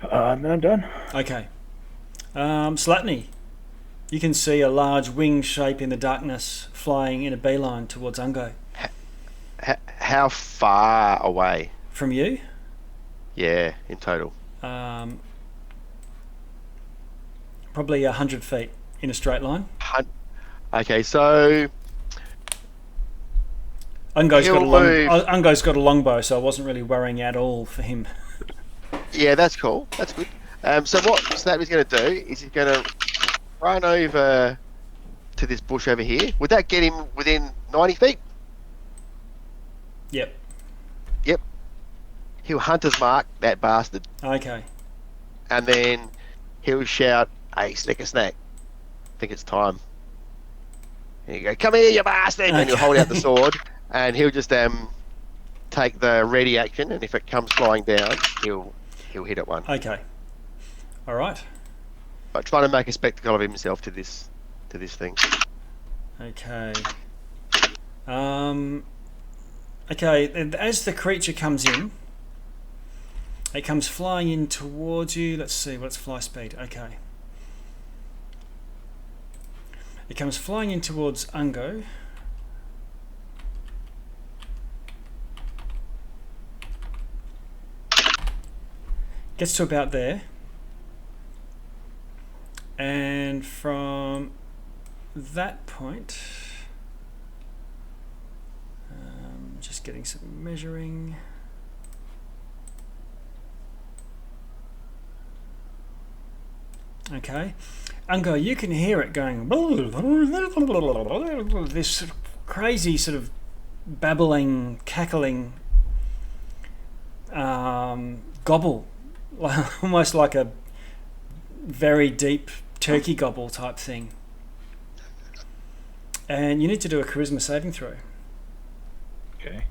And then I'm done. Okay. Slatney, you can see a large wing shape in the darkness flying in a beeline towards Ungo. How far away? From you? Yeah, in total. Probably 100 feet in a straight line. Okay, so Ungo's got a longbow, so I wasn't really worrying at all for him. yeah, that's cool. That's good. So what Snappy's going to do is he's going to run over to this bush over here. Would that get him within 90 feet? Yep. Yep. He'll hunter's mark that bastard, Okay. and then he'll shout, "Hey, snicker snack! I think it's time." And you go, come here, you bastard! And he'll hold out the sword, and he'll just take the ready action, and if it comes flying down, he'll hit it one. Okay. All right. But trying to make a spectacle of himself to this thing. Okay. Okay, and as the creature comes in, it comes flying in towards you. Let's see, what's fly speed? Okay. It comes flying in towards Ungo. Gets to about there. And from that point, just getting some measuring. Okay, Ungo, you can hear it going. This crazy sort of babbling, cackling gobble, almost like a very deep turkey gobble type thing. And you need to do a charisma saving throw. Okay.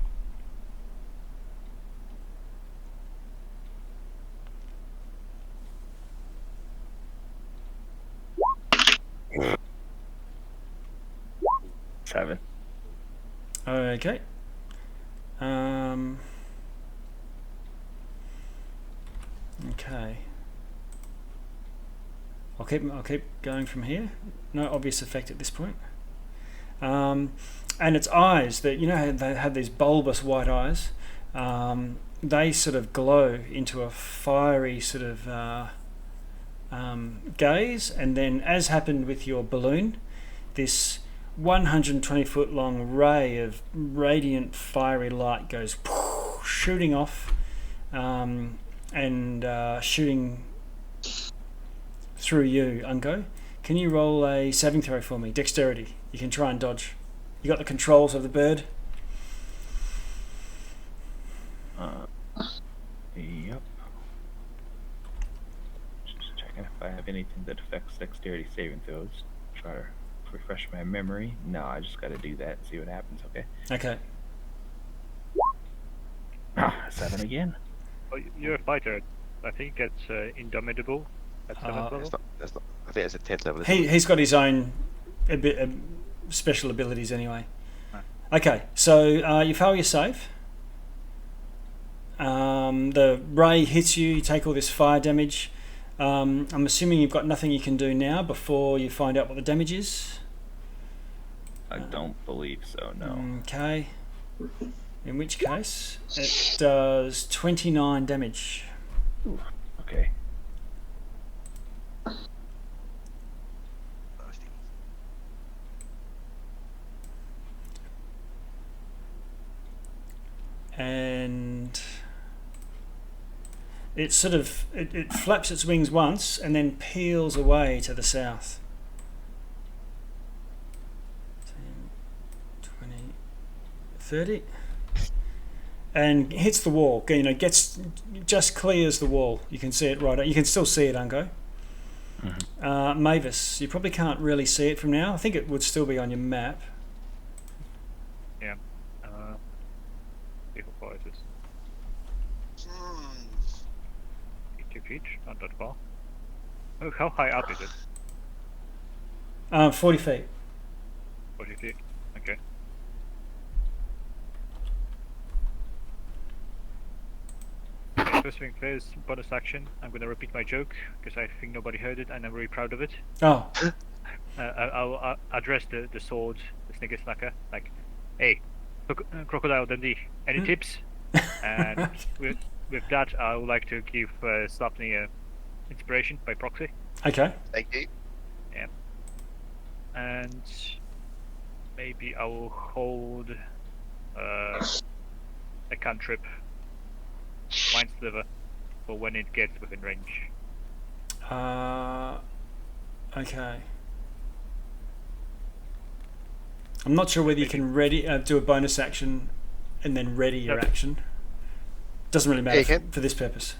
Seven. Okay. Okay. I'll keep going from here. No obvious effect at this point. And its eyes, that they had these bulbous white eyes. They sort of glow into a fiery sort of gaze, and then, as happened with your balloon, this 120 foot long ray of radiant fiery light goes shooting off and shooting through you, Ungo. Can you roll a saving throw for me? Dexterity. You can try and dodge. You got the controls of the bird? Yep. Just checking if I have anything that affects dexterity saving throws. Try to refresh my memory. No, I just got to do that and see what happens. Okay. Okay. 7 again. Oh, you're a fighter. I think it's indomitable at 7th level. That's not. I think it's a 10th level. He's got his own special abilities anyway. Okay, so you fail your save. The ray hits you. You take all this fire damage. I'm assuming you've got nothing you can do now before you find out what the damage is. I don't believe so. No. Okay. In which case, it does 29 damage. Ooh, okay. And it sort of it flaps its wings once and then peels away to the south. 10, 20, 30, and hits the wall. Just clears the wall. You can see it right. You can still see it, Ungo. Mm-hmm. Mavis, you probably can't really see it from now. I think it would still be on your map. Yeah. People fighters. 80 feet, not that far. Oh, how high up is it? 40 feet. 40 feet. Okay. First thing first, bonus action. I'm gonna repeat my joke because I think nobody heard it and I'm very proud of it. Oh. I'll address the sword, the snicker snacker, like, hey, Crocodile Dundee, any tips? And with that, I would like to give Slapney inspiration by proxy. Okay. Thank you. Yeah. And maybe I will hold a cantrip, Mind Sliver, for when it gets within range. Okay. I'm not sure whether you can do a bonus action and then ready your action. Doesn't really matter for this purpose.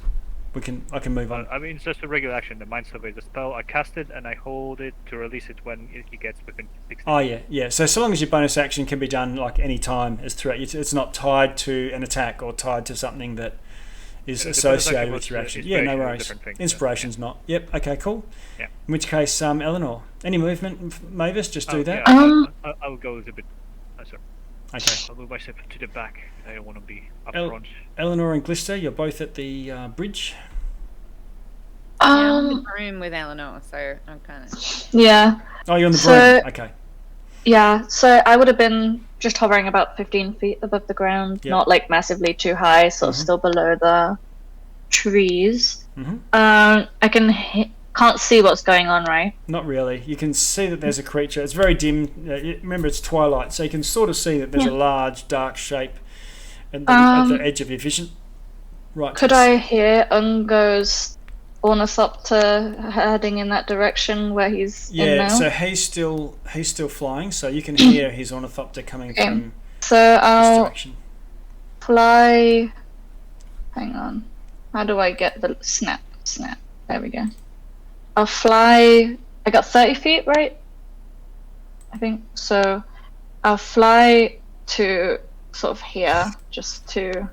I can move on. I mean, it's just a regular action. The Mind Survey is a spell. I cast it and I hold it to release it when it gets within 60. Oh yeah. So long as your bonus action can be done like any time as throughout, it's not tied to an attack or tied to something that is associated with your action. Yeah, no worries. Inspiration's not. Yep. Okay. Cool. Yeah. In which case, Eleanor, any movement, Mavis? Just do that. Yeah, I'll go a bit. Sorry. Okay. I'll move myself to the back. I don't want to be up front. Eleanor and Glister, you're both at the bridge. I'm in the room with Eleanor, so I'm kind of. Yeah. Oh, you're on the broom. Okay. Yeah, so I would have been just hovering about 15 feet above the ground, Yep. not like massively too high, sort of still below the trees. Mhm. I can't see what's going on, right? Not really. You can see that there's a creature. It's very dim. Remember, it's twilight, so you can sort of see that there's a large, dark shape at the edge of your vision. Right. Could I hear Ungo's ornithopter heading in that direction where he's in now? So he's still flying, so you can hear his ornithopter coming from So this I'll direction. fly. Hang on. How do I get the snap? There we go. I'll fly. I got 30 feet, right? I think so. I'll fly to sort of here, just to.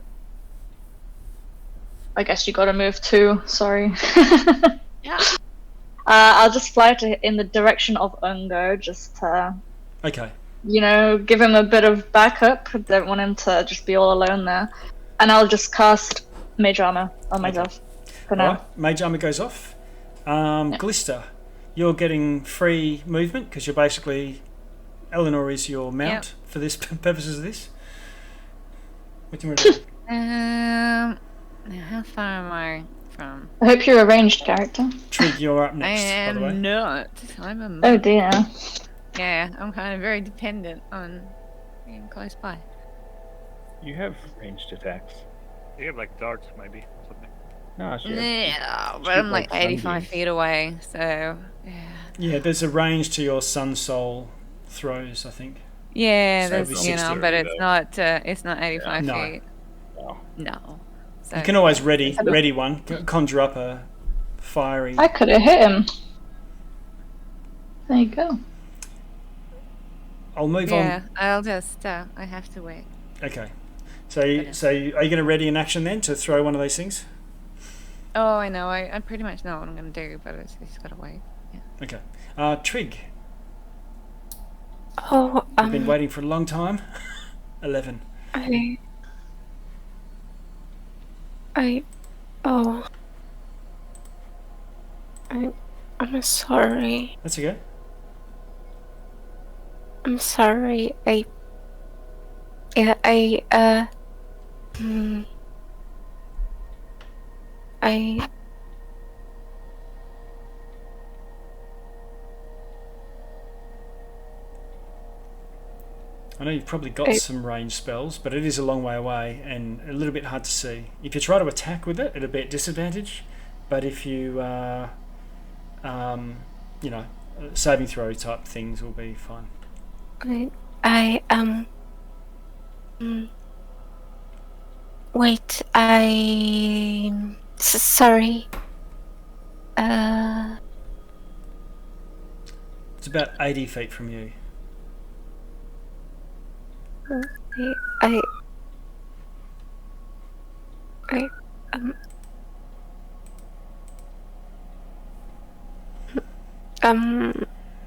I guess you got to move too. Sorry. Yeah. I'll just fly in the direction of Ungo, just to, Okay. give him a bit of backup. Don't want him to just be all alone there. And I'll just cast Mage Armor on myself for now. Alright, Mage Armor goes off. Glister, you're getting free movement because you're basically Eleanor is your mount for this purposes of this. What do you want to do? How far am I from? I hope you're a ranged character. Trig, you're up I next, by the way. am not. I'm a monk. Oh dear. Yeah, I'm kind of very dependent on being close by. You have ranged attacks. You have like darts, maybe, or something. No, sure. Yeah, but Shoot I'm like like 85 sunbeams. feet away, so yeah. Yeah, there's a range to your Sun Soul throws, I think. Yeah, So there's it'll be 60 but though. it's not 85 No. feet. No. No. So You can always ready one, conjure up a fiery. I could have hit him. There you go. I'll move yeah, I'll just I have to wait. on. Okay. So are you going to ready an action then to throw one of these things? Oh, I know. I pretty much know what I'm gonna do, but it's just gotta wait. Yeah. Okay. Trig, Oh, you've been waiting for a long time. 11. I'm sorry. That's okay. I'm sorry. I know you've probably got some range spells, but it is a long way away and a little bit hard to see. If you try to attack with it, it'll be at disadvantage. But if you, saving throw type things will be fine. Wait, sorry. It's about 80 feet from you.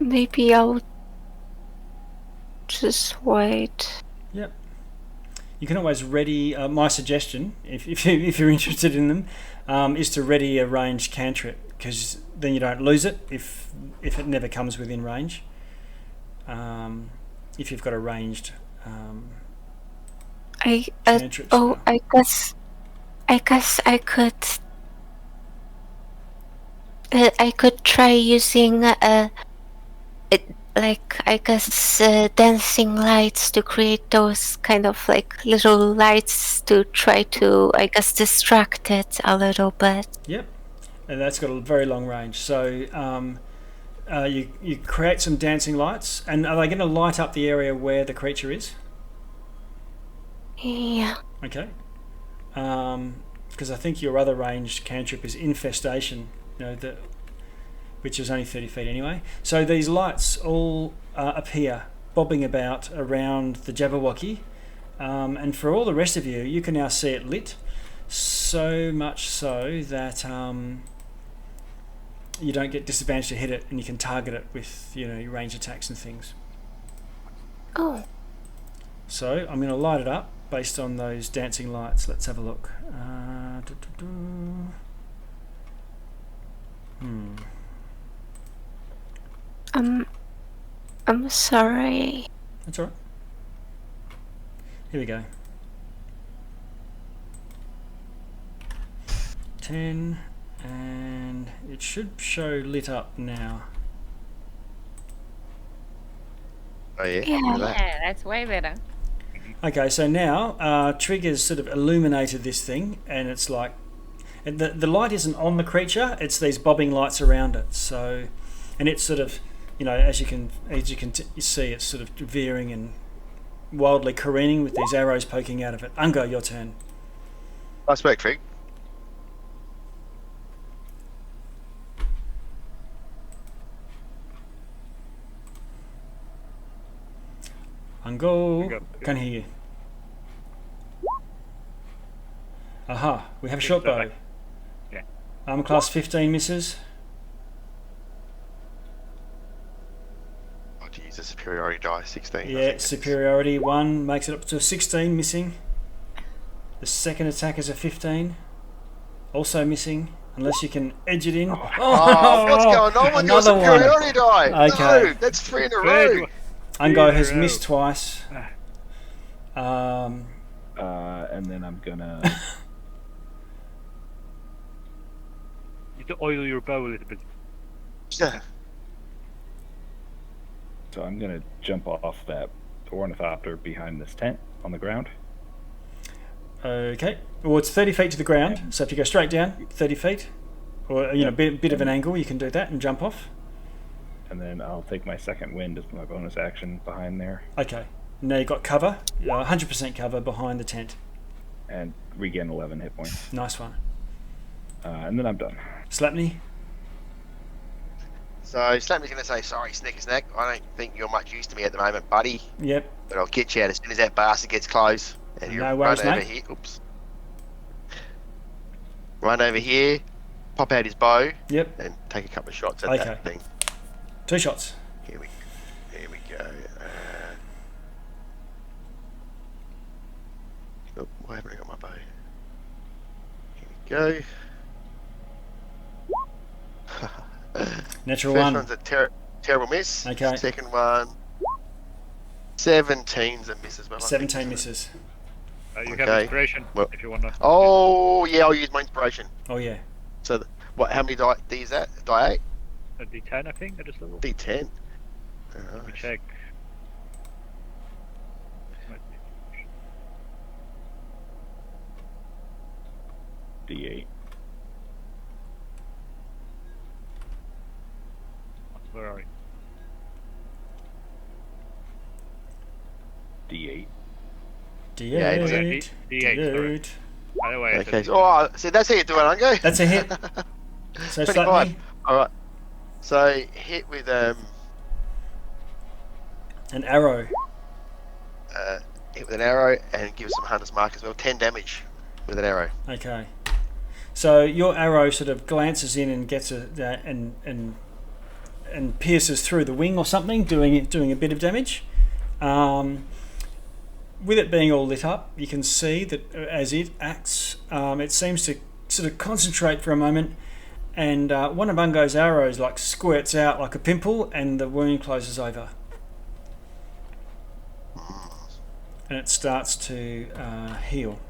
Maybe I'll just wait. Yep. You can always ready. My suggestion, if you're interested in them, is to ready a ranged cantrip, because then you don't lose it if it never comes within range. If you've got a ranged cantrip spell. I guess I could try using dancing lights to create those kind of like little lights to try to, I guess, distract it a little bit. Yep, and that's got a very long range. So you create some dancing lights, and are they going to light up the area where the creature is? Yeah. Okay. because I think your other ranged cantrip is infestation, which is only 30 feet anyway. So these lights all appear bobbing about around the Jabberwocky, and for all the rest of you, you can now see it lit, so much so that you don't get disadvantaged to hit it, and you can target it with your range attacks and things. Oh. So I'm going to light it up based on those dancing lights. Let's have a look. I'm sorry. That's all right. Here we go. 10, and it should show lit up now. Oh yeah. Yeah. Look at that. Yeah, that's way better. Okay, so now Trigger's sort of illuminated this thing, and it's like the light isn't on the creature; it's these bobbing lights around it. So, and it's sort of, as you can see, it's sort of veering and wildly careening with these arrows poking out of it. Ungo, your turn. Nice work, Trig. Ungo, can't hear you. Aha, we have a short bow. Yeah. Armor class 15 misses. Oh geez, the superiority die 16. I Yeah, think it is. superiority 1 makes it up to a 16, missing. The second attack is a 15, also missing, unless you can edge it in. Oh, what's going on with your Another one. superiority die? Okay. No, that's 3 in a row. Ungo has missed twice. And then I'm gonna. You need to oil your bow a little bit. Yeah. So I'm gonna jump off that ornithopter behind this tent on the ground. Okay. Well, it's 30 feet to the ground, so if you go straight down 30 feet, or bit of an angle, you can do that and jump off. And then I'll take my second wind as my bonus action behind there. Okay. Now you've got cover, 100% cover behind the tent. And regain 11 hit points. Nice one. And then I'm done. Slapney? So Slammy's going to say, sorry, Snickersnack, I don't think you're much use to me at the moment, buddy, Yep. but I'll get you out as soon as that bastard gets close. And you No worries, run over mate. here. Oops. Run over here, pop out his bow, Yep. and take a couple of shots at Okay. that thing. 2 shots. Here we go. Oh, why haven't I got my bow? Here we go. Natural First 1. one's a terrible miss. Okay. Second one, 17's a miss as well. I think. 17 misses. You have Okay. inspiration Well- if you want to. Oh, yeah, I'll use my inspiration. Oh, yeah. So, what? How many die is that? Die 8? A D10, I think, at this level. D10. Let me check. D8. Where are we? D8. D8. D8, sorry. By the way, I Okay. said Oh, see, that's how you do it, Ungo. That's a hit. So 25. Slapney. All right. So hit with An arrow. hit with an arrow and give us some hunter's mark as well. 10 damage with an arrow. Okay. So your arrow sort of glances in and gets and pierces through the wing or something, doing a bit of damage. With it being all lit up, you can see that as it acts, it seems to sort of concentrate for a moment, and one of Ungo's arrows like squirts out like a pimple, and the wound closes over, and it starts to heal.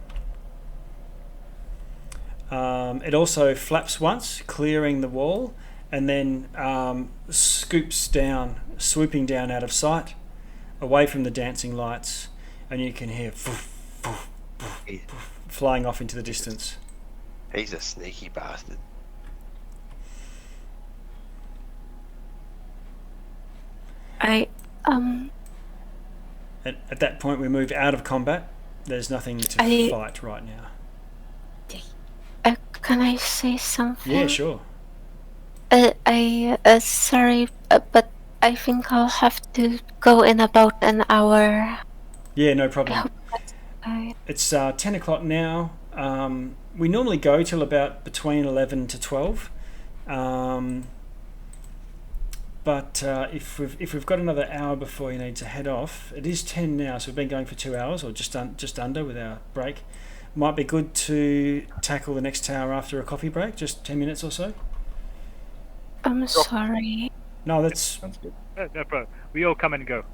It also flaps once, clearing the wall, and then swooping down out of sight, away from the dancing lights, and you can hear flying off into the distance. He's a sneaky bastard. I At that point, we move out of combat. There's nothing to I- fight right now. can I say something? Yeah, sure. Sorry, but I think I'll have to go in about an hour. Yeah, no I problem. hope that's fine. It's 10 o'clock now. We normally go till about between 11 to 12. But if we've got another hour before you need to head off, it is 10 now, so we've been going for 2 hours, or just under with our break. Might be good to tackle the next hour after a coffee break, just 10 minutes or so. I'm sorry. No, that's Sounds good. No problem. We all come and go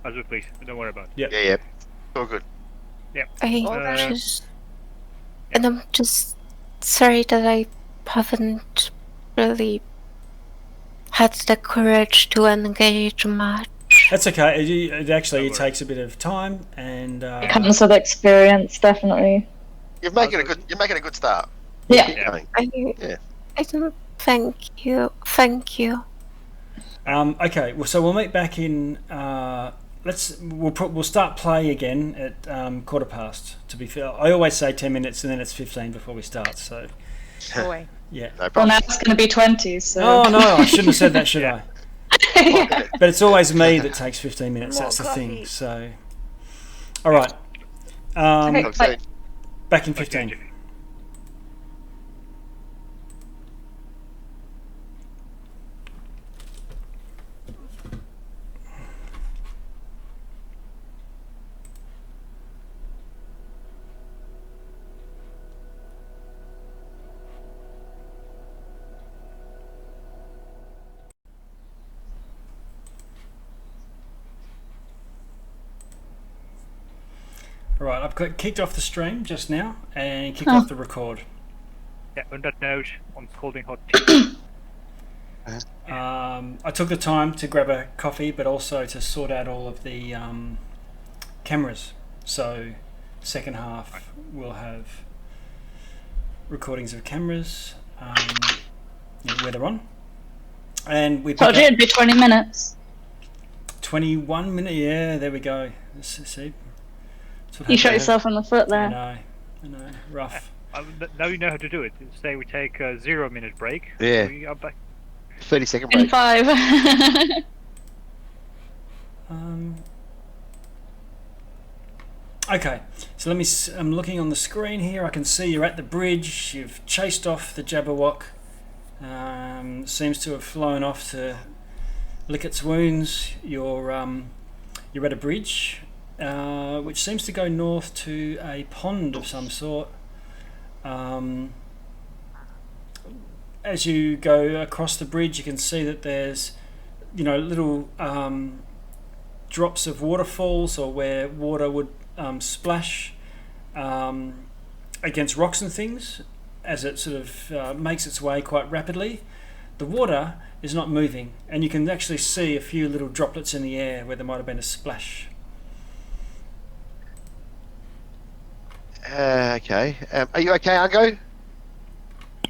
as we please. Don't worry about it. Yeah. All good. And I'm just sorry that I haven't really had the courage to engage much. that's okay. It actually takes a bit of time, and It comes with experience, definitely. You're making a good start. Yeah. Keep going. I don't. Thank you. Okay. Well, so we'll meet back in. We'll start play again at 1:15. To be fair, I always say 10 minutes, and then it's 15 before we start. So Boy. yeah. No Well, problem. now it's going to be 20, so... Oh no, I shouldn't have said that, should I? But it's always me that takes 15 minutes. More That's the coffee. thing. So, all right. Okay. Talk soon. Back in 15. All right, I've kicked off the stream just now and kicked off the record. Yeah, on that note, I'm holding hot tea. I took the time to grab a coffee, but also to sort out all of the cameras. So, second half we'll have recordings of cameras, where they're on, and we pick Told you up it'd be 20 minutes. 21 minutes. Yeah, there we go. See, that's what You shot happens. yourself in the foot I there. know, rough. Now you know how to do it. Say we take a 0-minute break. Yeah. We are back. 30-second In break. 5. Okay, so I'm looking on the screen here. I can see you're at the bridge. You've chased off the Jabberwock. Seems to have flown off to lick its wounds. You're at a bridge, which seems to go north to a pond of some sort. As you go across the bridge, you can see that there's, little drops of waterfalls, or where water would splash against rocks and things as it sort of makes its way quite rapidly. The water is not moving, and you can actually see a few little droplets in the air where there might have been a splash. Okay. Are you okay, Argo?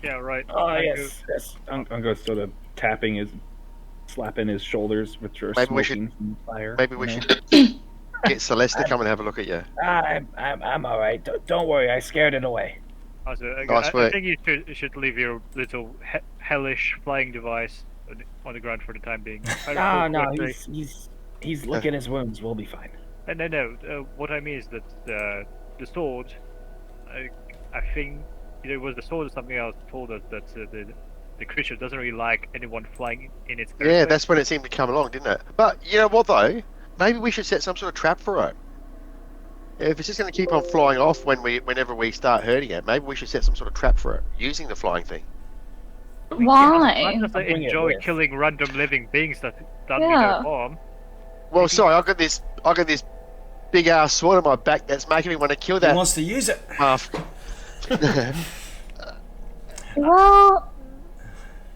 Yeah, right. Oh, Thank yes. Ungo's sort of slapping his shoulders, which are Maybe we smoking from fire. Maybe we should get Celeste to come and have a look at you. I'm all right. Don't worry. I scared it away. Also, Nice I work. think you should leave your little hellish flying device on the ground for the time being. No. He's licking his wounds. We'll be fine. No. What I mean is that the sword, I think either it was the sword or something else, told us that the creature doesn't really like anyone flying in its airspace. Yeah, that's when it seemed to come along, didn't it? But you know what, though? Maybe we should set some sort of trap for it. If it's just going to keep on flying off whenever we start hurting it, maybe we should set some sort of trap for it using the flying thing. Why? Not that I Bring it enjoy with. killing random living beings that me Yeah. no harm. Well, sorry, I got this big ass sword on my back that's making me want to kill He that wants to use it. half. Well,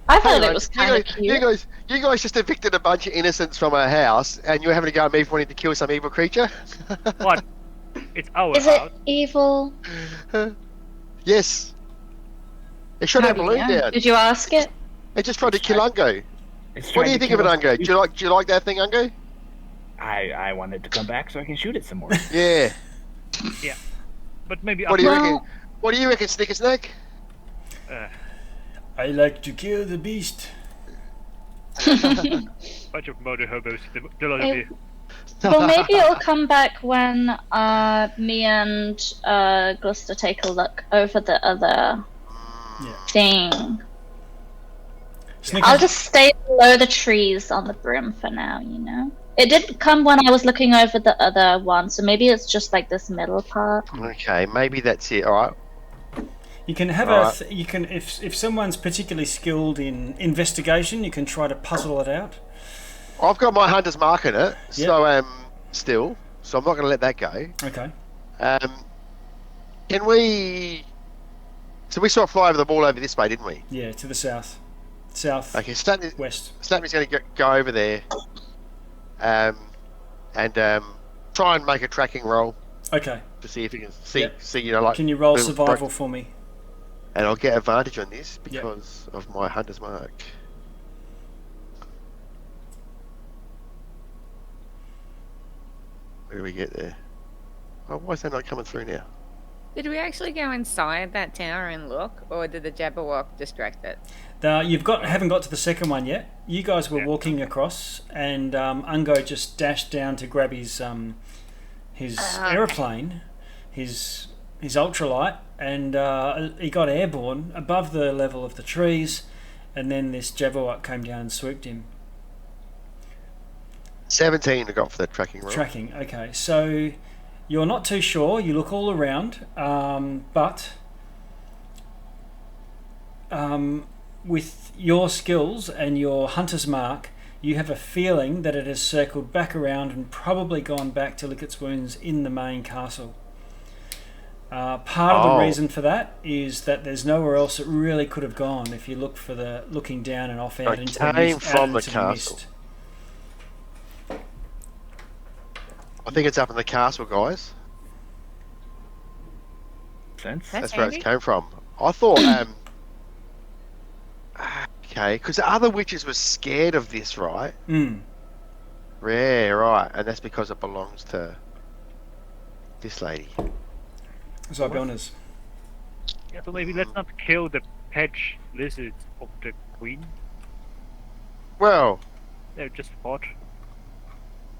I thought Hang it on, was kind of cute. you guys just evicted a bunch of innocents from our house, and you're having to go at me for wanting to kill some evil creature? What? It's our Is it house. evil? Yes. It shot How a do you balloon know? down. Did you ask it? It just tried to kill Ungo. It's What trying do you to think of it, kill us. Ungo? Do you like that thing, Ungo? I wanted to come back so I can shoot it some more. Yeah. But maybe What do you Well- reckon? What do you reckon, Snicker Snack? I like to kill the beast. Bunch of motor hobos, the lot of you. Well, maybe it'll come back when me and Gusta take a look over the other thing. Snickers, I'll just stay below the trees on the brim for now, you know? It did come when I was looking over the other one, so maybe it's just like this middle part. Okay, maybe that's it. All right. you can have Alright. you can if someone's particularly skilled in investigation, you can try to puzzle it out. I've got my hunter's mark in it, so still, so I'm not going to let that go. Okay. Can we? So we saw it fly over the ball over this way, didn't we? Yeah, to the south, Okay, Snapney's west. going to go over there, and try and make a tracking roll Okay. to see if you can see. Yep. See, you know, like. Can you roll little survival for me? And I'll get advantage on this Yep. because of my hunter's mark. Where do we get there? Oh, why is that not coming through now? Did we actually go inside that tower and look, or did the Jabberwock distract it? Haven't got to the second one yet. You guys were walking across, and Ungo just dashed down to grab his aeroplane, his ultralight, and he got airborne above the level of the trees, and then this Jabberwock came down and swooped him. 17 I got for that tracking roll. Tracking. Okay, so you're not too sure. You look all around, but with your skills and your hunter's mark, you have a feeling that it has circled back around and probably gone back to lick its wounds in the main castle. Part of the reason for that is that there's nowhere else it really could have gone if you look for the looking down and off out It into the came mist. from out the into castle. mist. I think it's up in the castle, guys. Sense? That's That's where it handy. came from. I thought, okay, because the other witches were scared of this, right? Mm. Yeah, right, and that's because it belongs to this lady. Zybelnas. Yeah, so maybe let's not kill the hedge lizards of the queen. Well, They're just fought.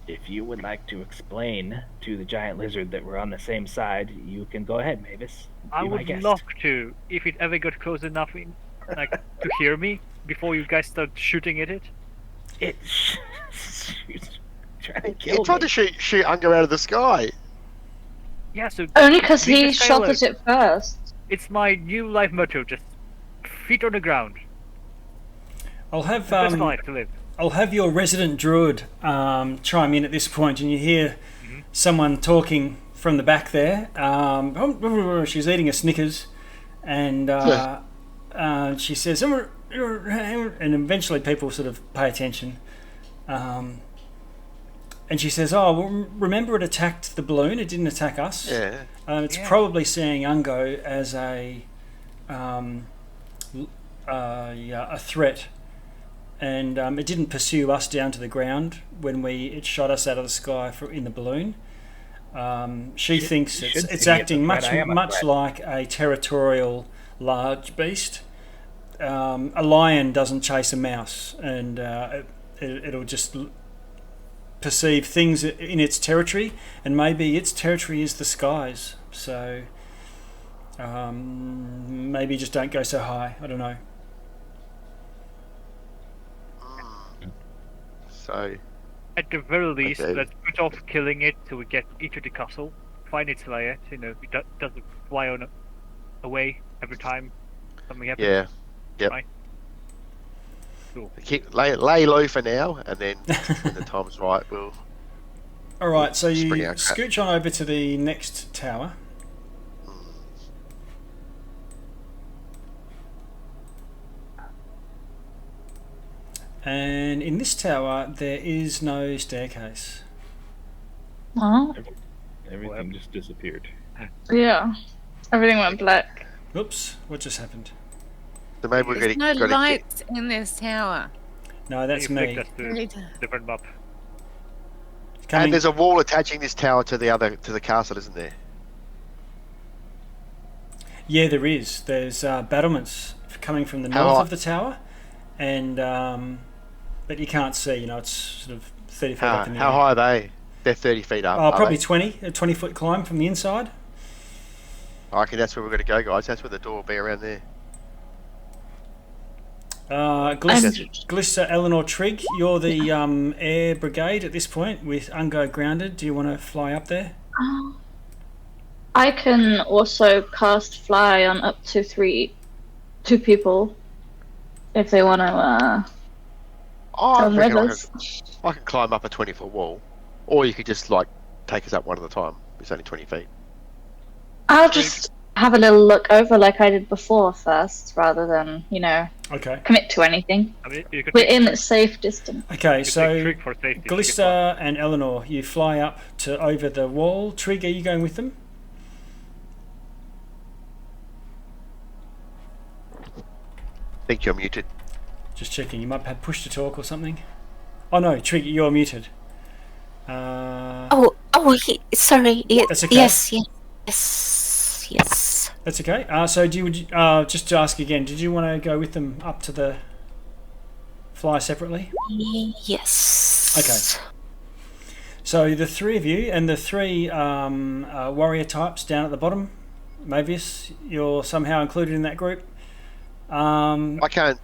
If you would like to explain to the giant lizard that we're on the same side, you can go ahead, Mavis. I Be my would guest. love to, if it ever got close enough, like to hear me before you guys start shooting at it. It's trying to he kill tried me. to shoot Ungo out of the sky. Yeah, so Only because Leave he the sky shot alone. at it first. It's my new life motto: just feet on the ground. I'll have Best life to live. I'll have your resident druid chime in at this point, and you hear someone talking from the back there. She's eating a Snickers, and she says, and eventually people sort of pay attention. And she says, "Oh, well, remember it attacked the balloon. It didn't attack us. Yeah. It's Yeah. probably seeing Ungo as a threat." And it didn't pursue us down to the ground when it shot us out of the sky in the balloon. She thinks you it's should see me as a acting threat. much I am a much threat. like a territorial large beast. A lion doesn't chase a mouse, and it'll just perceive things in its territory, and maybe its territory is the skies. So maybe just don't go so high. I don't know. So, At the very least, Okay. let's put off killing it till we get into the castle, find its lair. You know, it doesn't fly away every time something happens. yeah. Yep. Right. Cool. Lay low for now, and then when the time's right, we'll. All right, so Spring you out. scooch on over to the next tower. And in this tower, there is no staircase. Oh, Everything just disappeared. yeah. Everything went black. Oops, what just happened? So maybe we're There's going no to lights in this tower. No, that's You flicked me. us to Really? different map. Coming, And there's a wall attaching this tower to the castle, isn't there? Yeah, there is. There's battlements coming from the How north high? of the tower, and but you can't see. You know, it's sort of 30 feet up in the How air. high are they? They're 30 feet up. Oh, are probably they? 20, a 20-foot climb from the inside. I reckon that's where we're going to go, guys. That's where the door will be, around there. Glista, Eleanor, Trigg, you're the air brigade at this point with Ungo grounded. Do you want to fly up there? I can also cast fly on up to two people if they want to I come with reckon us. I can climb up a 20-foot wall. Or you could just, like, take us up one at a time. It's only 20 feet. I'll just have a little look over like I did before first, rather than, Okay. commit to anything. I mean, you could We're take in Trig- safe distance. Okay, you could so take Trig for safety. Glista and Eleanor, you fly up to over the wall. Trigg, are you going with them? I think you're muted. Just checking. You might have push to talk or something. Oh no, Trigg, you're muted. Sorry. That's okay. Yes. That's okay. So just to ask again, did you want to go with them up to the fly separately? Yes. Okay. So the three of you and the three warrior types down at the bottom, Mavius, you're somehow included in that group. I can't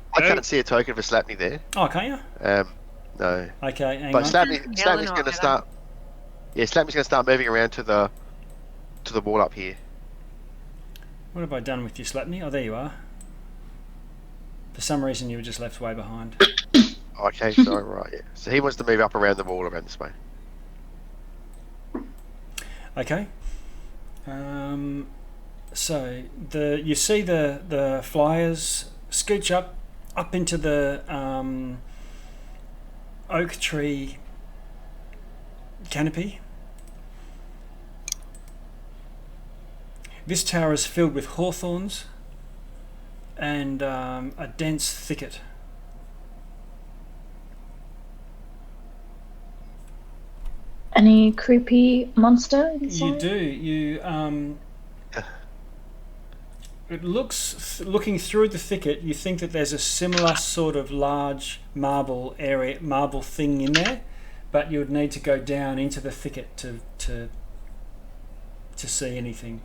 see a token for Slapney there. Oh, can't you? No. Okay, hang But on. Slapney's going to start. Yeah, Slapney's going to start moving around to the wall up here. What have I done with you, Slapney? Oh, there you are. For some reason, you were just left way behind. Okay, so right, yeah. So he wants to move up around the wall around this way. Okay. So you see the flyers scooch up into the oak tree canopy. This tower is filled with hawthorns and a dense thicket. Any creepy monster inside? You do. It looks, looking through the thicket, you think that there's a similar sort of large marble thing in there, but you would need to go down into the thicket to see anything.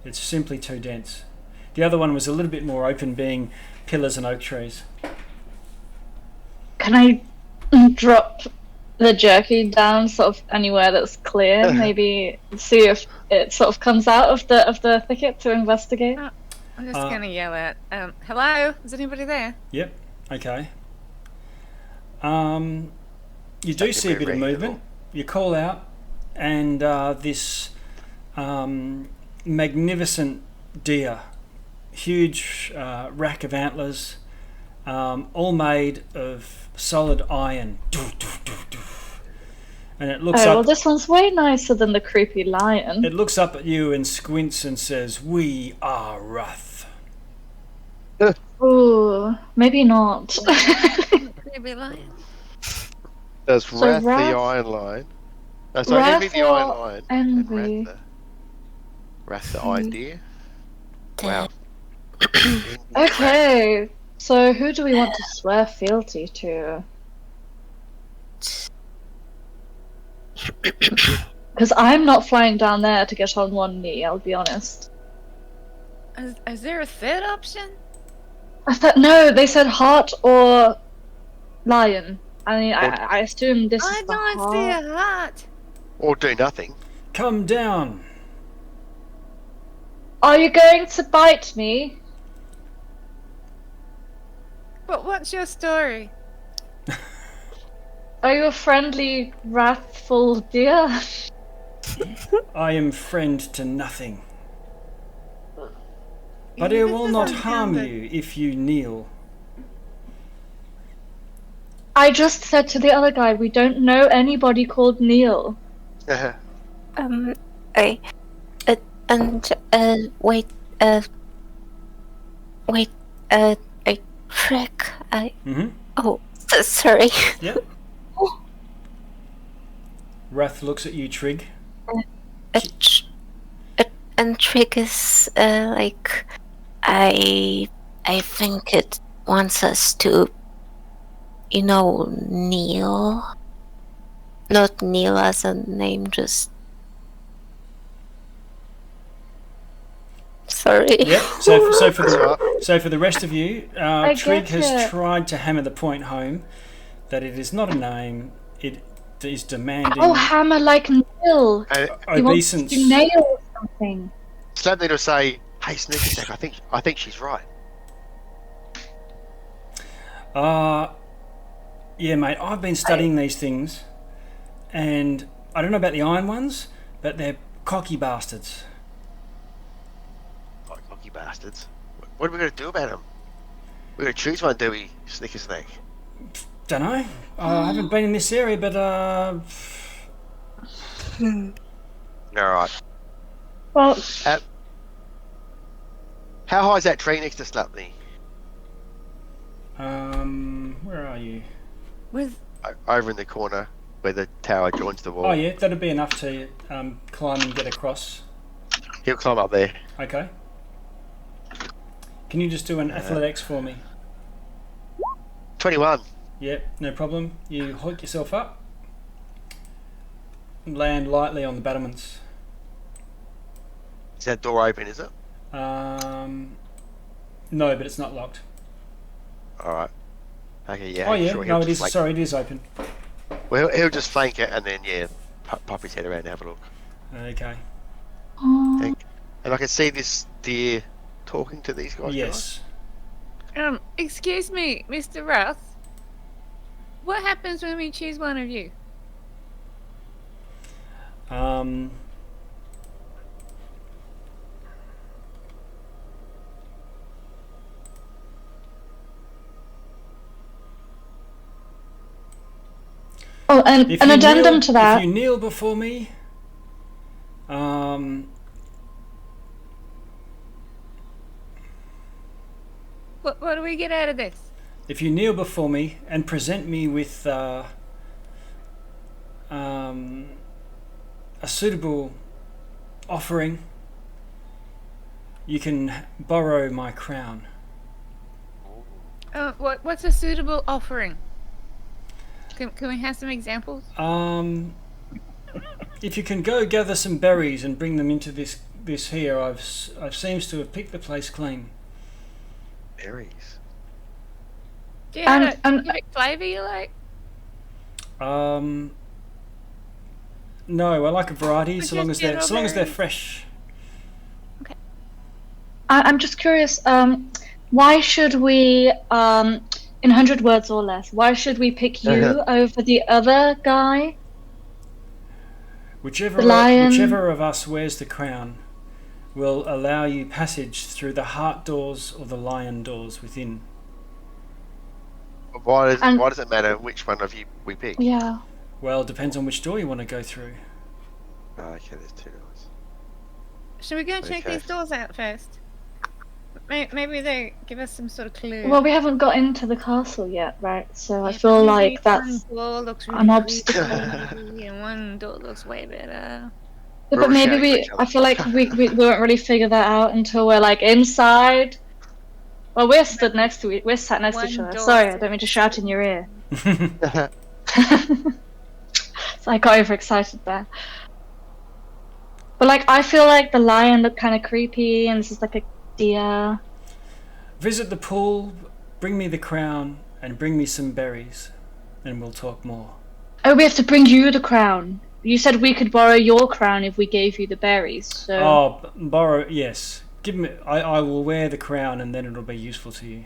It's simply too dense. The other one was a little bit more open, being pillars and oak trees. Can I drop the jerky down sort of anywhere that's clear? Maybe see if it sort of comes out of the thicket to investigate. I'm just gonna yell at, hello? Is anybody there? Yep. Okay. You do see a bit of movement. You call out, and this magnificent deer, huge rack of antlers, all made of solid iron. And it looks up. Well, this one's way nicer than the creepy lion. It looks up at you and squints and says, "We are Wrath." Ooh, maybe not. Maybe lion. There's So Wrath the Wrath- Iron Lion. Sorry, Wrath Envy the Iron or Lion. Envy? And Wrath the Iron Deer. Wow. Okay, so who do we want to swear fealty to? Because I'm not flying down there to get on one knee, I'll be honest. Is there a third option? I thought, no, they said heart or lion. I mean, I assume this I is the don't heart. see a heart. Or do nothing. Come down. Are you going to bite me? But what's your story? Are you a friendly, wrathful deer? I am friend to nothing. But it This will not doesn't harm sound you if you kneel. I just said to the other guy, we don't know anybody called Neil. Frick. Mm-hmm. Oh, sorry. Yep. Wrath looks at you, Trig. and Trick is like, I think it wants us to, kneel. Not kneel as a name, just. Sorry. Yep. So for That's the right. so for the rest of you, I Trig get has it. tried to hammer the point home that it is not a name. It is demanding Oh, hammer like nail. And He wants obeisance. to nail something. Slap need to say, "Hey, sneak attack. I think she's right." Yeah, mate. I've been studying these things, and I don't know about the iron ones, but they're cocky bastards. Like lucky bastards. What are we going to do about them? We're going to choose one, do we? Snicker snack. Don't know. I haven't been in this area, but All right. Well, How high is that tree next to Slapney? where are you? With Over in the corner where the tower joins the wall. Oh yeah, that'd be enough to climb and get across. He'll climb up there. Okay. Can you just do an athletics for me? 21. Yep, no problem. You hoik yourself up and land lightly on the battlements. Is that door open, is it? No, but it's not locked. Alright. Okay, yeah. Oh yeah, sure, no, it is. Sorry, it is open. Well, he'll just flank it and then, yeah, pop his head around and have a look. Okay. And I can see this deer talking to these guys. Yes. excuse me, Mr. Roth. What happens when we choose one of you? oh, and If an you addendum kneel, to that. If you kneel before me, What do we get out of this? if you kneel before me and present me with a suitable offering, you can borrow my crown. What's a suitable offering? Can we have some examples? If you can go gather some berries and bring them into this here, I've seems to have picked the place clean. Berries. Do you have a And- specific flavour you like? No, I like a variety, Or so long just as they're berries? fresh. I'm just curious. Why should we, in 100 words or less, why should we pick you over the other guy? Whichever The lion. whichever of us wears the crown will allow you passage through the heart doors or the lion doors within. Why And- does it matter which one of you we pick? Yeah. Well, depends on which door you want to go through. Oh, okay, there's two doors. Should we go check Okay. these doors out first? Maybe they give us some sort of clue. Well, we haven't got into the castle yet, right? So I Yeah, feel maybe like that's. one door looks an really obstacle. creepy and one door looks way better. Yeah, We're all but maybe shouting at we. each other. I feel like we won't really figure that out until we're like inside. Well, we're stood next to we're sat next to each One other. door Sorry, I to- don't mean to shout in your ear. So I got overexcited there. But like, I feel like the lion looked kind of creepy, and this is like a deer. Visit the pool, bring me the crown, and bring me some berries, and we'll talk more. Oh, we have to bring you the crown. You said we could borrow your crown if we gave you the berries. So Oh, borrow, yes. Give me. I will wear the crown, and then it'll be useful to you.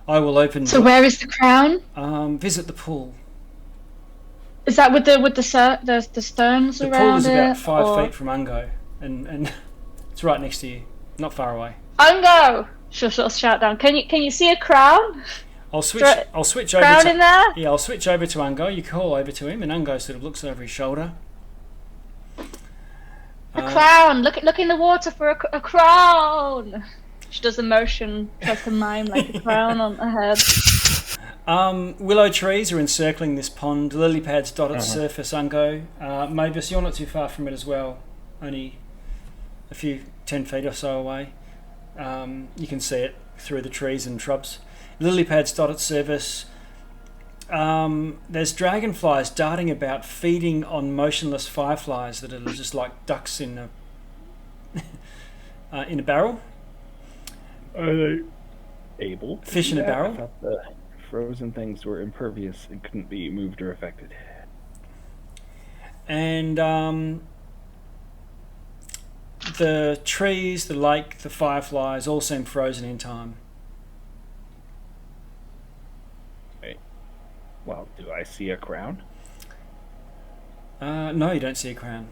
I will open. so where is the crown? Visit the pool. Is that with the stones The around pool is about it, 5 or- feet from Ungo, and it's right next to you, not far away. Ungo! She'll sort of shout down. Can you see a crown? I'll switch. Dra- I'll switch over Crown to. in there? Yeah, I'll switch over to Ungo. You call over to him, and Ungo sort of looks over his shoulder. A crown! Look in the water for a crown! She does a motion, tries to mime like a crown on her head. Willow trees are encircling this pond. Lily pads dot its surface, Ungo. Mavis, you're not too far from it as well. Only a few 10 feet or so away. You can see it through the trees and shrubs. Lily pads dot its service. There's dragonflies darting about, feeding on motionless fireflies that are just like ducks in a in a barrel. Are they able to Fish do in a that? barrel? I thought the frozen things were impervious and couldn't be moved or affected. And the trees, the lake, the fireflies all seem frozen in time. Well, do I see a crown? No, you don't see a crown.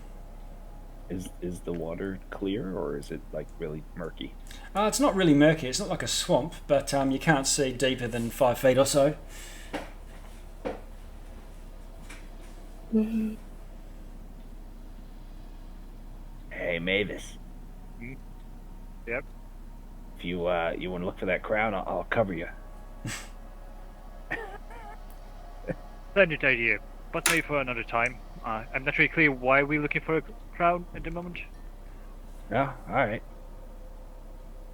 Is the water clear, or is it like really murky? It's not really murky. It's not like a swamp, but you can't see deeper than 5 feet or so. Mm-hmm. Hey, Mavis. Yep. If you want to look for that crown, I'll cover you. Splendid idea, but maybe for another time. I'm not really clear why we're looking for a crown at the moment. Yeah, all right.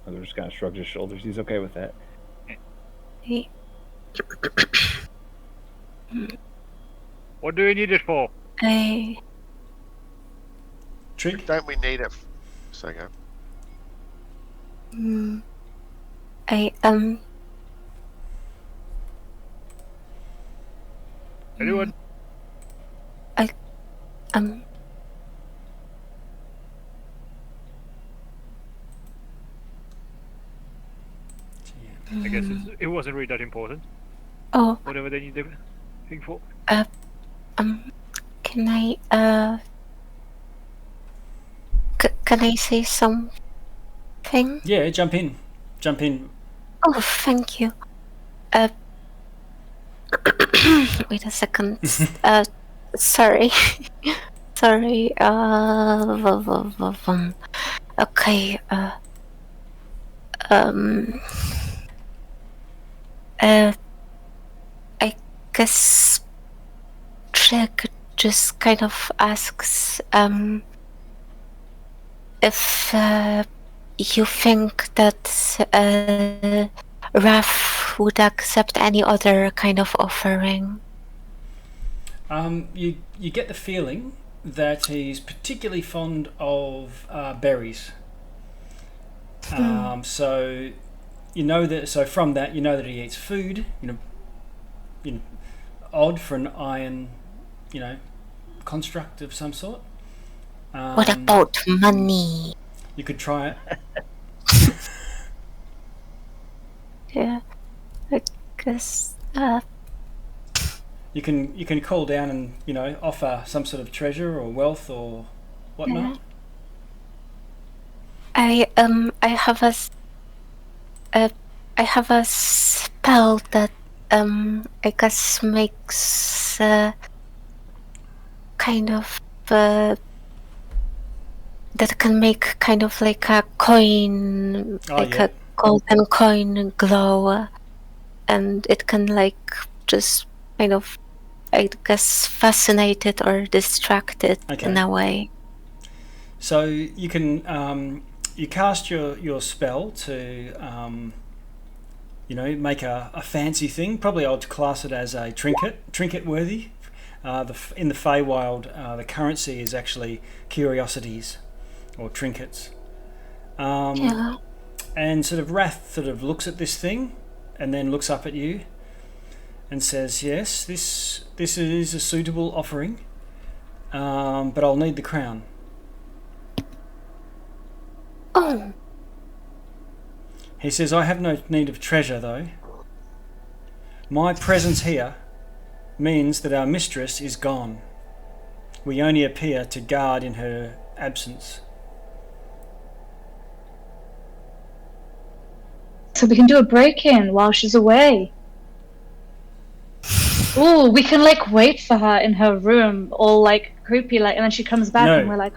Other just kind of shrugs his shoulders. He's okay with that. Hey. What do we need it for? Trig? Don't we need it? So go. Anyone? I guess it wasn't really that important. Oh, Whatever they need the thing for. can I, can I say something? Yeah, jump in. Jump in. Oh, thank you. Wait a second. Sorry. Sorry. Okay. I guess Trig just kind of asks if you think that Raph would accept any other kind of offering. You get the feeling that he's particularly fond of berries. So you know that. So from that, you know that he eats food. Odd for an iron, construct of some sort. What about money? You could try it. Yeah, I guess. You can call down and offer some sort of treasure or wealth or whatnot. I have a spell that I guess makes kind of that can make kind of like a coin, a golden coin glow, and it can like just kind of, I guess, fascinate it or distract it in a way. So you can you cast your spell to make a fancy thing. Probably I would class it as a trinket worthy. In the Feywild, the currency is actually curiosities or trinkets. And sort of Wrath sort of looks at this thing and then looks up at you and says, yes, this is a suitable offering, but I'll need the crown. Oh. He says, I have no need of treasure, though. My presence here means that our mistress is gone. We only appear to guard in her absence. So we can do a break-in while she's away. Ooh, we can wait for her in her room, all creepy, and then she comes back and we're like,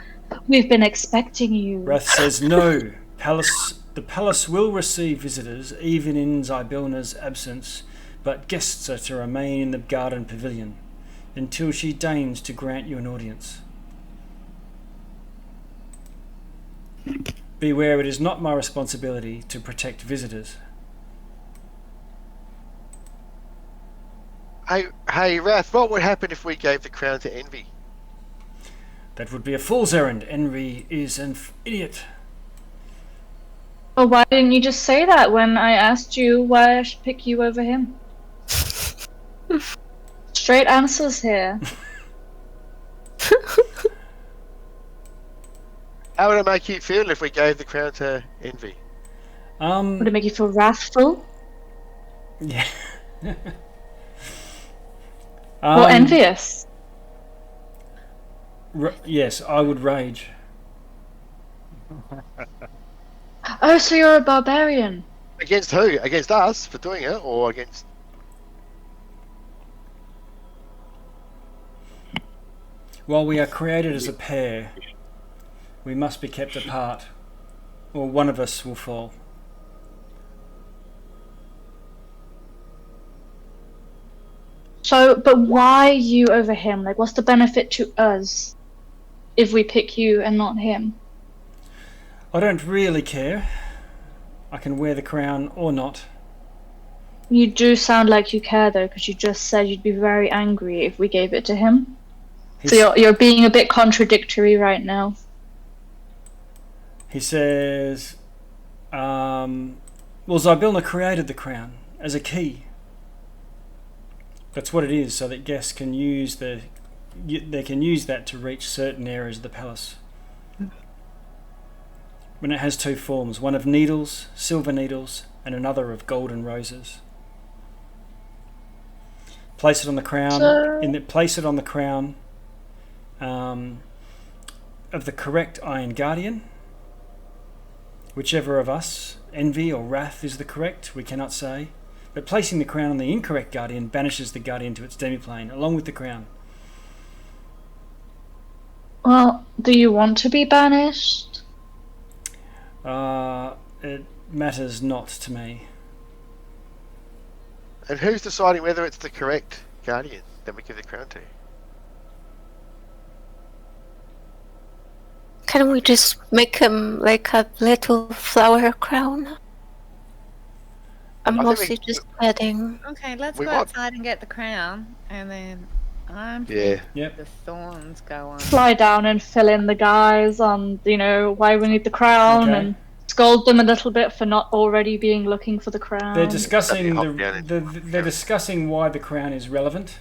we've been expecting you. Wrath says, no. The palace will receive visitors, even in Zybelna's absence, but guests are to remain in the garden pavilion until she deigns to grant you an audience. Beware, it is not my responsibility to protect visitors. Hey, Wrath, what would happen if we gave the crown to Envy? That would be a fool's errand. Envy is an idiot. Well, why didn't you just say that when I asked you why I should pick you over him? Straight answers here. How would it make you feel if we gave the crown to Envy? Would it make you feel wrathful? Yeah. Or envious? Yes, I would rage. Oh, so you're a barbarian. Against who? Against us for doing it, or against... While we are created as a pair, we must be kept apart, or one of us will fall. So, but why you over him? Like, what's the benefit to us if we pick you and not him? I don't really care. I can wear the crown or not. You do sound like you care, though, because you just said you'd be very angry if we gave it to him. So you're being a bit contradictory right now. He says, well, Zybilna created the crown as a key. That's what it is, so that guests can use they can use that to reach certain areas of the palace. When it has two forms, one of needles, silver needles, and another of golden roses. Place it on the crown. Place it on the crown of the correct Iron Guardian. Whichever of us, Envy or Wrath, is the correct, we cannot say. But placing the crown on the incorrect Guardian banishes the Guardian to its demiplane, along with the crown. Well, do you want to be banished? It matters not to me. And who's deciding whether it's the correct Guardian that we give the crown to? Can we just make him like a little flower crown? I'm mostly just adding. Okay, let's We go want- outside and get the crown, and then I'm Yeah. Yep. the thorns go on. Fly down and fill in the guys on, why we need the crown, Okay. and scold them a little bit for not already being looking for the crown. They're discussing That'd be hot, yeah. they're discussing why the crown is relevant.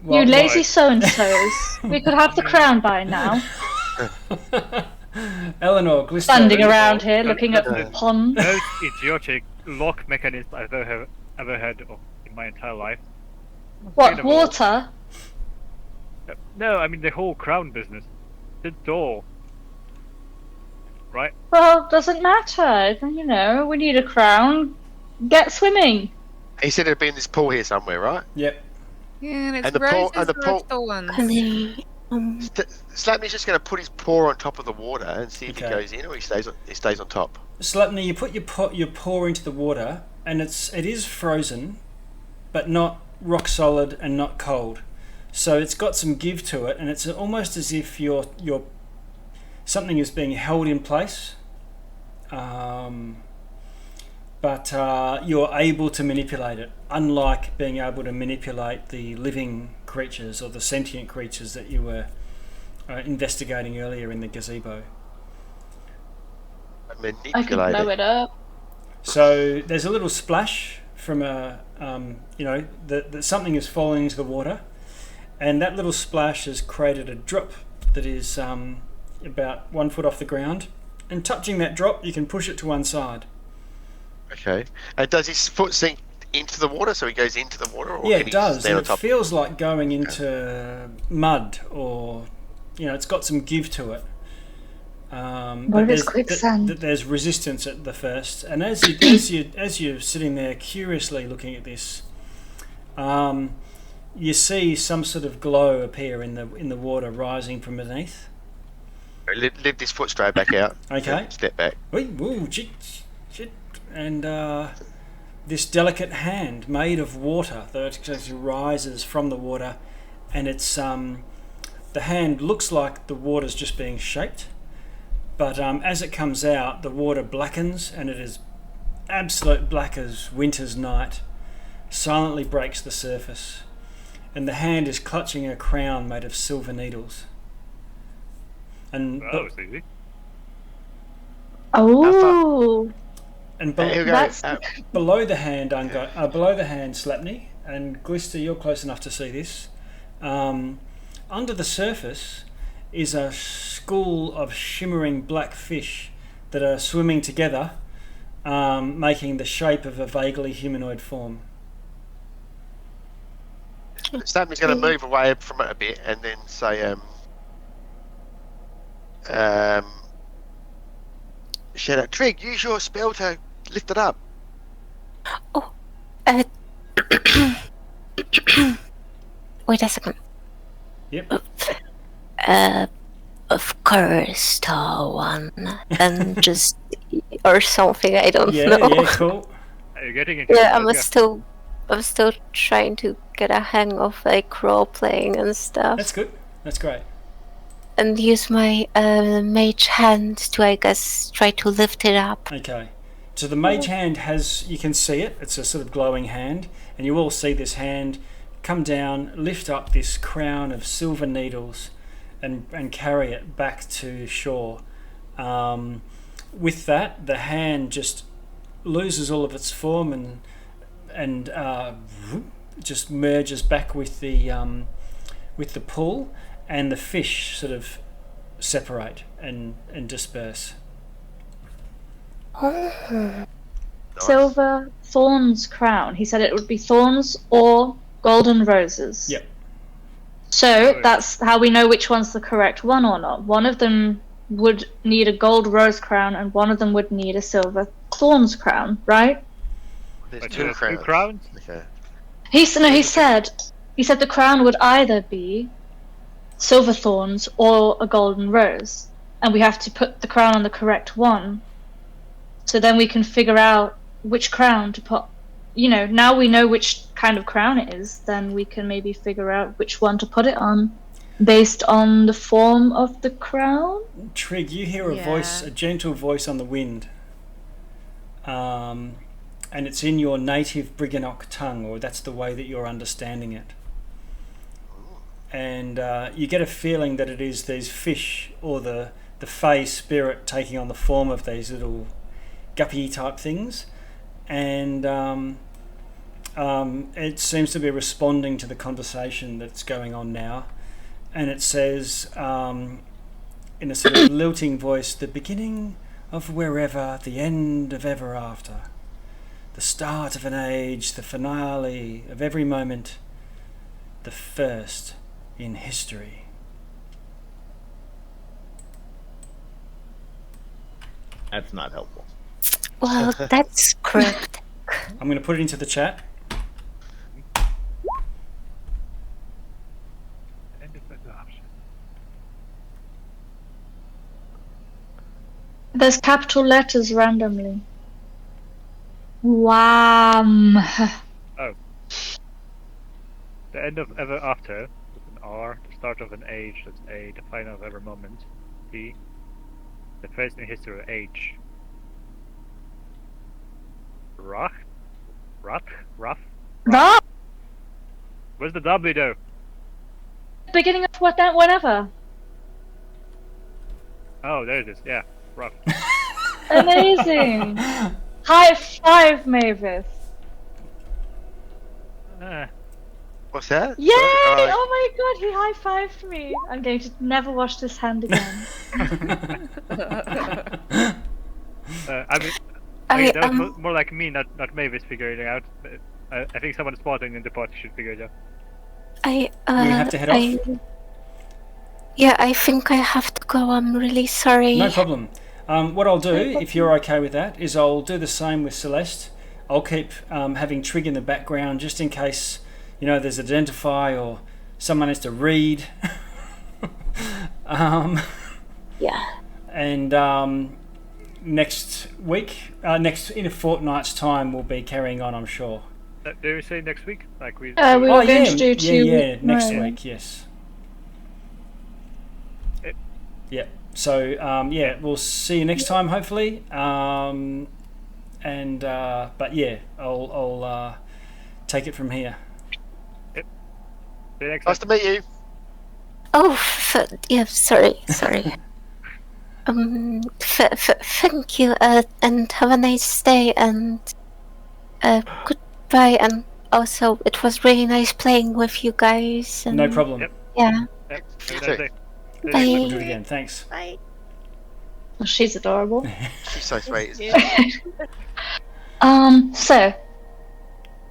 You lazy so-and-sos. We could have the crown by now. Eleanor, Glister. Standing around here looking at the pond. Most idiotic lock mechanism I've ever heard of in my entire life. What, Kind of water? No, I mean the whole crown business. The door. Right? Well, doesn't matter. We need a crown. Get swimming. He said it'd be in this pool here somewhere, right? Yep. Yeah, and it's And the paw- roses and the or paw- thorns. Can they, Slapney's just going to put his paw on top of the water and see if Okay. he goes in or he stays on top. Slapney, you put your paw into the water, and it is frozen, but not rock solid and not cold. So it's got some give to it, and it's almost as if your something is being held in place. But you're able to manipulate it, unlike being able to manipulate the living creatures or the sentient creatures that you were investigating earlier in the gazebo. I can Manipulate blow it up. So there's a little splash from that something is falling into the water, and that little splash has created a drop that is about 1 foot off the ground. And touching that drop, you can push it to one side. Okay. And does his foot sink into the water so he goes into the water? Or Yeah, can it he does. stand And on it top? feels like going into mud, or it's got some give to it. What is quicksand? There's resistance at the first, and as you're sitting there curiously looking at this, you see some sort of glow appear in the water rising from beneath. Lift his foot straight back out. Okay. Step back. Ooh, shit. And this delicate hand made of water that actually rises from the water, and it's the hand looks like the water's just being shaped, But as it comes out, the water blackens, and it is absolute black as winter's night. Silently breaks the surface, and the hand is clutching a crown made of silver needles. And That was easy. Oh, and Here we go. that's below the hand, below the hand, Slapney and Glister, you're close enough to see this. Under the surface is a school of shimmering black fish that are swimming together, making the shape of a vaguely humanoid form. Snapney's going to move away from it a bit and then say, shout out, Trig, use your spell to lift it up. Oh, wait a second. Yep. Of course, Star One, and just or something. I don't Yeah, know. yeah, cool. Are you getting into Yeah, it? I'm still trying to get a hang of like role playing and stuff, That's good. That's great. and use my mage hand to, I guess, try to lift it up. Okay. So the mage hand has, you can see it, it's a sort of glowing hand, and you all see this hand come down, lift up this crown of silver needles, and carry it back to shore. With that, the hand just loses all of its form and just merges back with the pool, and the fish sort of separate and disperse. Nice. silver thorns crown. He said it would be thorns or golden roses. Yep. So that's how we know which one's the correct one or not. One of them would need a gold rose crown, and one of them would need a silver thorns crown, right? There's Wait, two there's crowns. two crowns? Okay. He said the crown would either be silver thorns or a golden rose, and we have to put the crown on the correct one. So then we can figure out which crown to put. You know, now we know which kind of crown it is, then we can maybe figure out which one to put it on based on the form of the crown. Trig, you hear a voice, a gentle voice on the wind, and it's in your native Briganock tongue, or that's the way that you're understanding it. And you get a feeling that it is these fish, or the Fey spirit taking on the form of these little guppy type things, and it seems to be responding to the conversation that's going on now, and it says in a sort of lilting voice, the beginning of wherever, the end of ever after, the start of an age, the finale of every moment, the first in history. That's not helpful. Well, that's correct. I'm going to put it into the chat. There's capital letters randomly. Wham! Oh. The end of ever after, with an R, the start of an age, that's A, the final of every moment, P, the first in history of age. Rough? No! Where's the W though? Beginning of whatever. Oh, there it is, yeah, rough. Amazing! High five, Mavis! What's that? Yay! Sorry, Oh my god, he high-fived me! I'm going to never wash this hand again. I mean, that was more like me, not Mavis figuring it out. I think someone spotting in the pot should figure it out. I We have to head off. Yeah, I think I have to go. I'm really sorry. No problem. What I'll do, if you're okay with that, is I'll do the same with Celeste. I'll keep having Trig in the background just in case, you know, there's identify or someone has to read. Yeah. And next week, in a fortnight's time, we'll be carrying on, I'm sure. Did we say next week? Like we We were going to do next right. week, yes. Yeah. yeah, we'll see you next time, hopefully. But yeah, I'll take it from here. See you next Nice time. to meet you. Oh, yeah, sorry. Thank you, and have a nice day, and goodbye. And also, it was really nice playing with you guys. And, No problem. Yep. Yeah. Yep. You Have a too. nice day. Bye. We'll do it again. Thanks. Bye. Well, she's adorable. She's so sweet. Isn't she? So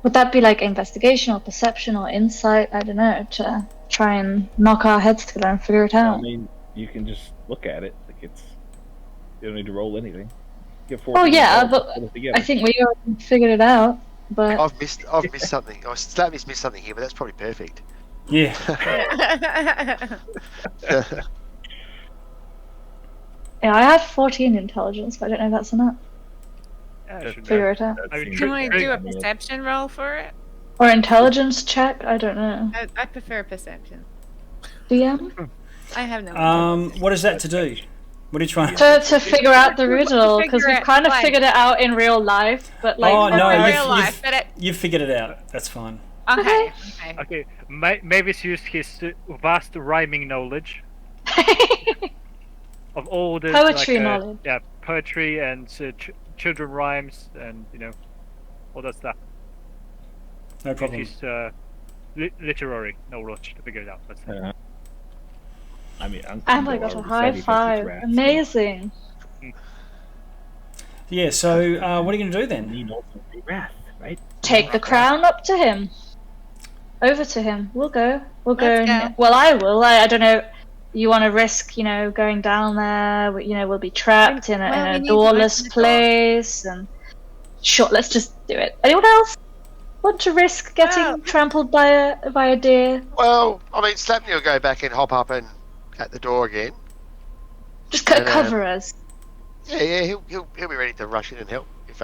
would that be like investigation or perception or insight? I don't know, to try and knock our heads together and figure it I out. mean, you can just look at it. Like you don't need to roll anything. Get Oh yeah, rolls, but put it together. I think we already figured it out. But I've missed something. Slatney's missed something here, but that's probably perfect. Yeah. yeah, I have 14 intelligence, but I don't know if that's enough. Yeah, I should Figure it out. That I mean, seems Can we Great. do a perception roll for it? Or intelligence check? I don't know. I prefer perception. DM? I have no. What is that to do? What are you trying To figure out the riddle, because Figure we've it, kind of like- figured it out in real life, but like... Oh, no, in you've- real life, but You've figured it out. That's fine. okay. Okay, Mavis used his vast rhyming knowledge of all the Poetry knowledge. Yeah, poetry and children rhymes and all that stuff. No problem. His literary knowledge to figure it out. That's it. I mean, and I got a high five. Amazing. Yeah, so what are you going to do then? Need also the wrath, right? Take the crown up to him. Over to him. We'll go. We'll go. Let's And, go. well, I will. I don't know. You want to risk, going down there? We'll be trapped in Well, we a need to open doorless the door. place. And sure, let's just do it. Anyone else want to risk getting Well- trampled by a deer? Well, I mean, Slapney will go back and hop up and at the door again. Just And, cover us. Yeah, he'll be ready to rush in and help if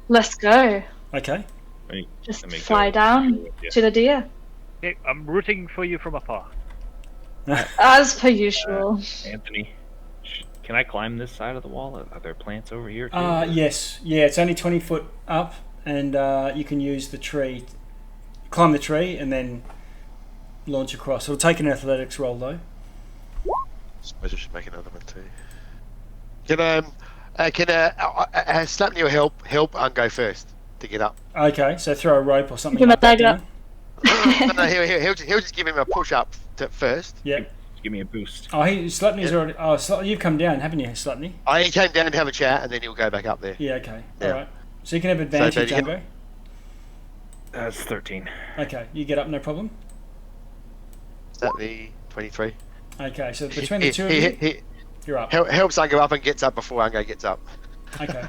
Let's go. Okay. Just Let me fly go. down Yeah. to the deer, Okay, I'm rooting for you from afar. as per usual. Anthony, can I climb this side of the wall? Are there plants over here too? Yes. Yeah, it's only 20 foot up, and you can use the tree, climb the tree, and then launch across. It'll take an athletics roll, though. suppose I should make another one too. Can Slapney help Ungo first to get up? Okay, so throw a rope or something Give him like a leg that. up. No, he'll just give him a push up first. Yeah. Give me a boost. Oh, Slutney's already... Oh, you've come down, haven't you, Slutney? He came down to have a chat, and then he'll go back up there. Yeah, okay. Yeah. Alright. So you can have advantage, but you- Ungo. That's 13. Okay, you get up, no problem. Slapney 23. Okay, so between the two of you, He you're up. helps Ungo up and gets up before Ungo gets up. Okay.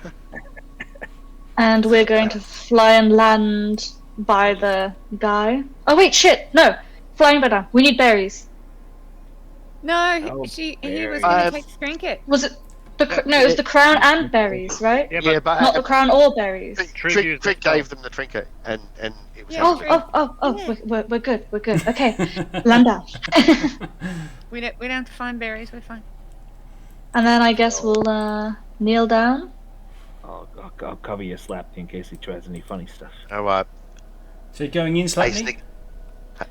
And we're going to fly and land by the guy. Oh wait, shit! No, flying by now. We need berries. No, Oh, he was berries. going to take the trinket. Was it no? It was the crown and berries, right? Yeah, Yeah, but but Not the crown or berries. Trick Trick gave them the trinket, and it was. Yeah. Oh! Yeah. We're good. We're good. Okay, land down. We don't have to find berries. We're fine. And then I guess we'll kneel down. I'll cover you, Slap, in case he tries any funny stuff. All right. So you're going in, Hey, Slutney? Snick.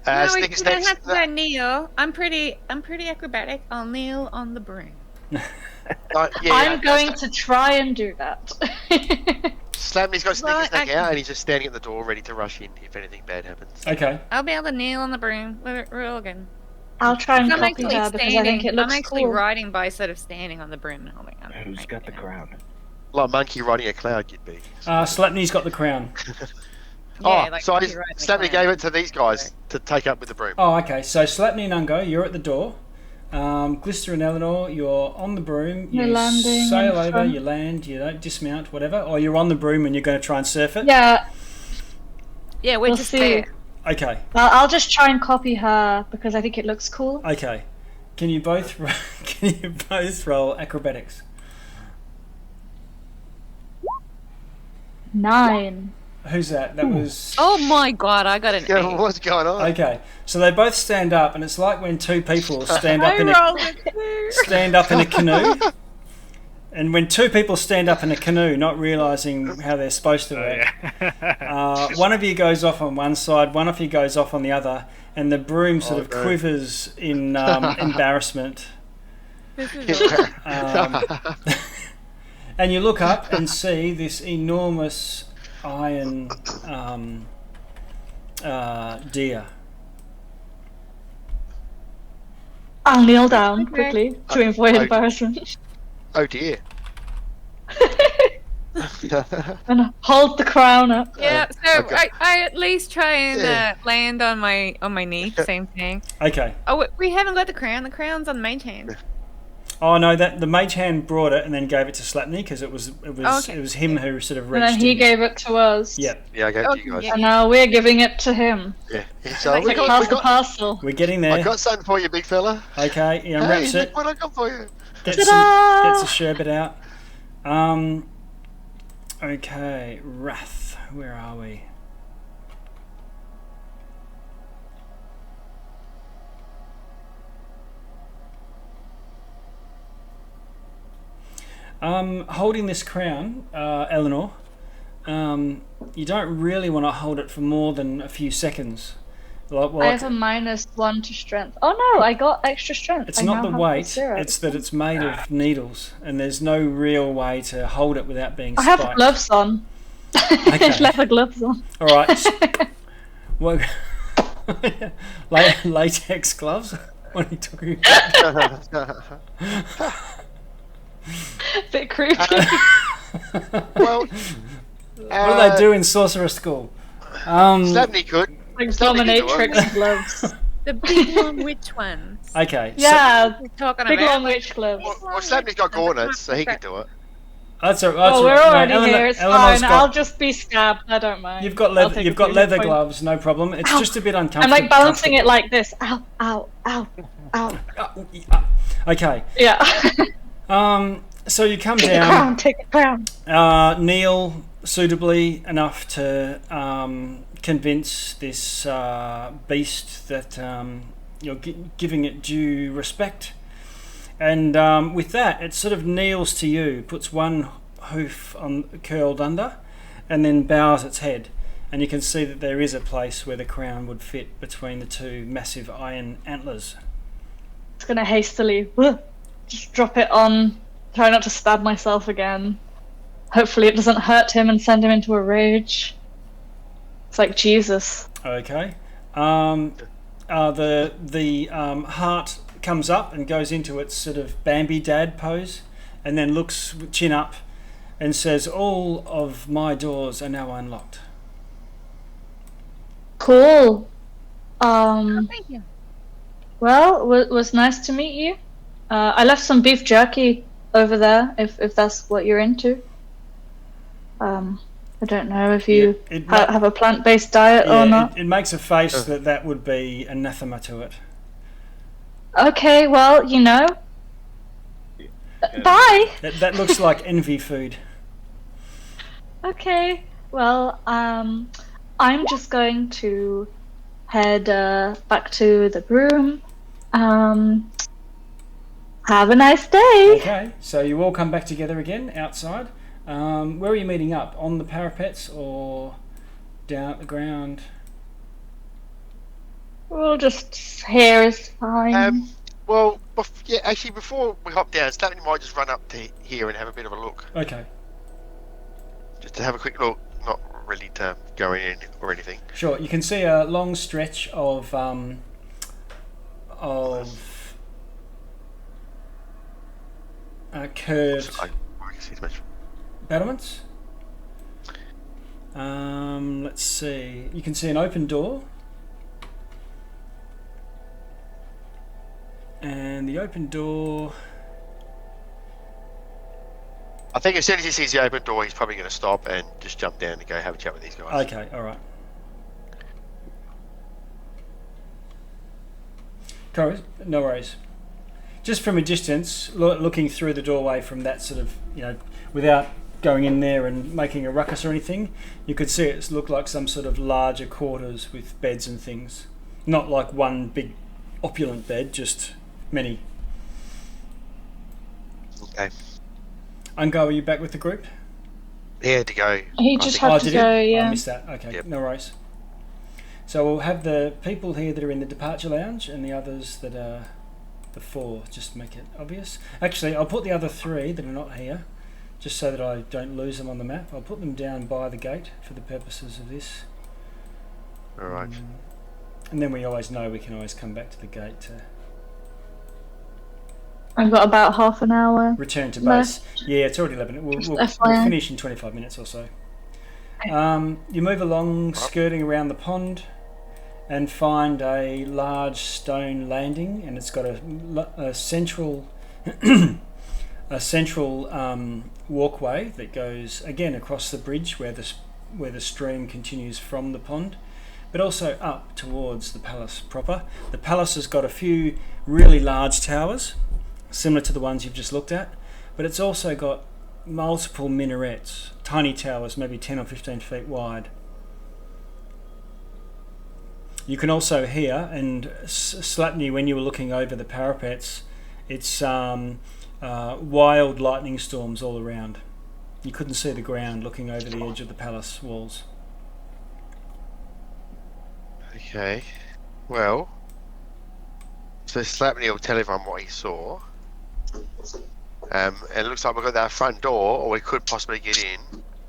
No, we Snick, don't have to go kneel. I'm pretty acrobatic. I'll kneel on the broom. I'm going to try and do that. Slapney's got Well, Snicker Snack I- out, and he's just standing at the door, ready to rush in if anything bad happens. Okay. I'll be able to kneel on the broom. We're all good. I'll try and I'm copy actually her because I standing. think it looks I'm actually cool. riding by, sort of standing on the broom and holding on. Who's got the crown? Like a monkey riding a cloud, you'd be. Slutney's got the crown. So Slapney gave it to these guys to take up with the broom. Oh, okay. So Slapney and Ungo, you're at the door. Glister and Eleanor, you're on the broom. You We're landing sail in over, front. you land, you don't dismount, whatever. Or you're on the broom and you're going to try and surf it. Yeah, Yeah, we're We'll just see. there. Okay. I'll just try and copy her because I think it looks cool. Okay. Can you both roll acrobatics? 9. Who's that? That was... Oh my god, I got an Yeah, 8. what's going on? Okay, so they both stand up, and it's like when two people stand up I in rolled a 2. stand up in a canoe. And when two people stand up in a canoe, not realising how they're supposed to work, one of you goes off on one side, one of you goes off on the other, and the broom sort of quivers in embarrassment. This is And you look up and see this enormous iron deer. I'll kneel down Okay. quickly to avoid embarrassment. Oh dear. And hold the crown up. Yeah, so Okay. I at least try and Yeah. land on my knee. Same thing. Okay. Oh, we haven't got the crown. The crown's on the mage hand. Oh no, that the mage hand brought it and then gave it to Slapney because it was Okay. it was him who sort of And reached then he in. gave it to us. Yeah, Yeah, I gave it to you guys. Yeah. And now we're giving it to him. Yeah. So Like, we Like got, pass we the got, parcel. we're getting I there. got something for you, big fella. Okay, he Hey, unwraps look it, what I got for you. gets Ta-da! a sherbet out. Okay, Wrath. Where are we? Holding this crown, Eleanor, you don't really want to hold it for more than a few seconds. I have a -1 to strength. Oh no, I got extra strength. it's I not now the have weight, syrup. it's that it's made of needles, and there's no real way to hold it without being I spiked. have gloves on. Okay. Leather gloves on. All right. Well, latex gloves? What are you talking about? Bit creepy. Well, What do they do in sorcerer school? Slapney could. Like Slapney could do it. dominatrix gloves. The big long witch ones. Okay. Yeah, We're talking big about. long witch gloves. Well, Slapney's got gauntlets, so he could do it. That's all, Oh, we're already Eleanor, here. It's Eleanor's fine. got- I'll just be stabbed. I don't mind. You've got I'll leather. take You've a got few leather points. gloves. No problem. It's Ow. just a bit uncomfortable. I'm like balancing it like this. Ow, ow, ow, ow. Okay. Yeah. So you come Take the crown. down, Take the crown. kneel suitably enough to convince this beast that you're giving it due respect. And with that, it sort of kneels to you, puts one hoof curled under, and then bows its head. And you can see that there is a place where the crown would fit between the two massive iron antlers. Just gonna hastily just drop it on. Try not to stab myself again. Hopefully it doesn't hurt him and send him into a rage. It's like Jesus. Okay. The heart comes up and goes into its sort of Bambi dad pose, and then looks chin up and says, "All of my doors are now unlocked." Cool. Thank you. Well, was nice to meet you. I left some beef jerky over there, if that's what you're into. I don't know if you Yeah, it have a plant-based diet or Yeah, not. it makes a face that would be anathema to it. Okay, well, you know. Bye! That looks like envy food. Okay, well, I'm just going to head back to the room. Have a nice day! Okay, so you all come back together again outside. Where are you meeting up? On the parapets or down at the ground? We'll just here is fine. Well, yeah, actually, before we hop down, Slapney might just run up to here and have a bit of a look. Okay, Just to have a quick look, not really to go in or anything. sure. You can see a long stretch of curved I can see as much. battlements. Let's see. You can see an open door. And the open door... I think as soon as he sees the open door, he's probably going to stop and just jump down and go have a chat with these guys. Okay, alright. No worries. Just from a distance, looking through the doorway from that sort of, without going in there and making a ruckus or anything. You could see it looked like some sort of larger quarters with beds and things. Not like one big opulent bed, just many. Okay. Ungo, are you back with the group? He had to go. He just had to did go, he? yeah. I missed that. Okay, Yep. no worries. So we'll have the people here that are in the departure lounge and the others that are the 4, just to make it obvious. Actually, I'll put the other 3 that are not here, just so that I don't lose them on the map. I'll put them down by the gate for the purposes of this. All right. And then we always know we can always come back to the gate to I've got about half an hour. return to base. Left. Yeah, it's already 11. We'll FYI. finish in 25 minutes or so. You move along, skirting around the pond, and find a large stone landing, and it's got a central walkway that goes again across the bridge where the stream continues from the pond, but also up towards the palace proper. The palace has got a few really large towers, similar to the ones you've just looked at, but it's also got multiple minarets, tiny towers, maybe 10 or 15 feet wide. You can also hear, and Slapney, when you were looking over the parapets, it's wild lightning storms all around. You couldn't see the ground looking over the edge of the palace walls. Okay. Well, so Slapney will tell everyone what he saw. And it looks like we've got that front door, or we could possibly get in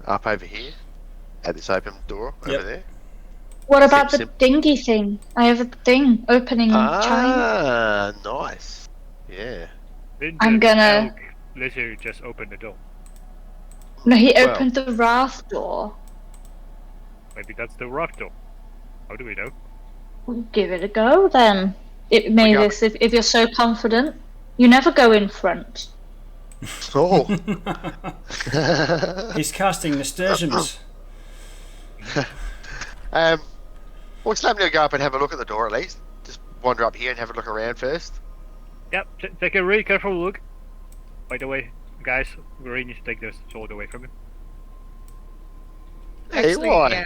up over here at this open door over there. What about the Sim- dinghy thing? I have a thing opening chime. Nice. Yeah. Didn't I'm the gonna- elk literally just open the door? No, he Well- opened the raft door. Maybe that's the rock door. How do we know? Well, give it a go then. Mavis, if you're so confident, you never go in front. Oh. He's casting nasturtiums. Well, Slapney will go up and have a look at the door at least. Just wander up here and have a look around first. Yep, take a really careful look. By the way, guys, we really need to take this sword away from him. Hey, why?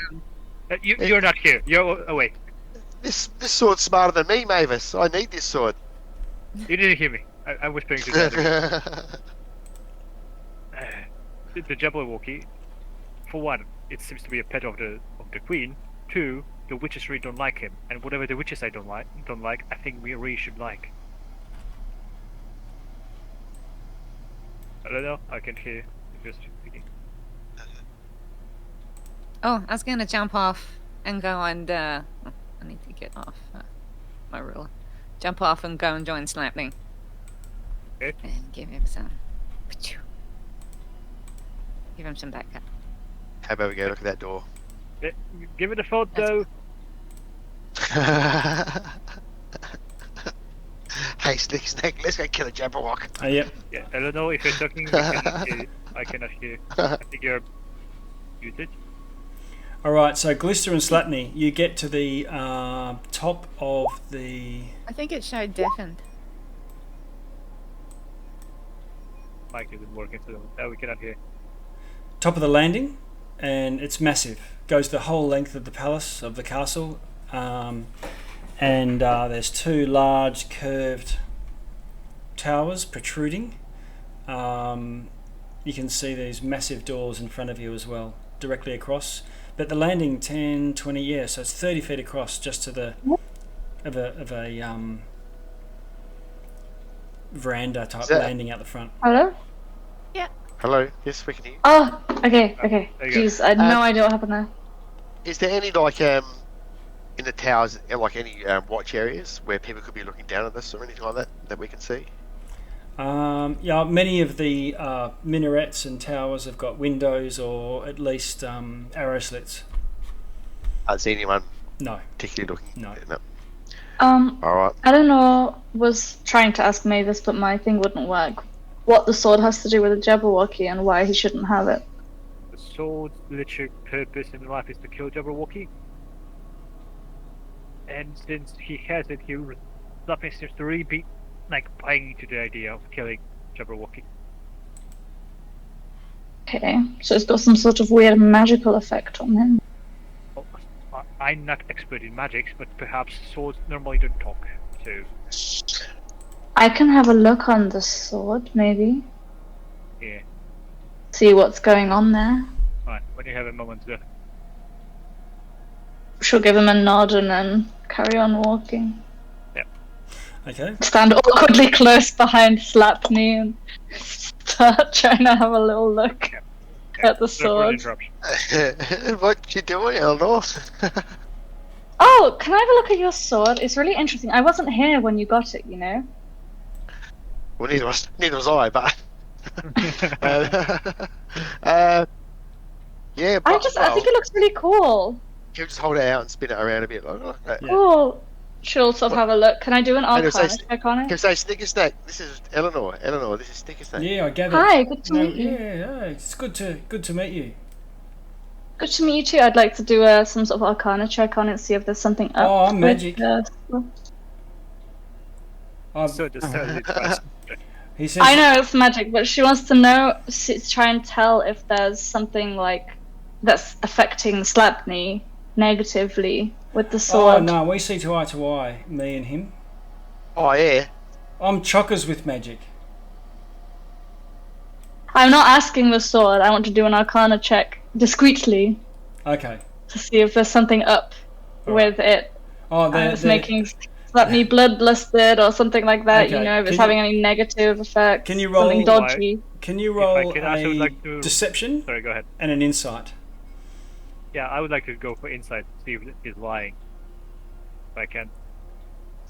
You're not here. You're away. This sword's smarter than me, Mavis. I need this sword. You didn't hear me. I'm whispering to the the Jabberwocky. For one, it seems to be a pet of the queen. 2, the witches really don't like him, and whatever the witches I don't like, I think we really should like. I don't know. I can hear you just speaking. Oh, I was gonna jump off and go and I need to get off my ruler. Jump off and go and join Slapney. Okay. And give him some. Give him some backup. How about we go look at that door? Yeah, give it a thought, though. Hey, Slick Snake, let's go kill a Jabberwock. Yep. Yeah, I don't know if you're talking. I cannot hear. I think you're muted. All right, so Glister and Slapney, you get to the top of the... I think it showed deafened. Mike isn't working, so we cannot hear. top of the landing, and it's massive. Goes the whole length of the palace, of the castle, and there's 2 large curved towers protruding. You can see these massive doors in front of you as well, directly across. But the landing 10, 20, yeah, so it's 30 feet across just to the of a veranda type landing out the front. Hello? Hello, yes, we can hear you. Oh, okay. There you go. Jeez, I had no idea what happened there. Is there any, like, in the towers, like any watch areas where people could be looking down at us or anything like that, that we can see? Yeah, many of the minarets and towers have got windows or at least arrow slits. I don't see anyone No. particularly looking. No. Alright. I don't know, was trying to ask Mavis, but my thing wouldn't work. What the sword has to do with a Jabberwocky and why he shouldn't have it. The sword's literal purpose in life is to kill Jabberwocky. And since he has it, nothing seems to really be like buying into the idea of killing Jabberwocky. Okay, so it's got some sort of weird magical effect on him. Well, I'm not expert in magic, but perhaps swords normally don't talk. So I can have a look on the sword, maybe. yeah, See what's going on there. fine. When you have a moment, She'll give him a nod and then carry on walking. Okay. Stand awkwardly close behind Slapney and start trying to have a little look at the sorry for sword. the interruption. What you doing, Eleanor? Oh, can I have a look at your sword? It's really interesting. I wasn't here when you got it, you know? Well, neither was I, but yeah. But, I think it looks really cool. He'll just hold it out and spin it around a bit like that. Yeah. Cool. She'll sort of have a look. Can I do an And it'll arcana say- check on Can it? say Snicker Snack. This is Eleanor. Eleanor, this is Snicker Snack. Yeah, I gather. Hi, good to meet you. Yeah, it's good to meet you. Good to meet you too. I'd like to do some sort of arcana check on it, see if there's something up. Oh, I'm with magic. So just it first. He says. I know it's magic, but she wants to know, try and tell if there's something like that's affecting Slapney negatively with the Oh sword. no, we see to eye, me and him. Oh yeah. I'm chockers with magic. I'm not asking the sword. I want to do an arcana check discreetly Okay. to see if there's something up with it. Oh, It's making Slapney bloodlusted or something like that. Okay, You know, if it's can having any negative effects. Can you roll- something dodgy? Can you If I roll could, I would a like to- deception Sorry, go ahead. and an insight? Yeah, I would like to go for insight, see if he's lying. If I can.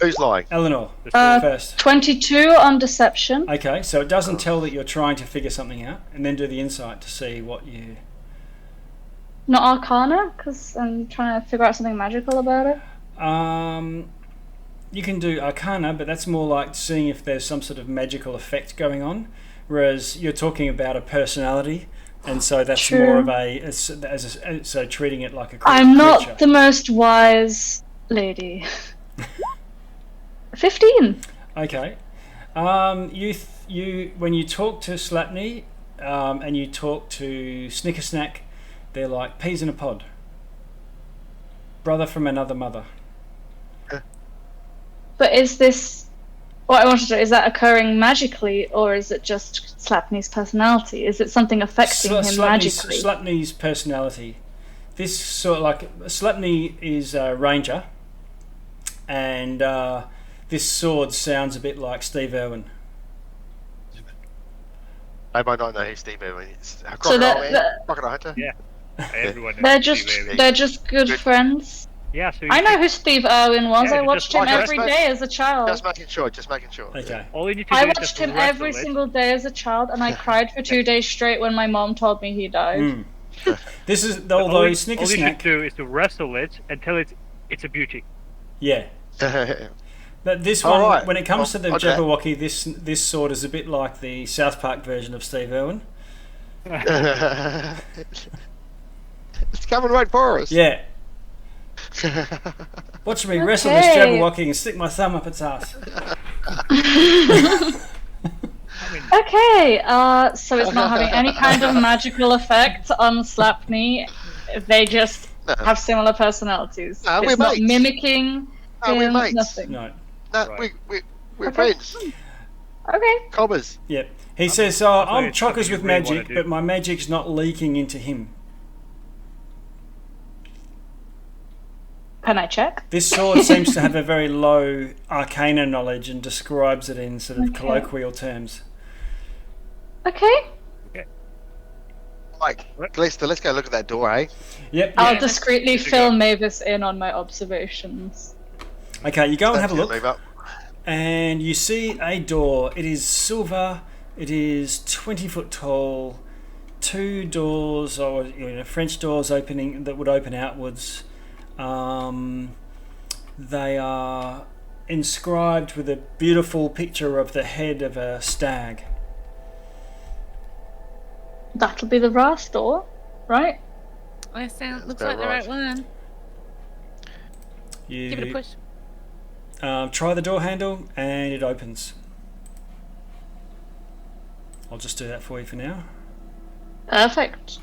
Who's lying? Eleanor, The first. 22 on deception. Okay, so it doesn't tell that you're trying to figure something out, and then do the insight to see what you. Not arcana, because I'm trying to figure out something magical about it. You can do Arcana, but that's more like seeing if there's some sort of magical effect going on, whereas you're talking about a personality, and so that's True. more of so treating it like a creature. I'm not the most wise lady. 15. Okay. You when you talk to Slapney, and you talk to Snicker Snack, they're like peas in a pod. Brother from another mother. But is this... What I wanted to know, is that occurring magically, or is it just Slapney's personality? Is it something affecting him magically? Slapney's personality. This sort of like Slapney is a ranger, and this sword sounds a bit like Steve Irwin. I might not know who Steve Irwin is. So Crocodile Hunter? Yeah. Everyone knows they're Steve just Irwin. they're just good friends. Yeah, so I know who Steve Irwin was. Yeah, I you watched just him watch every it. day as a child. Just making sure. Okay. all you need to I do is watched just him wrestle every it. single day as a child, and I cried for 2 days straight when my mom told me he died. Mm. This is All although you Snicker should Snack. do is to wrestle it until it's a beauty. Yeah. But this All one, right. when it comes to the Okay. Jabberwocky, this sword is a bit like the South Park version of Steve Irwin. It's coming right for us. Yeah. Watch me wrestle this Okay. Jabberwocky and stick my thumb up its ass. Okay, so it's not having any kind of magical effect on Slapney. They just No. have similar personalities. No, it's we're not mates. mimicking No, we're him, mates. nothing. No. No, Right. we're Okay. friends. Okay. Commas. Yep. He says, I'm it's chockers something with you really wanna magic, do. but my magic's not leaking into him. Can I check? This sword seems to have a very low arcana knowledge and describes it in sort of Okay. colloquial terms. Okay. Like, Lester, let's go look at that door, eh? Yep. I'll yep. discreetly Good to fill go. Mavis in on my observations. Okay, you go and have a Let's look. Move up. And you see a door. It is silver. It is 20 foot tall. 2 doors, or French doors opening that would open outwards. They are inscribed with a beautiful picture of the head of a stag. That'll be the brass door, right? Well, looks about like the right. right one. Give it a You push. try the door handle and it opens. I'll just do that for you for now. Perfect.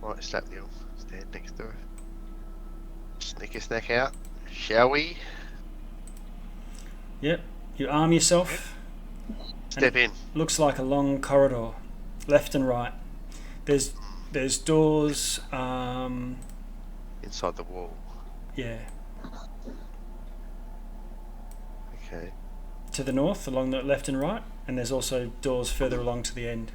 Right, Slapneel, stand next to her. Sneak a snack out, shall we? Yep. You arm yourself. Step in. Looks like a long corridor, left and right. There's doors. Inside the wall. Yeah. Okay. To the north, along the left and right, and there's also doors further along to the end.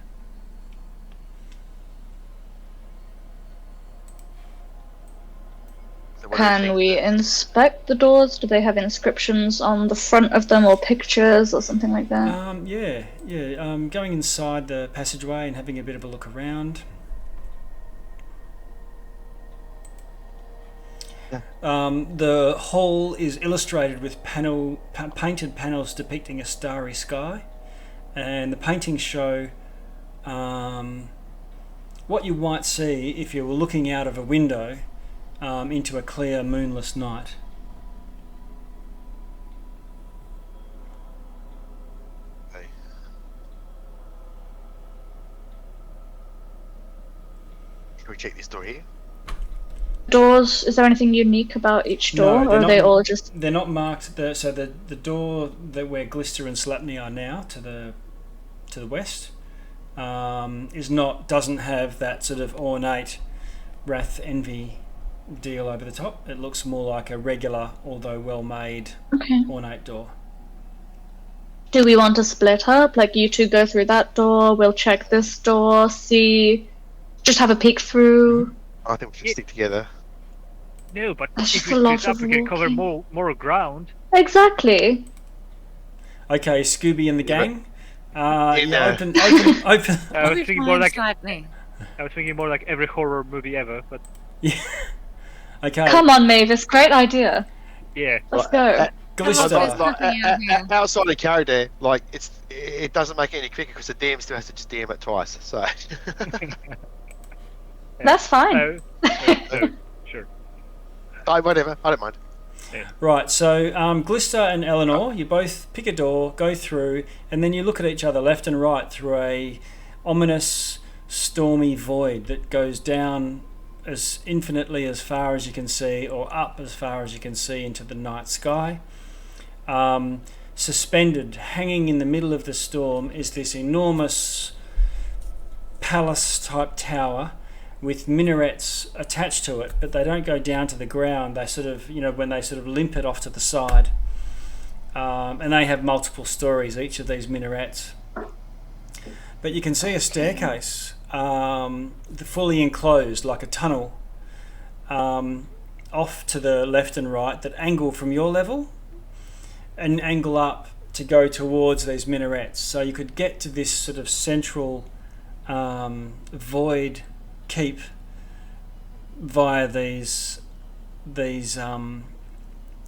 So what do you Can think? we inspect the doors? Do they have inscriptions on the front of them, or pictures, or something like that? Yeah. Going inside the passageway and having a bit of a look around. Yeah. The hall is illustrated with painted panels depicting a starry sky, and the paintings show what you might see if you were looking out of a window into a clear moonless night. Okay. Can we check this door here? Doors, is there anything unique about each door, No, or are they're they not- all just... They're not marked. So the door that where Glister and Slapney are now to the west doesn't have that sort of ornate wrath envy deal over the top. It looks more like a regular, although well made, Okay. ornate door. Do we want to split up? Like, you two go through that door, we'll check this door, see... Just have a peek through... I think we should stick together. No, but That's if just we a lot split up, of we can cover walking. more ground. Exactly. Okay, Scooby and the gang. In, Yeah, open. I was We're thinking fine more like slightly. every horror movie ever, but Yeah. Okay, Come on, Mavis, great idea. yeah. Let's go. Glister. There's nothing out here. Outside of character, like it doesn't make it any quicker because the DM still has to just DM it twice. So That's fine. So, sure. whatever, I don't mind. Right, so Glister and Eleanor, you both pick a door, go through, and then you look at each other left and right through a ominous, stormy void that goes down as infinitely as far as you can see, or up as far as you can see into the night sky. Suspended, hanging in the middle of the storm, is this enormous palace-type tower with minarets attached to it, but they don't go down to the ground. They sort of, when they sort of limp it off to the side. And they have multiple stories, each of these minarets. But you can see a staircase, fully enclosed, like a tunnel, off to the left and right that angle from your level and angle up to go towards these minarets. So you could get to this sort of central void keep via these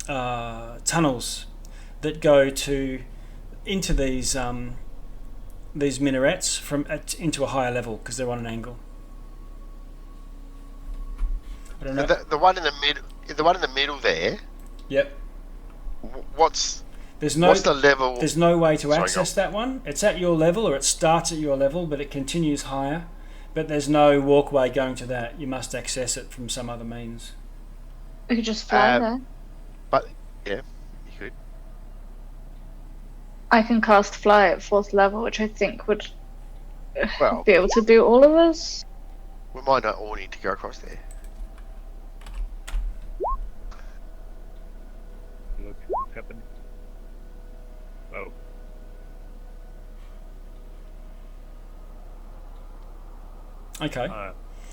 tunnels that go into these minarets into a higher level because they're on an angle. I don't know. The one in the middle there. Yep. What's There's the level? There's no way to Sorry, access that one. It's at your level, or it starts at your level, but it continues higher. But there's no walkway going to that. You must access it from some other means. We could just fly there. But yeah, you could. I can cast fly at 4th level, which I think would Well, be able to do all of us. we might not all need to go across there. Look what's happening. Oh. Okay.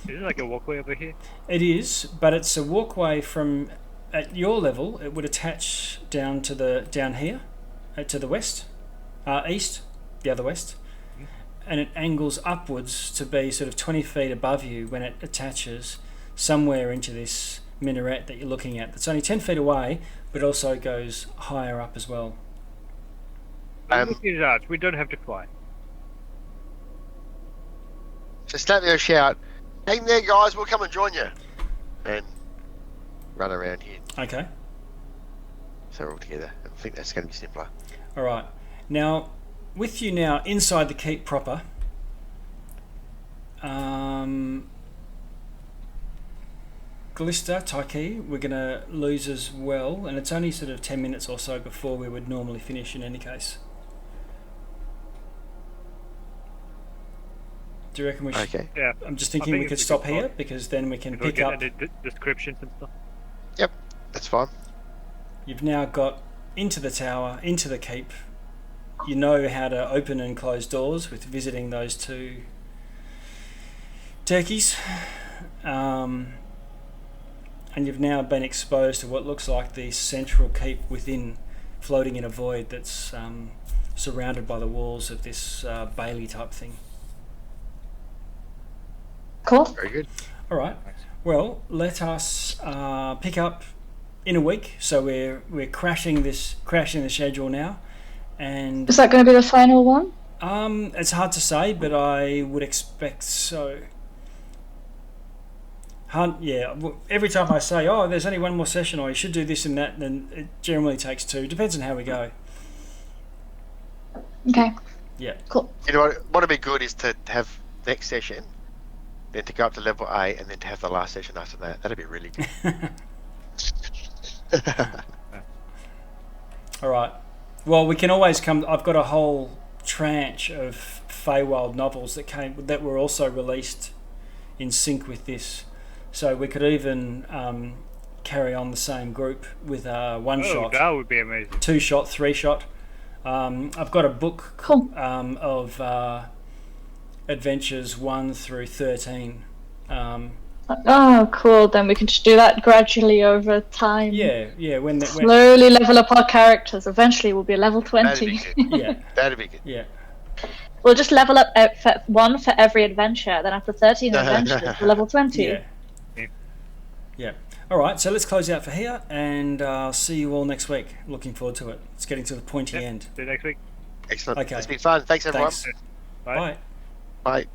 Is it like a walkway over here? It is, but it's a walkway from at your level. It would attach down here, to the west, east, the other west, and it angles upwards to be sort of 20 feet above you when it attaches somewhere into this minaret that you're looking at. It's only 10 feet away, but also goes higher up as well. Look at that. We don't have to fly. So slap me a shout. Hang there, guys. We'll come and join you. And run around here. Okay. So we're all together. I think that's going to be simpler. All right. Now, with you now inside the keep proper, Glista, Taiki, we're going to lose as well, and it's only sort of 10 minutes or so before we would normally finish in any case. Do you reckon we should? Okay. Yeah. I'm just thinking we could stop here because then we can pick up. The descriptions and stuff. Yep, that's fine. You've now got into the tower, into the keep. You know how to open and close doors with visiting those two turkeys. And you've now been exposed to what looks like the central keep within, floating in a void that's surrounded by the walls of this bailey type thing. Cool. Very good. All right. Well, let us pick up in a week. So we're crashing the schedule now, and Is that going to be the final one? it's hard to say, but I would expect so. Every time I say, "Oh, there's only one more session," or "You should do this and that," then it generally takes two. Depends on how we go. Okay. Yeah. Cool. You know what'd be good is to have next session, then to go up to level 8, and then to have the last session after that. That'd be really good. All right. Well, we can always come. I've got a whole tranche of Feywild novels that were also released in sync with this, so we could even carry on the same group with one shot. That would be amazing. 2 shot, 3 shot. I've got a book Cool. of adventures 1 through 13. Oh, cool. Then we can just do that gradually over time. Yeah. When Slowly level up our characters. Eventually, we'll be level 20. That'd be good. yeah, That'd be good. yeah. We'll just level up one for every adventure. Then after 13 adventures, we're level 20. Yeah. All right, so let's close out for here, and see you all next week. Looking forward to it. It's getting to the pointy end. See you next week. Excellent. Okay. It's been fun. Thanks, everyone. Thanks. Bye. Bye. Bye.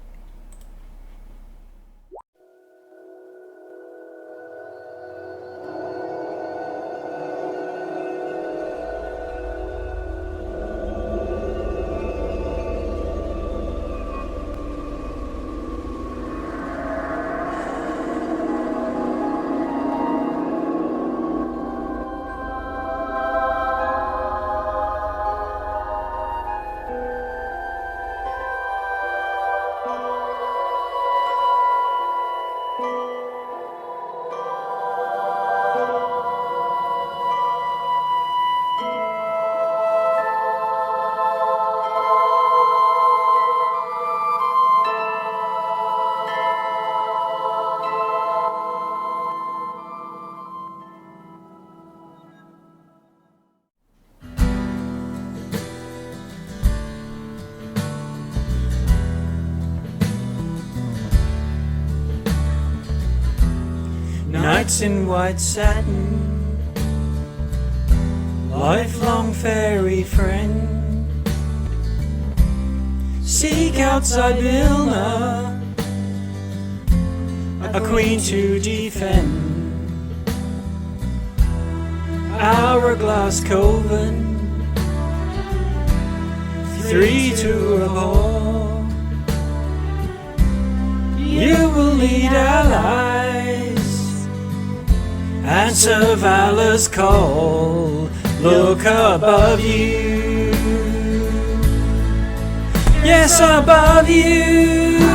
Nights in white satin, lifelong fairy friend. Seek outside Vilna, a queen to defend. Hourglass coven, 3 to abhor. You will lead allies, answer valor's call. Look above you, yes, above you.